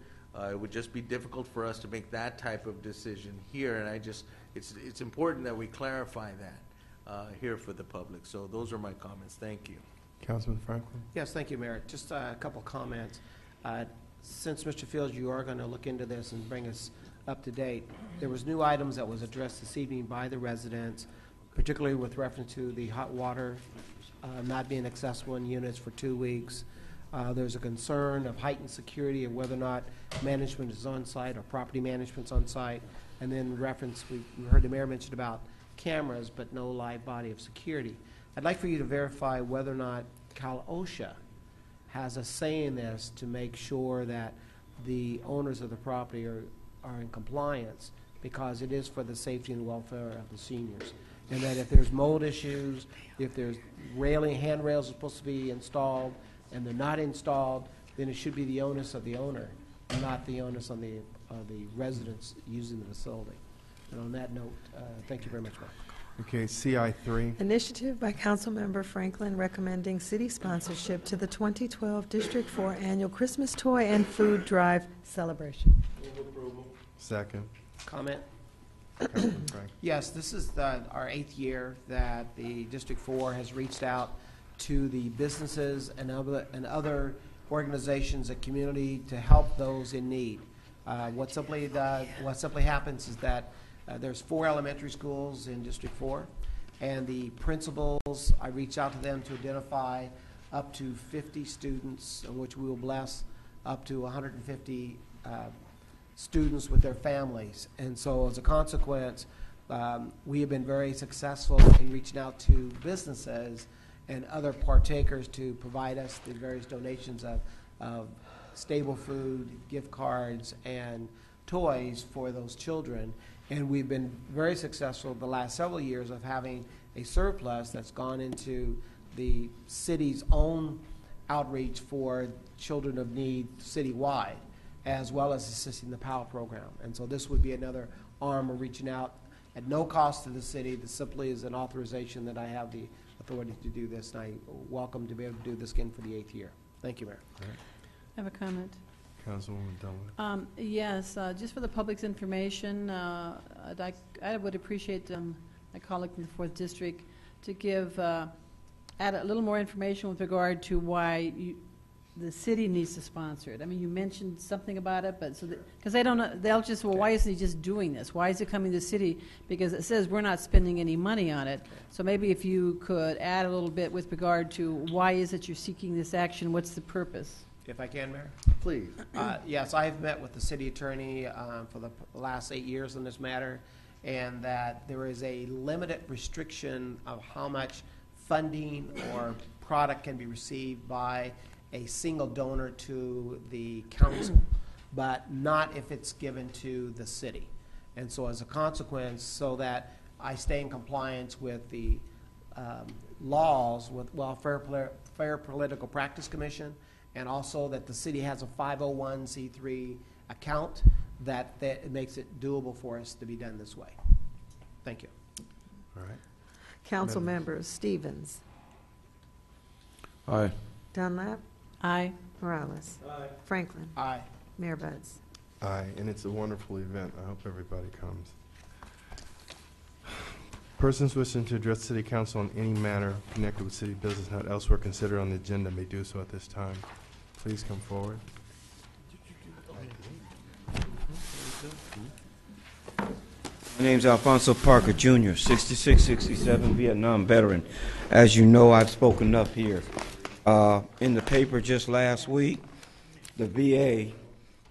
It would just be difficult for us to make that type of decision here, and it's important that we clarify that here for the public. So those are my comments. Thank you. Councilman Franklin? Yes, thank you, Mayor. Just a couple comments. Since, Mr. Fields, you are going to look into this and bring us up to date, there was new items that was addressed this evening by the residents, particularly with reference to the hot water not being accessible in units for 2 weeks. There's a concern of heightened security of whether or not management is on site or property management's on site. And then reference, we heard the mayor mention about cameras, but no live body of security. I'd like for you to verify whether or not Cal OSHA has a say in this to make sure that the owners of the property are in compliance, because it is for the safety and welfare of the seniors. And that if there's mold issues, if there's handrails are supposed to be installed and they're not installed, then it should be the onus of the owner, not the onus on the residents using the facility. And on that note, thank you very much, Mark. Okay, CI3. Initiative by Councilmember Franklin recommending city sponsorship to the 2012 District 4 Annual Christmas Toy and Food Drive Celebration. Move approval. Second. Comment? Councilman Franklin. Yes, this is our 8th year that the District 4 has reached out to the businesses and other organizations and community to help those in need. What simply happens is that there's 4 elementary schools in District 4, and the principals, I reach out to them to identify up to 50 students, in which we will bless up to 150 students with their families. And so as a consequence, we have been very successful in reaching out to businesses and other partakers to provide us the various donations of stable food, gift cards, and toys for those children. And we've been very successful the last several years of having a surplus that's gone into the city's own outreach for children of need citywide, as well as assisting the PAL program. And so this would be another arm of reaching out at no cost to the city. This simply is an authorization that I have the authority to do this, and I welcome to be able to do this again for the 8th year. Thank you, Mayor. All right. I have a comment. Councilwoman Dunlap. Yes, just for the public's information, I would appreciate my colleague from the 4th District to give, add a little more information with regard to why the city needs to sponsor it. I mean, you mentioned something about it, but because they don't know, they'll just, well, why isn't he just doing this? Why is it coming to the city? Because it says we're not spending any money on it. So maybe if you could add a little bit with regard to why is it you're seeking this action? What's the purpose? If I can, Mayor? Please. Yes, I have met with the city attorney for the last 8 years on this matter, and that there is a limited restriction of how much funding or product can be received by a single donor to the council, but not if it's given to the city. And so as a consequence, so that I stay in compliance with the laws with Fair Political Practice Commission, and also that the city has a 501c3 account, that it makes it doable for us to be done this way. Thank you. All right. Council members Stevens. Aye. Dunlap. Aye. Morales. Aye. Franklin. Aye. Mayor Buds. Aye, and it's a wonderful event. I hope everybody comes. Persons wishing to address City Council on any matter connected with city business not elsewhere considered on the agenda may do so at this time. Please come forward. My name's Alfonso Parker, Jr., 6667 Vietnam veteran. As you know, I've spoken up here. In the paper just last week, the VA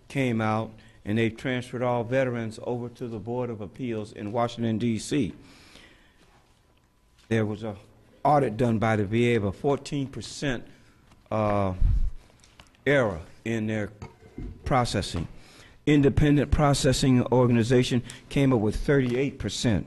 came out and they transferred all veterans over to the Board of Appeals in Washington, D.C. There was an audit done by the VA of a 14% error in their processing. Independent processing organization came up with 38%.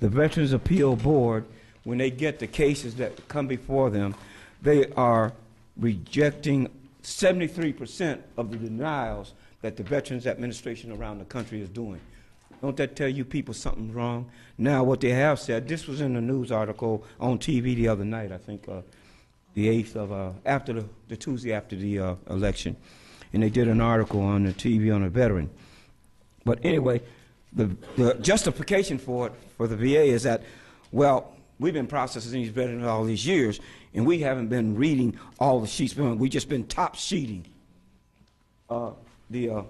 The Veterans Appeal Board, when they get the cases that come before them, they are rejecting 73% of the denials that the Veterans Administration around the country is doing. Don't that tell you people something's wrong? Now, what they have said, this was in the news article on TV the other night, I think the 8th of, after the Tuesday after the election, and they did an article on the TV on a veteran. But anyway, the justification for it, for the VA, is that, well, we've been processing these veterans all these years, and we haven't been reading all the sheets. We've just been top sheeting the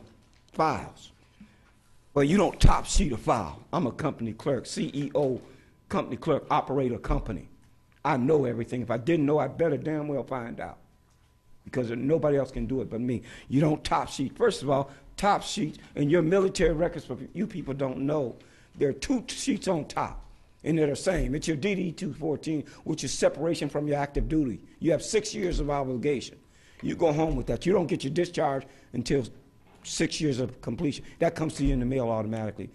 files. Well, you don't top sheet a file. I'm a company clerk, CEO, company clerk, operator company. I know everything. If I didn't know, I'd better damn well find out, because nobody else can do it but me. You don't top sheet. First of all, top sheets, and your military records, for you people don't know, there are 2 sheets on top, and they're the same. It's your DD-214, which is separation from your active duty. You have 6 years of obligation. You go home with that. You don't get your discharge until 6 years of completion. That comes to you in the mail automatically.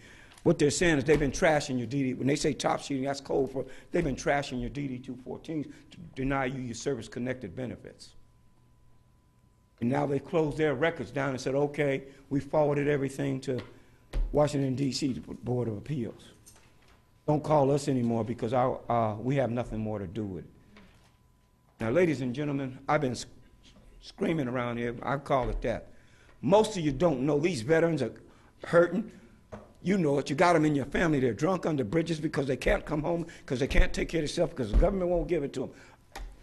What they're saying is they've been trashing your DD. When they say top sheeting, that's code for they've been trashing your DD-214s to deny you your service-connected benefits. And now they closed their records down and said, okay, we forwarded everything to Washington, D.C., Board of Appeals. Don't call us anymore because we have nothing more to do with it. Now, ladies and gentlemen, I've been screaming around here. I call it that. Most of you don't know these veterans are hurting. You know it. You got them in your family. They're drunk under bridges because they can't come home, because they can't take care of themselves, because the government won't give it to them.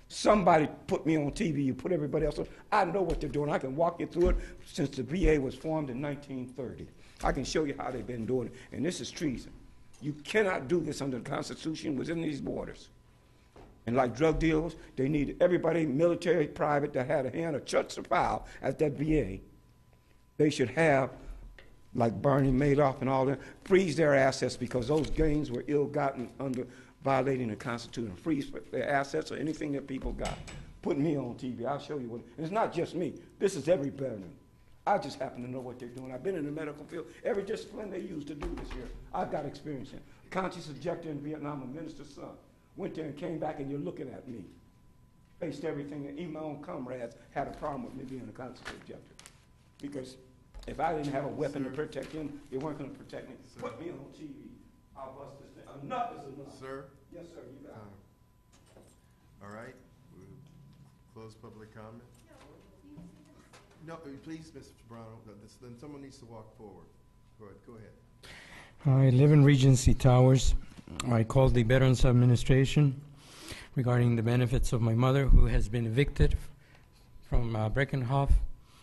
Somebody put me on TV. You put everybody else on. I know what they're doing. I can walk you through it since the VA was formed in 1930. I can show you how they've been doing it. And this is treason. You cannot do this under the Constitution within these borders. And like drug dealers, they need everybody, military, private, that had a hand or touched the file at that VA. They should have, like Barney Madoff and all that, freeze their assets because those gains were ill-gotten under violating the Constitution. Freeze their assets or anything that people got. Put me on TV. I'll show you what. And it's not just me. This is every veteran. I just happen to know what they're doing. I've been in the medical field. Every discipline they use to do this here, I've got experience in. Conscious objector in Vietnam, a minister's son. Went there and came back, and you're looking at me. Faced everything, and even my own comrades had a problem with me being a conscious objector. Because if I didn't have a weapon to protect him, they weren't going to protect me. Put me on TV. I'll bust this thing. Enough is enough. Sir? Yes, sir. You got it. All right. We'll close public comment. No, please, Mr. Brown. Then someone needs to walk forward. Go ahead. I live in Regency Towers. I called the Veterans Administration regarding the benefits of my mother, who has been evicted from Breckenhoff.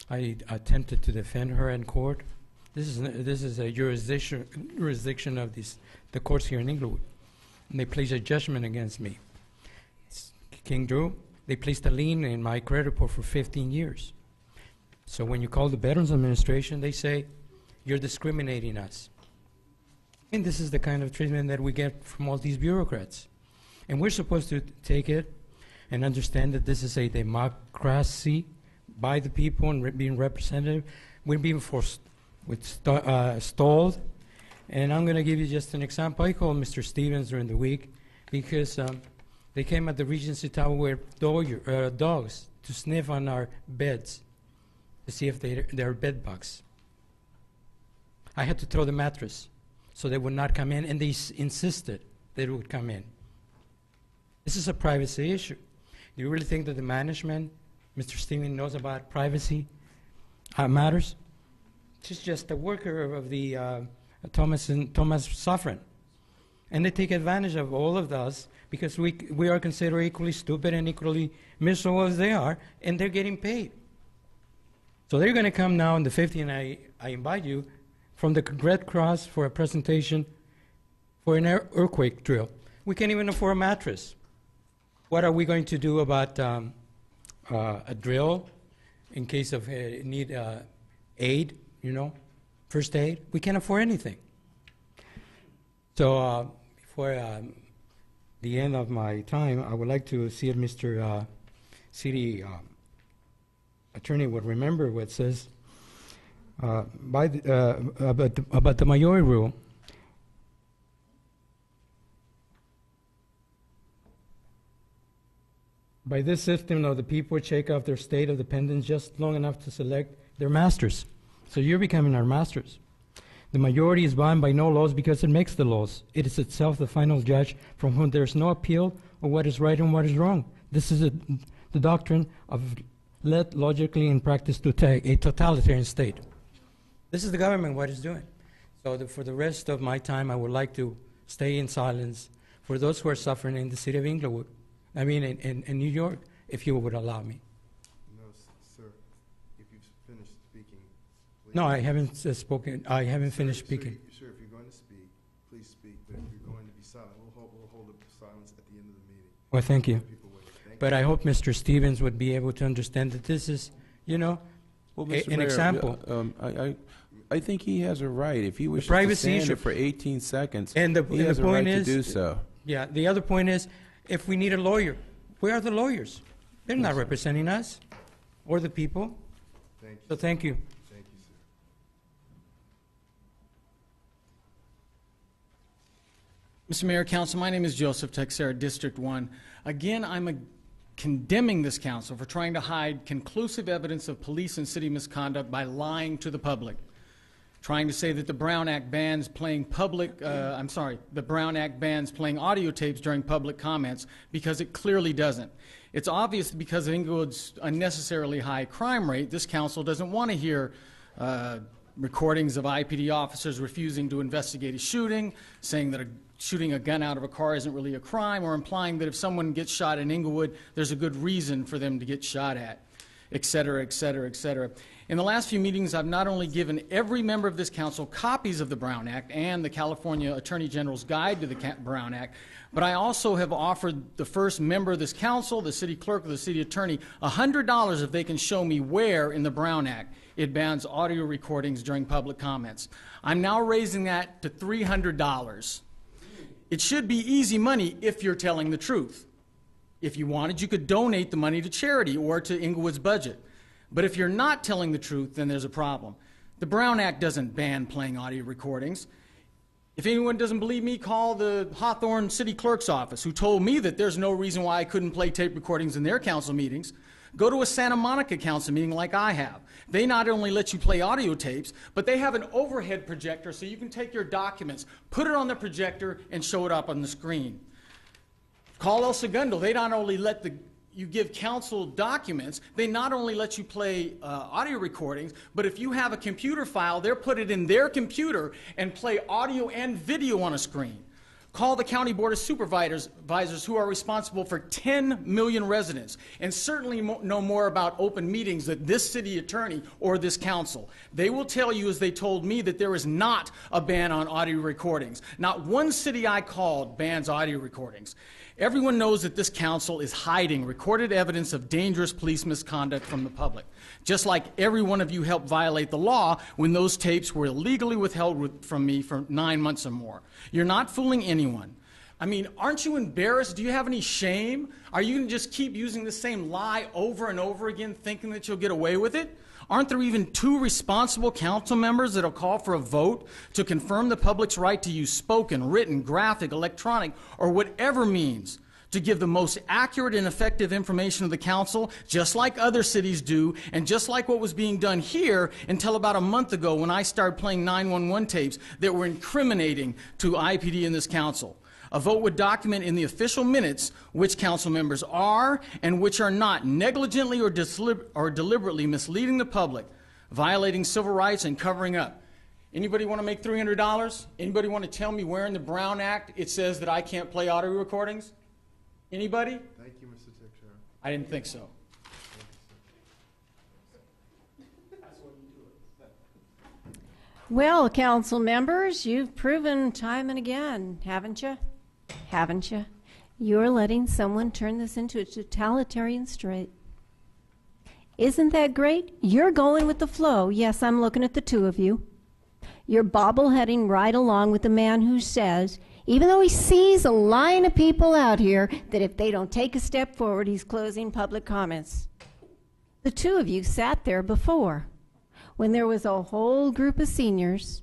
I attempted to defend her in court. This is a jurisdiction of the courts here in Inglewood. And they placed a judgment against me. King Drew, they placed a lien in my credit report for 15 years. So when you call the Veterans Administration, they say, you're discriminating us. And this is the kind of treatment that we get from all these bureaucrats. And we're supposed to take it and understand that this is a democracy by the people and being represented. We're being forced, stalled. And I'm going to give you just an example. I called Mr. Stevens during the week because they came at the Regency Tower with dogs to sniff on our beds to see if they're bed bugs. I had to throw the mattress so they would not come in, and they insisted they would come in. This is a privacy issue. Do you really think that the management, Mr. Stevens, knows about privacy matters? She's just a worker of the Thomas Suffren. And they take advantage of all of us because we are considered equally stupid and equally miserable as they are, and they're getting paid. So they're going to come now on the 15th, and I invite you from the Red Cross for a presentation for an earthquake drill. We can't even afford a mattress. What are we going to do about a drill in case of need aid, first aid? We can't afford anything. So before the end of my time, I would like to see if Mr. City Attorney would remember what it says about the majority rule. By this system, the people check off their state of dependence just long enough to select their masters. So you're becoming our masters. The majority is bound by no laws because it makes the laws. It is itself the final judge from whom there is no appeal of what is right and what is wrong. This is the doctrine of led logically in practice to a totalitarian state. This is the government what it's doing. So for the rest of my time, I would like to stay in silence for those who are suffering in the city of Inglewood. I mean, in New York, if you would allow me. No, sir. If you've finished speaking, please. No, I haven't spoken. I haven't finished speaking. Sir, if you're going to speak, please speak. But if you're going to be silent, we'll hold the silence at the end of the meeting. Well, thank you. People wait. Thank But you. I hope Mr. Stevens would be able to understand that this is, Well, Mr. an Mayor, example. I think he has a right. If he wishes to privacy stand issue there for 18 seconds, And he the has a right point to is, do so. Yeah, the other point is, if we need a lawyer, where are the lawyers? They're not representing us or the people. Thank you. So thank you. Thank you, sir. Mr. Mayor, Council, my name is Joseph Texera, District 1. Again, I'm condemning this council for trying to hide conclusive evidence of police and city misconduct by lying to the public. Trying to say that the Brown Act bans playing the Brown Act bans playing audio tapes during public comments, because it clearly doesn't. It's obvious because of Inglewood's unnecessarily high crime rate, this council doesn't want to hear recordings of IPD officers refusing to investigate a shooting, saying that shooting a gun out of a car isn't really a crime, or implying that if someone gets shot in Inglewood, there's a good reason for them to get shot at, et cetera, et cetera, et cetera. In the last few meetings, I've not only given every member of this council copies of the Brown Act and the California Attorney General's Guide to the Brown Act, but I also have offered the first member of this council, the city clerk or the city attorney, $100 if they can show me where in the Brown Act it bans audio recordings during public comments. I'm now raising that to $300. It should be easy money if you're telling the truth. If you wanted, you could donate the money to charity or to Inglewood's budget. But if you're not telling the truth, then there's a problem. The Brown Act doesn't ban playing audio recordings. If anyone doesn't believe me, call the Hawthorne City Clerk's office, who told me that there's no reason why I couldn't play tape recordings in their council meetings. Go to a Santa Monica council meeting like I have. They not only let you play audio tapes, but they have an overhead projector so you can take your documents, put it on the projector, and show it up on the screen. Call El Segundo. They not only let you give council documents, they not only let you play audio recordings, but if you have a computer file, they'll put it in their computer and play audio and video on a screen. Call the County Board of Supervisors who are responsible for 10 million residents and certainly know more about open meetings than this city attorney or this council. They will tell you, as they told me, that there is not a ban on audio recordings. Not one city I called bans audio recordings. Everyone knows that this council is hiding recorded evidence of dangerous police misconduct from the public, just like every one of you helped violate the law when those tapes were illegally withheld from me for 9 months or more. You're not fooling anyone. I mean, aren't you embarrassed? Do you have any shame? Are you going to just keep using the same lie over and over again, thinking that you'll get away with it? Aren't there even 2 responsible council members that will call for a vote to confirm the public's right to use spoken, written, graphic, electronic, or whatever means to give the most accurate and effective information to the council, just like other cities do, and just like what was being done here until about a month ago when I started playing 911 tapes that were incriminating to IPD in this council? A vote would document in the official minutes which council members are and which are not negligently or deliberately misleading the public, violating civil rights, and covering up. Anybody want to make $300? Anybody want to tell me where in the Brown Act it says that I can't play audio recordings? Anybody? Thank you, Mr. Texera. I didn't think so. Well, council members, you've proven time and again, haven't you? Haven't you? You're letting someone turn this into a totalitarian state. Isn't that great? You're going with the flow. Yes, I'm looking at the 2 of you. You're bobbleheading right along with the man who says, even though he sees a line of people out here, that if they don't take a step forward, he's closing public comments. The 2 of you sat there before when there was a whole group of seniors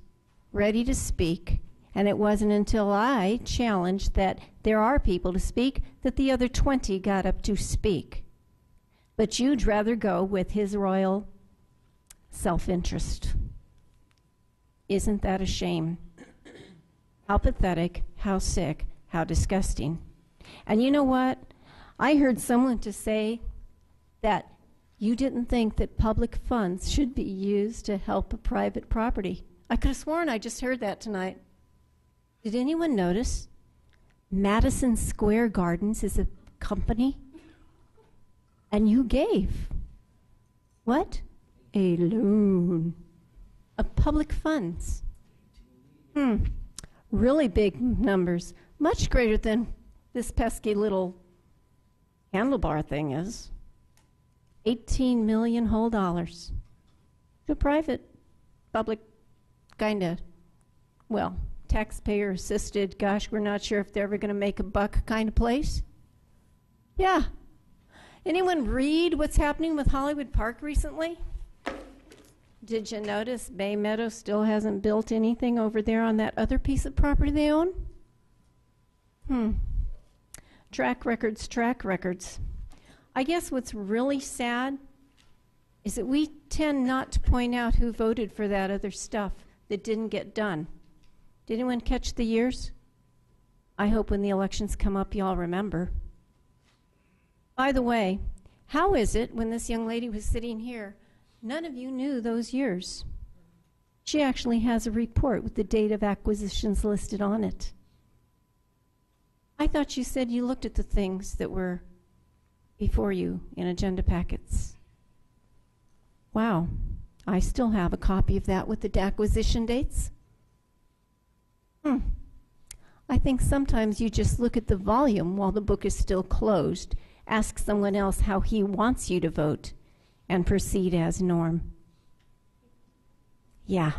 ready to speak, And it wasn't until I challenged that there are people to speak that the other 20 got up to speak. But you'd rather go with his royal self-interest. Isn't that a shame? How pathetic, how sick, how disgusting. And you know what? I heard someone to say that you didn't think that public funds should be used to help a private property. I could have sworn I just heard that tonight. Did anyone notice? Madison Square Gardens is a company, and you gave what? A loan of public funds. Really big numbers, much greater than this pesky little handlebar thing is. 18 million whole dollars to private, public, kinda, well, taxpayer assisted, gosh, we're not sure if they're ever going to make a buck kind of place. Yeah. Anyone read what's happening with Hollywood Park recently? Did you notice Bay Meadow still hasn't built anything over there on that other piece of property they own? Track records, track records. I guess what's really sad is that we tend not to point out who voted for that other stuff that didn't get done. Did anyone catch the years? I hope when the elections come up, you all remember. By the way, how is it when this young lady was sitting here, none of you knew those years? She actually has a report with the date of acquisitions listed on it. I thought you said you looked at the things that were before you in agenda packets. Wow, I still have a copy of that with the acquisition dates. I think sometimes you just look at the volume while the book is still closed, ask someone else how he wants you to vote, and proceed as norm. Yeah,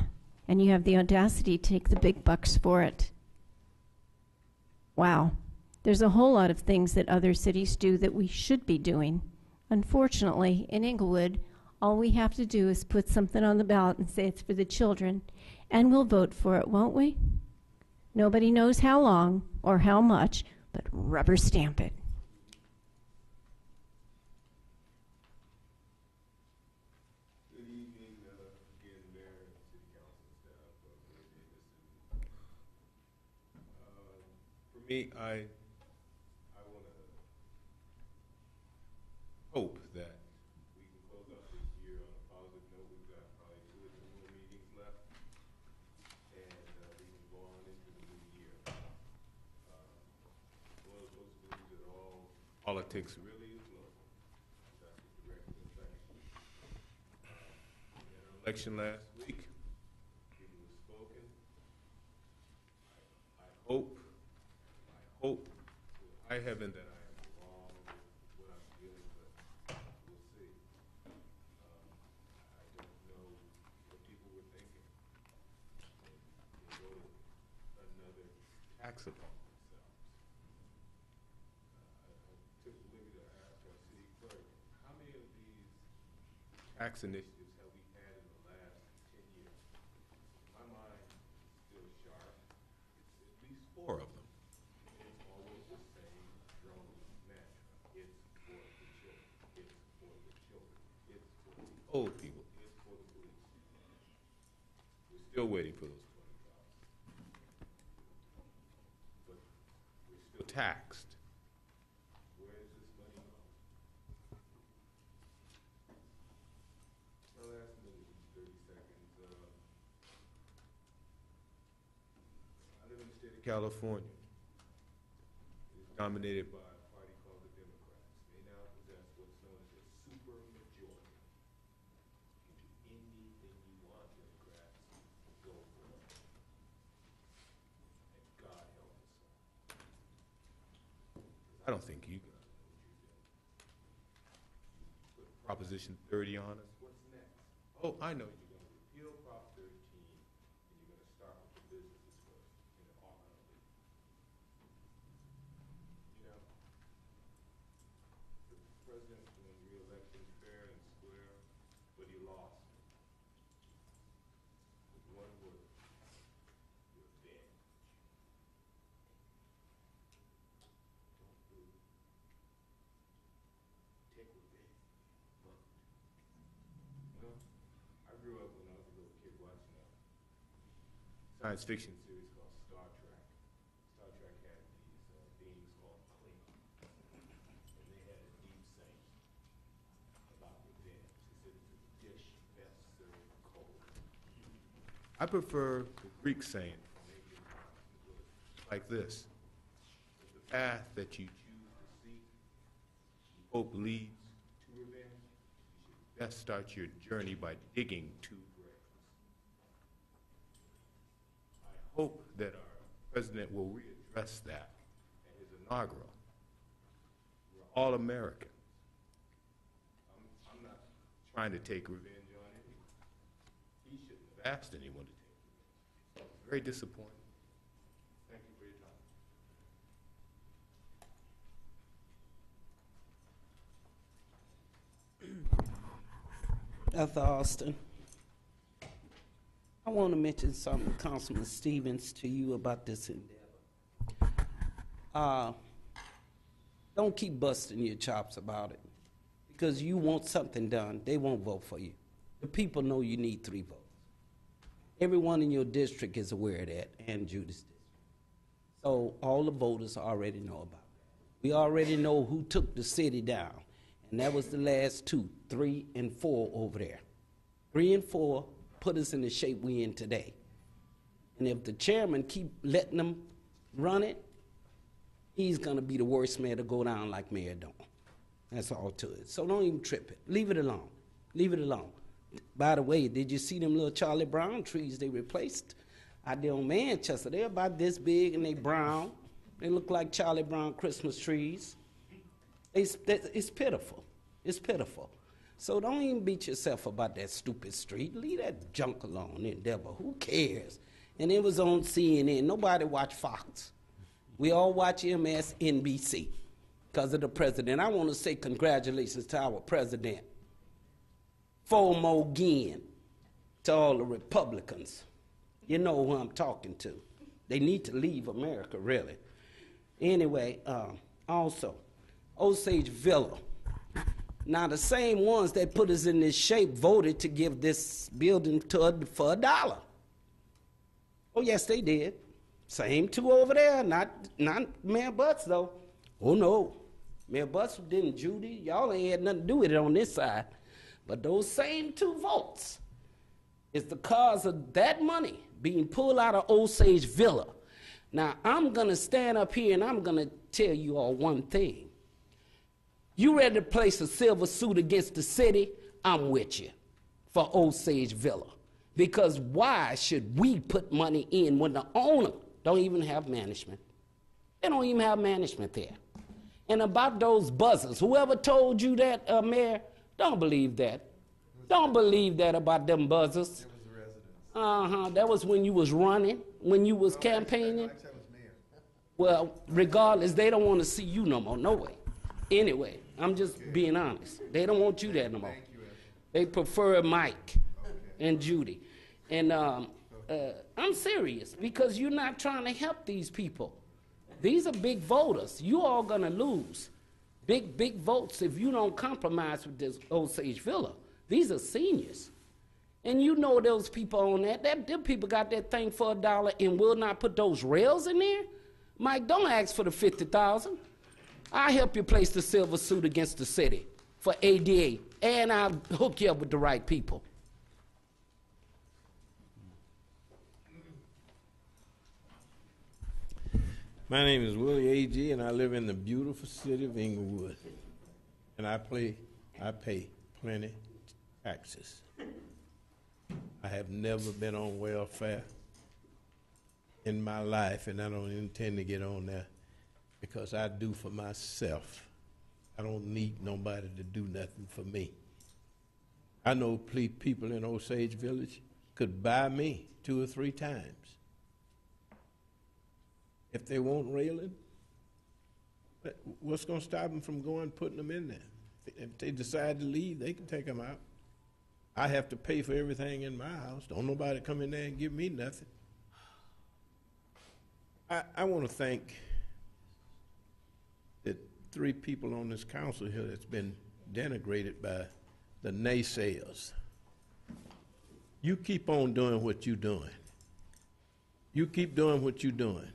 and you have the audacity to take the big bucks for it. Wow. There's a whole lot of things that other cities do that we should be doing. Unfortunately, in Inglewood, all we have to do is put something on the ballot and say it's for the children, and we'll vote for it, won't we? Nobody knows how long or how much, but rubber stamp it. Good evening, again, Mayor and City Council staff. For me, I want to hope that we can close out this year on a positive note. We've got probably 2 or 3 more meetings left, and we can go on into the new year. One of those things that all politics really is local. That's the direct effect. We had an election last week. People have spoken. I hope with high heaven that I am wrong with what I'm feeling, but we'll see. I don't know what people were thinking. They voted another tax upon themselves. I took the liberty to ask our city clerk, how many of these tax initiatives have we had in the last 10 years? My mind is still sharp. It's at least 4 of them. It's always the same drone mantra. It's for the children. It's for the children. It's for the old people. It's for the police. We're still waiting for those $20. But we're still taxed. Where is this money going? My last minute, 30 seconds. I live in the state of California. It's dominated by a party called the Democrats. They now possess what's known as a super majority. You can do anything you want, Democrats. Go for it. And God help us all. I don't think you guys know what you're doing. Put Proposition 30 on us. What's next? Oh, I know you're going to repeal Prop 13, and you're going to start with the businesses first, and they're all going to leave. You know, the president won re-election fair and square, but he lost. With one word, you're dead. science fiction series called Star Trek. Star Trek had these beings called Klingons, and they had a deep saying about revenge. They said it's a dish best served cold. I prefer the Greek saying like this: the path that you choose to seek, you hope leads to revenge. You should best start your journey by digging 2 graves. I hope that our president will readdress that at his inaugural. We're all Americans. I'm not trying to take revenge on anyone. He shouldn't have asked anyone to take revenge. It's very disappointing. Thank you for your time. Dr. Austin, I want to mention something, Councilman Stevens, to you about this endeavor. Don't keep busting your chops about it, because you want something done. They won't vote for you. The people know you need 3 votes. Everyone in your district is aware of that, and Judith's district. So all the voters already know about it. We already know who took the city down, and that was the last 2, 3, and 4 over there. 3 and 4 put us in the shape we in today. And if the chairman keep letting them run it, he's going to be the worst mayor to go down like Mayor Dawn. That's all to it. So don't even trip it. Leave it alone. Leave it alone. By the way, did you see them little Charlie Brown trees they replaced out there on Manchester? They're about this big and they brown. They look like Charlie Brown Christmas trees. It's pitiful. It's pitiful. So don't even beat yourself about that stupid street. Leave that junk alone, Endeavor. Who cares? And it was on CNN. Nobody watched Fox. We all watch MSNBC because of the president. I want to say congratulations to our president. FOMO again to all the Republicans. You know who I'm talking to. They need to leave America, really. Anyway, also, Osage Villa. Now, the same ones that put us in this shape voted to give this building for $1. Oh, yes, they did. Same 2 over there, not Mayor Butts, though. Oh, no. Mayor Butts didn't, Judy. Y'all ain't had nothing to do with it on this side. But those same 2 votes is the cause of that money being pulled out of Osage Villa. Now, I'm going to stand up here and I'm going to tell you all one thing. You ready to place a silver suit against the city? I'm with you for Osage Villa. Because why should we put money in when the owner don't even have management? They don't even have management there. And about those buzzers, whoever told you that, Mayor, don't believe that. Don't believe that about them buzzers. It was the residents. That was when you was running, when you was campaigning. Well, regardless, they don't want to see you no more, no way. Anyway, I'm just being honest. They don't want you there no more. They prefer Mike and Judy. And I'm serious, because you're not trying to help these people. These are big voters. You all going to lose big votes if you don't compromise with this Osage Villa. These are seniors. And you know those people on that. Them people got that thing for $1 and will not put those rails in there. Mike, don't ask for the $50,000. I'll help you place the silver suit against the city for ADA, and I'll hook you up with the right people. My name is Willie A.G., and I live in the beautiful city of Inglewood. And I pay plenty taxes. I have never been on welfare in my life, and I don't intend to get on there, because I do for myself. I don't need nobody to do nothing for me. I know people in Osage Village could buy me 2 or 3 times. If they want railing, what's going to stop them from going and putting them in there? If they decide to leave, they can take them out. I have to pay for everything in my house. Don't nobody come in there and give me nothing. I want to thank the 3 people on this council here that's been denigrated by the naysayers. You keep on doing what you're doing. You keep doing what you're doing,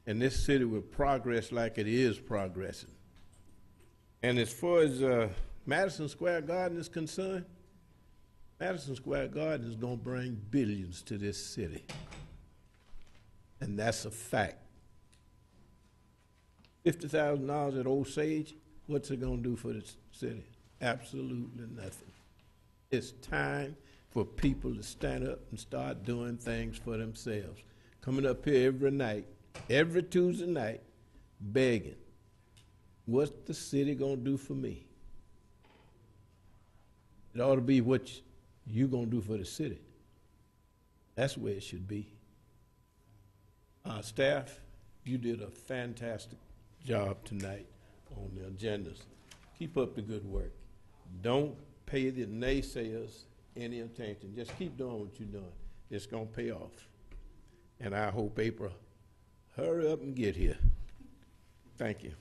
and this city will progress like it is progressing. And as far as Madison Square Garden is concerned, Madison Square Garden is going to bring billions to this city. And that's a fact. $50,000 at Osage, what's it going to do for the city? Absolutely nothing. It's time for people to stand up and start doing things for themselves. Coming up here every night, every Tuesday night, begging, what's the city going to do for me? It ought to be what you going to do for the city. That's where it should be. Staff, you did a fantastic job tonight on the agendas. Keep up the good work. Don't pay the naysayers any attention. Just keep doing what you're doing. It's going to pay off. And I hope April hurry up and get here. Thank you.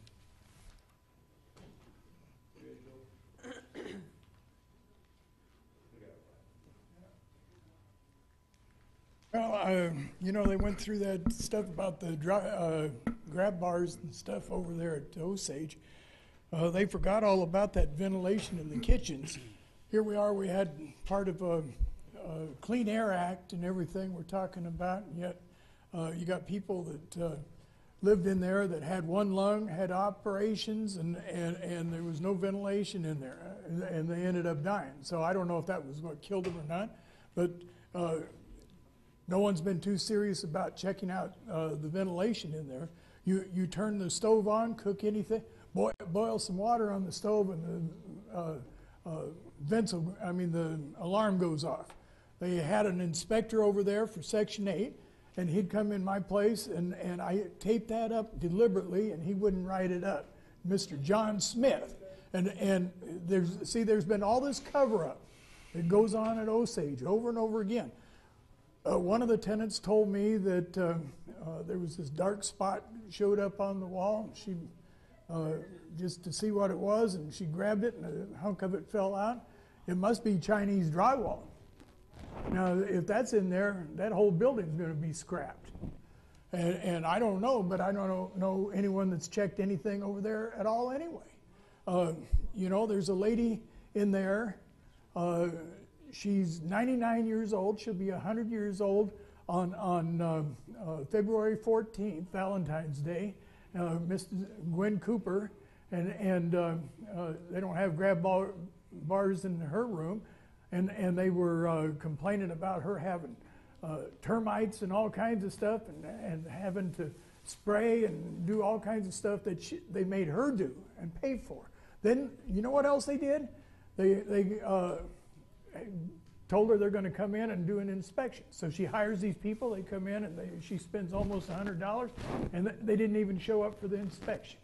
Well, they went through that stuff about the grab bars and stuff over there at Osage. They forgot all about that ventilation in the kitchens. Here we are, we had part of a Clean Air Act and everything we're talking about, and yet you got people that lived in there that had one lung, had operations, and there was no ventilation in there, and they ended up dying. So I don't know if that was what killed them or not, but no one's been too serious about checking out the ventilation in there. You turn the stove on, cook anything, boil some water on the stove, and the alarm goes off. They had an inspector over there for Section 8, and he'd come in my place, and I taped that up deliberately, and he wouldn't write it up. Mr. John Smith. And there's been all this cover-up that goes on at Osage over and over again. One of the tenants told me that there was this dark spot showed up on the wall. She just to see what it was, and she grabbed it, and a hunk of it fell out. It must be Chinese drywall. Now, if that's in there, that whole building's going to be scrapped. And I don't know, but I don't know anyone that's checked anything over there at all anyway. There's a lady in there. She's 99 years old. She'll be 100 years old on February 14th, Valentine's Day. Miss Gwen Cooper, and they don't have grab bars in her room, and they were complaining about her having termites and all kinds of stuff, and having to spray and do all kinds of stuff that they made her do and pay for. Then you know what else they did? They told her they're going to come in and do an inspection. So she hires these people. They come in, and she spends almost $100, and they didn't even show up for the inspection.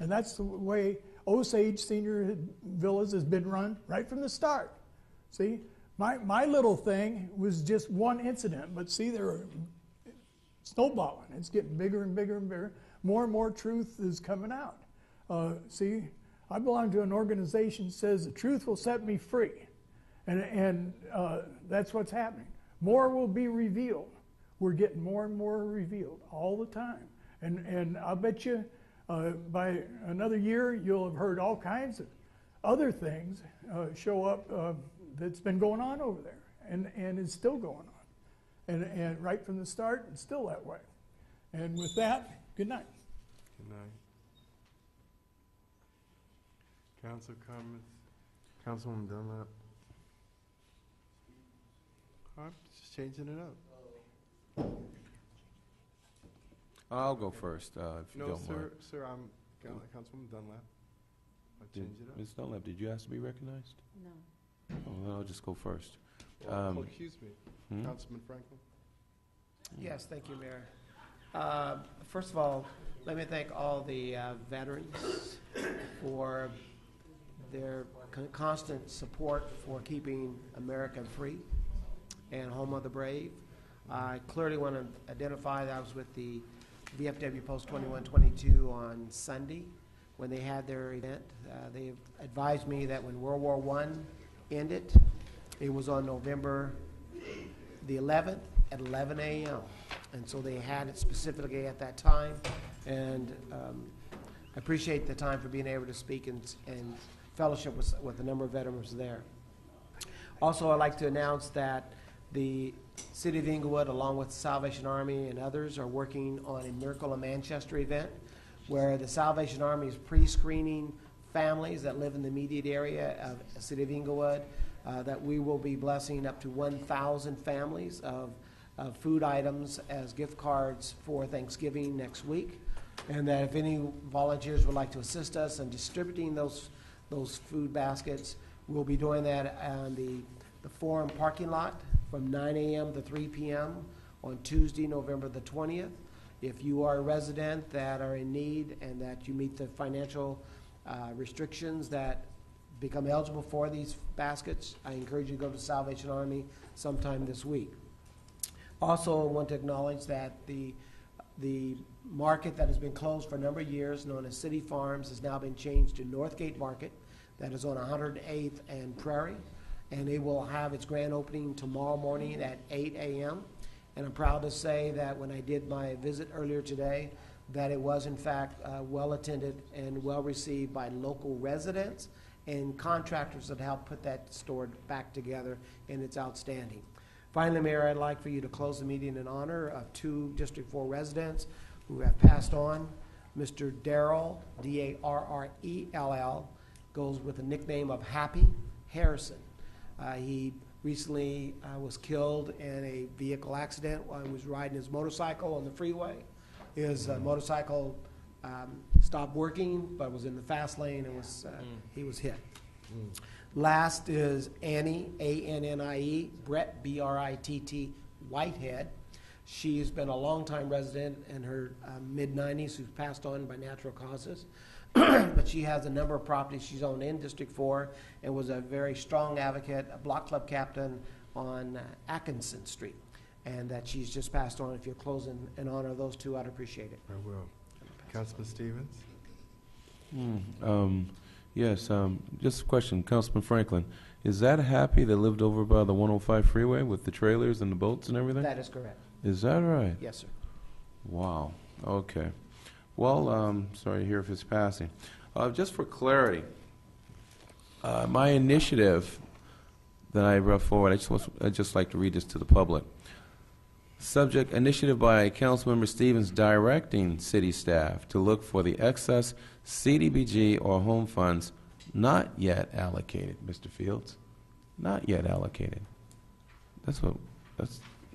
And that's the way Osage Senior Villas has been run right from the start. See, my little thing was just one incident, but see, they're snowballing. It's getting bigger and bigger and bigger. More and more truth is coming out. See, I belong to an organization that says the truth will set me free. And that's what's happening. More will be revealed. We're getting more and more revealed all the time. And I'll bet you by another year, you'll have heard all kinds of other things show up that's been going on over there and is still going on. And right from the start, it's still that way. And with that, good night. Good night. Council comments? Councilwoman Dunlap? I'm just changing it up. I'll go first, if you No, don't mind. sir, I'm Councilwoman Dunlap. I'll change it up. Ms. Dunlap, did you ask to be recognized? No. Oh, well, I'll just go first. Excuse me, Councilman Franklin. Yes, thank you, Mayor. First of all, let me thank all the veterans for their constant support for keeping America free and home of the brave. I clearly want to identify that I was with the VFW Post 2122 on Sunday when they had their event. They advised me that when World War I ended, it was on November the 11th at 11 a.m. And so they had it specifically at that time. And I appreciate the time for being able to speak and fellowship with a number of veterans there. Also, I'd like to announce that the City of Inglewood, along with the Salvation Army and others, are working on a Miracle in Manchester event where the Salvation Army is pre-screening families that live in the immediate area of the City of Inglewood, that we will be blessing up to 1,000 families of food items as gift cards for Thanksgiving next week, and that if any volunteers would like to assist us in distributing those food baskets, we'll be doing that on the Forum parking lot from 9 a.m. to 3 p.m. on Tuesday, November the 20th. If you are a resident that are in need and that you meet the financial restrictions that become eligible for these baskets, I encourage you to go to Salvation Army sometime this week. Also, I want to acknowledge that the market that has been closed for a number of years, known as City Farms, has now been changed to Northgate Market. That is on 108th and Prairie, and it will have its grand opening tomorrow morning at 8 a.m. And I'm proud to say that when I did my visit earlier today, that it was in fact well attended and well received by local residents and contractors that helped put that store back together, and it's outstanding. Finally, Mayor, I'd like for you to close the meeting in honor of 2 District 4 residents who have passed on. Mr. Darrell, D-A-R-R-E-L-L, goes with the nickname of Happy Harrison. He recently was killed in a vehicle accident while he was riding his motorcycle on the freeway. His motorcycle stopped working, but was in the fast lane and he was hit. Last is Annie, A-N-N-I-E, Brett, B-R-I-T-T, Whitehead. She's been a longtime resident in her mid-90s who's passed on by natural causes. But she has a number of properties she's owned in District 4 and was a very strong advocate, a block club captain on Atkinson Street. And that she's just passed on. If you'll close in honor of those 2, I'd appreciate it. I will. Councilman Stevens? Yes, just a question, Councilman Franklin. Is that Happy that lived over by the 105 freeway with the trailers and the boats and everything? That is correct. Is that right? Yes, sir. Wow. Okay. Well, sorry to hear of his passing. Just for clarity, my initiative that I brought forward, I'd just like to read this to the public. Subject, initiative by Councilmember Stevens directing city staff to look for the excess CDBG or home funds not yet allocated, Mr. Fields. Not yet allocated. That's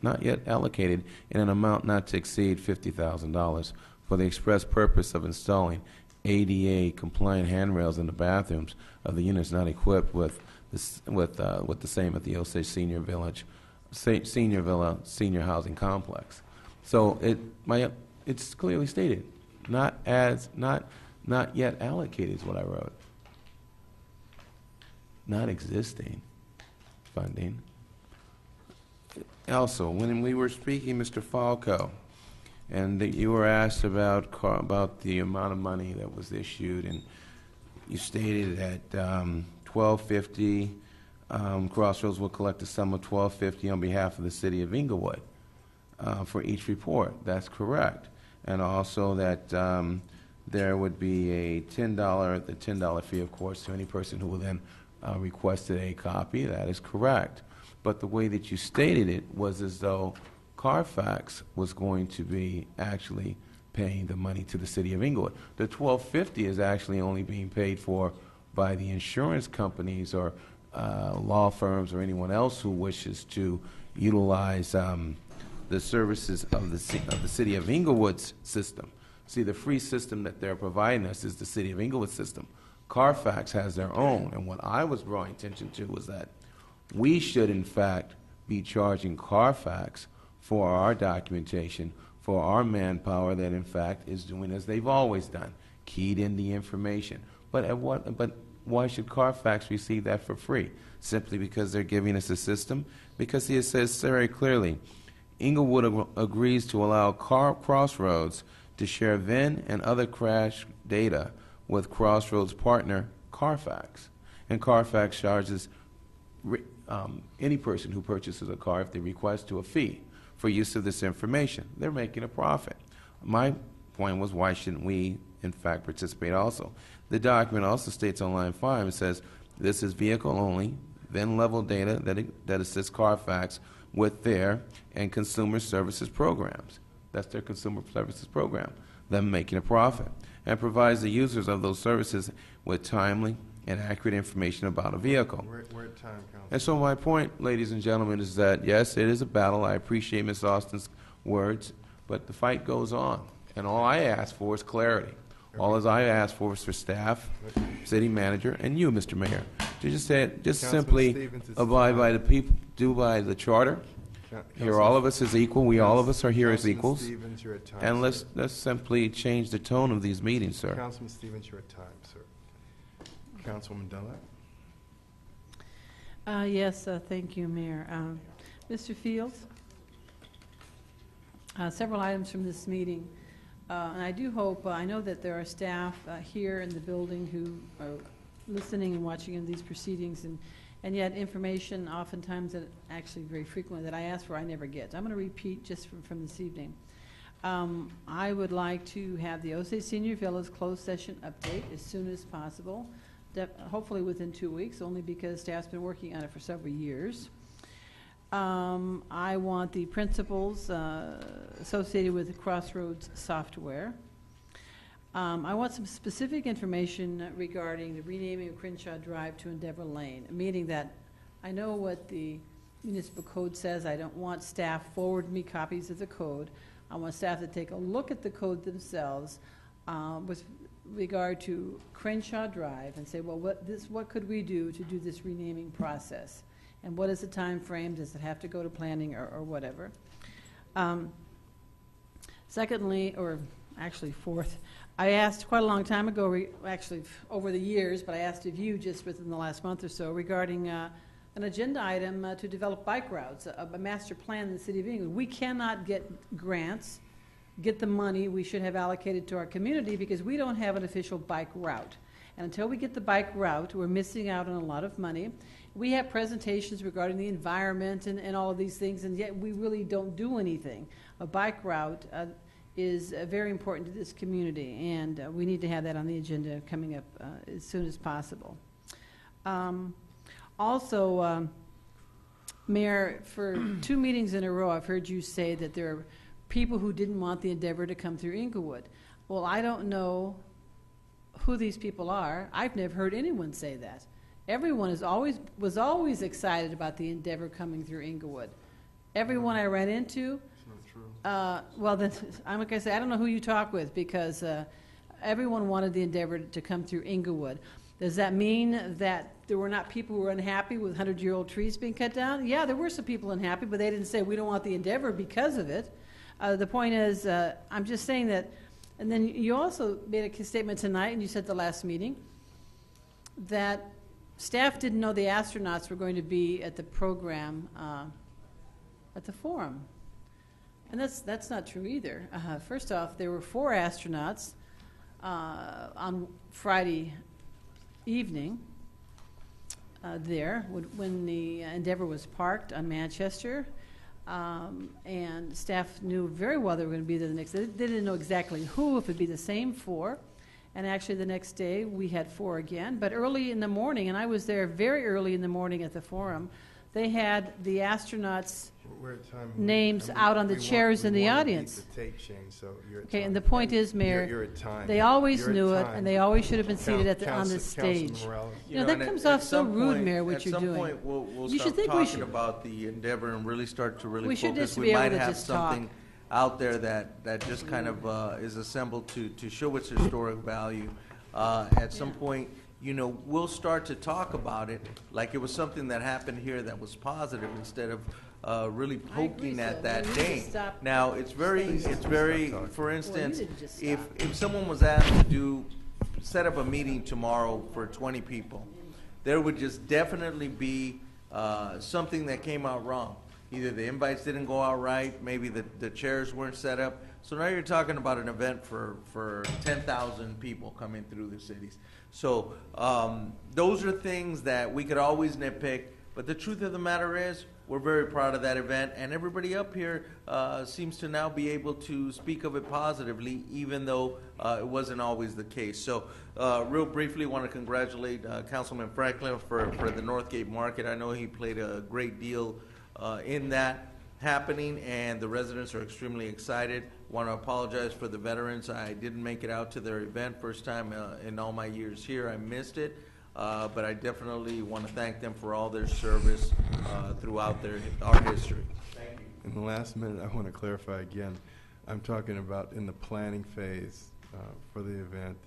not yet allocated in an amount not to exceed $50,000 for the express purpose of installing ADA compliant handrails in the bathrooms of the units not equipped with the same at the Osage Senior Village, Senior Villa Senior Housing Complex. So it's clearly stated, not yet allocated is what I wrote. Not existing funding. Also, when we were speaking, Mr. Falco, and you were asked about the amount of money that was issued, and you stated that $12.50. Crossroads will collect a sum of $12.50 on behalf of the city of Inglewood for each report. That's correct, and also that there would be a $10 fee, of course, to any person who will then requested a copy. That is correct, but the way that you stated it was as though Carfax was going to be actually paying the money to the city of Inglewood. The $12.50 is actually only being paid for by the insurance companies or law firms or anyone else who wishes to utilize the services of the city of Inglewood's system. See, the free system that they're providing us is the city of Inglewood system. Carfax has their own, and what I was drawing attention to was that we should, in fact, be charging Carfax for our documentation, for our manpower that, in fact, is doing as they've always done, keyed in the information. But why should Carfax receive that for free? Simply because they're giving us a system? Because it says very clearly, Inglewood agrees to allow Crossroads to share VIN and other crash data with Crossroads partner Carfax. And Carfax charges any person who purchases a car, if they request, to a fee for use of this information. They're making a profit. My point was, why shouldn't we, in fact, participate also? The document also states on line 5, it says, this is vehicle only, VIN level data that assists Carfax with their and consumer services programs. That's their consumer services program. Them making a profit. And provides the users of those services with timely and accurate information about a vehicle. We're at time, Council. And so my point, ladies and gentlemen, is that, yes, it is a battle. I appreciate Ms. Austin's words, but the fight goes on. And all I ask for is clarity. All as I ask for is for staff, city manager, and you, Mr. Mayor, to just simply Stevens, it's abide by the people, do by the charter. Here, all of us is equal. All of us are here as Councilman equals. Stevens, you're at time, And sir. let's simply change the tone of these meetings, sir. Councilman Stevens, you're at time, sir. Councilwoman Dunlap. Yes, thank you, Mayor. Mr. Fields, several items from this meeting. And I do hope, I know that there are staff here in the building who are listening and watching in these proceedings, and yet information oftentimes, that actually very frequently, that I ask for, I never get. I'm going to repeat just from this evening. I would like to have the Osage Senior Villas closed session update as soon as possible, hopefully within 2 weeks, only because staff's been working on it for several years. I want the principles associated with the Crossroads software. I want some specific information regarding the renaming of Crenshaw Drive to Endeavor Lane, meaning that I know what the municipal code says. I don't want staff forward me copies of the code. I want staff to take a look at the code themselves with regard to Crenshaw Drive and say, well, what could we do to do this renaming process? And what is the time frame? Does it have to go to planning or whatever? Secondly, or actually fourth, I asked quite a long time ago, actually over the years, but I asked of you just within the last month or so regarding an agenda item to develop bike routes, a master plan in the city of Inglewood. We cannot get grants, get the money we should have allocated to our community because we don't have an official bike route. And until we get the bike route, we're missing out on a lot of money. We have presentations regarding the environment and all of these things, and yet we really don't do anything. A bike route is very important to this community, and we need to have that on the agenda coming up as soon as possible. Also, Mayor, for 2 meetings in a row, I've heard you say that there are people who didn't want the Endeavor to come through Inglewood. Well, I don't know who these people are. I've never heard anyone say that. Everyone was always excited about the Endeavor coming through Inglewood. Everyone I ran into, well, then, I'm like I say, I don't know who you talk with because everyone wanted the Endeavor to come through Inglewood. Does that mean that there were not people who were unhappy with 100-year-old trees being cut down? Yeah, there were some people unhappy, but they didn't say we don't want the Endeavor because of it. The point is, I'm just saying that, and then you also made a statement tonight, and you said at the last meeting, that staff didn't know the astronauts were going to be at the program, at the forum. And that's not true either. First off, there were 4 astronauts on Friday evening there when the Endeavor was parked on Manchester. And staff knew very well they were going to be there the next day. They didn't know exactly who, if it would be the same 4. And actually the next day we had 4 again. But early in the morning, and I was there very early in the morning at the forum, they had the astronauts' names out on the chairs in the audience. Okay, and the point is, Mayor, they always knew it, and they always should have been seated on the stage. You know, that comes off so rude, Mayor, what you're doing. At some point, we'll you start should think talking about the Endeavor and really start to really we should focus. just We be able might to have just something talk. out there that just kind of is assembled to show its historic value. At some point, you know, we'll start to talk about it like it was something that happened here that was positive instead of really poking at that date. Now, it's very, for instance, if someone was asked to set up a meeting tomorrow for 20 people, there would just definitely be something that came out wrong. Either the invites didn't go out right, maybe the chairs weren't set up. So now you're talking about an event for 10,000 people coming through the cities. So those are things that we could always nitpick, but the truth of the matter is, we're very proud of that event, and everybody up here seems to now be able to speak of it positively, even though it wasn't always the case. So, real briefly, want to congratulate Councilman Franklin for the Northgate Market. I know he played a great deal in that happening, and the residents are extremely excited. Want to apologize for the veterans. I didn't make it out to their event first time in all my years here. I missed it, but I definitely want to thank them for all their service throughout our history. Thank you. In the last minute, I want to clarify again. I'm talking about in the planning phase for the event.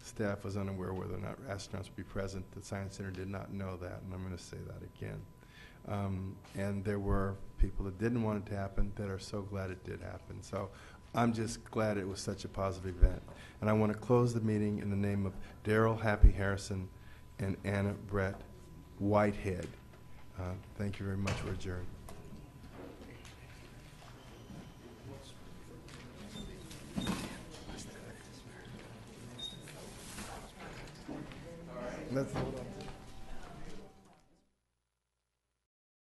Staff was unaware whether or not astronauts would be present. The Science Center did not know that, and I'm going to say that again. And there were people that didn't want it to happen that are so glad it did happen. So I'm just glad it was such a positive event. And I want to close the meeting in the name of Daryl Happy Harrison and Anna Brett Whitehead. Thank you very much. We're adjourned. Let's hold on.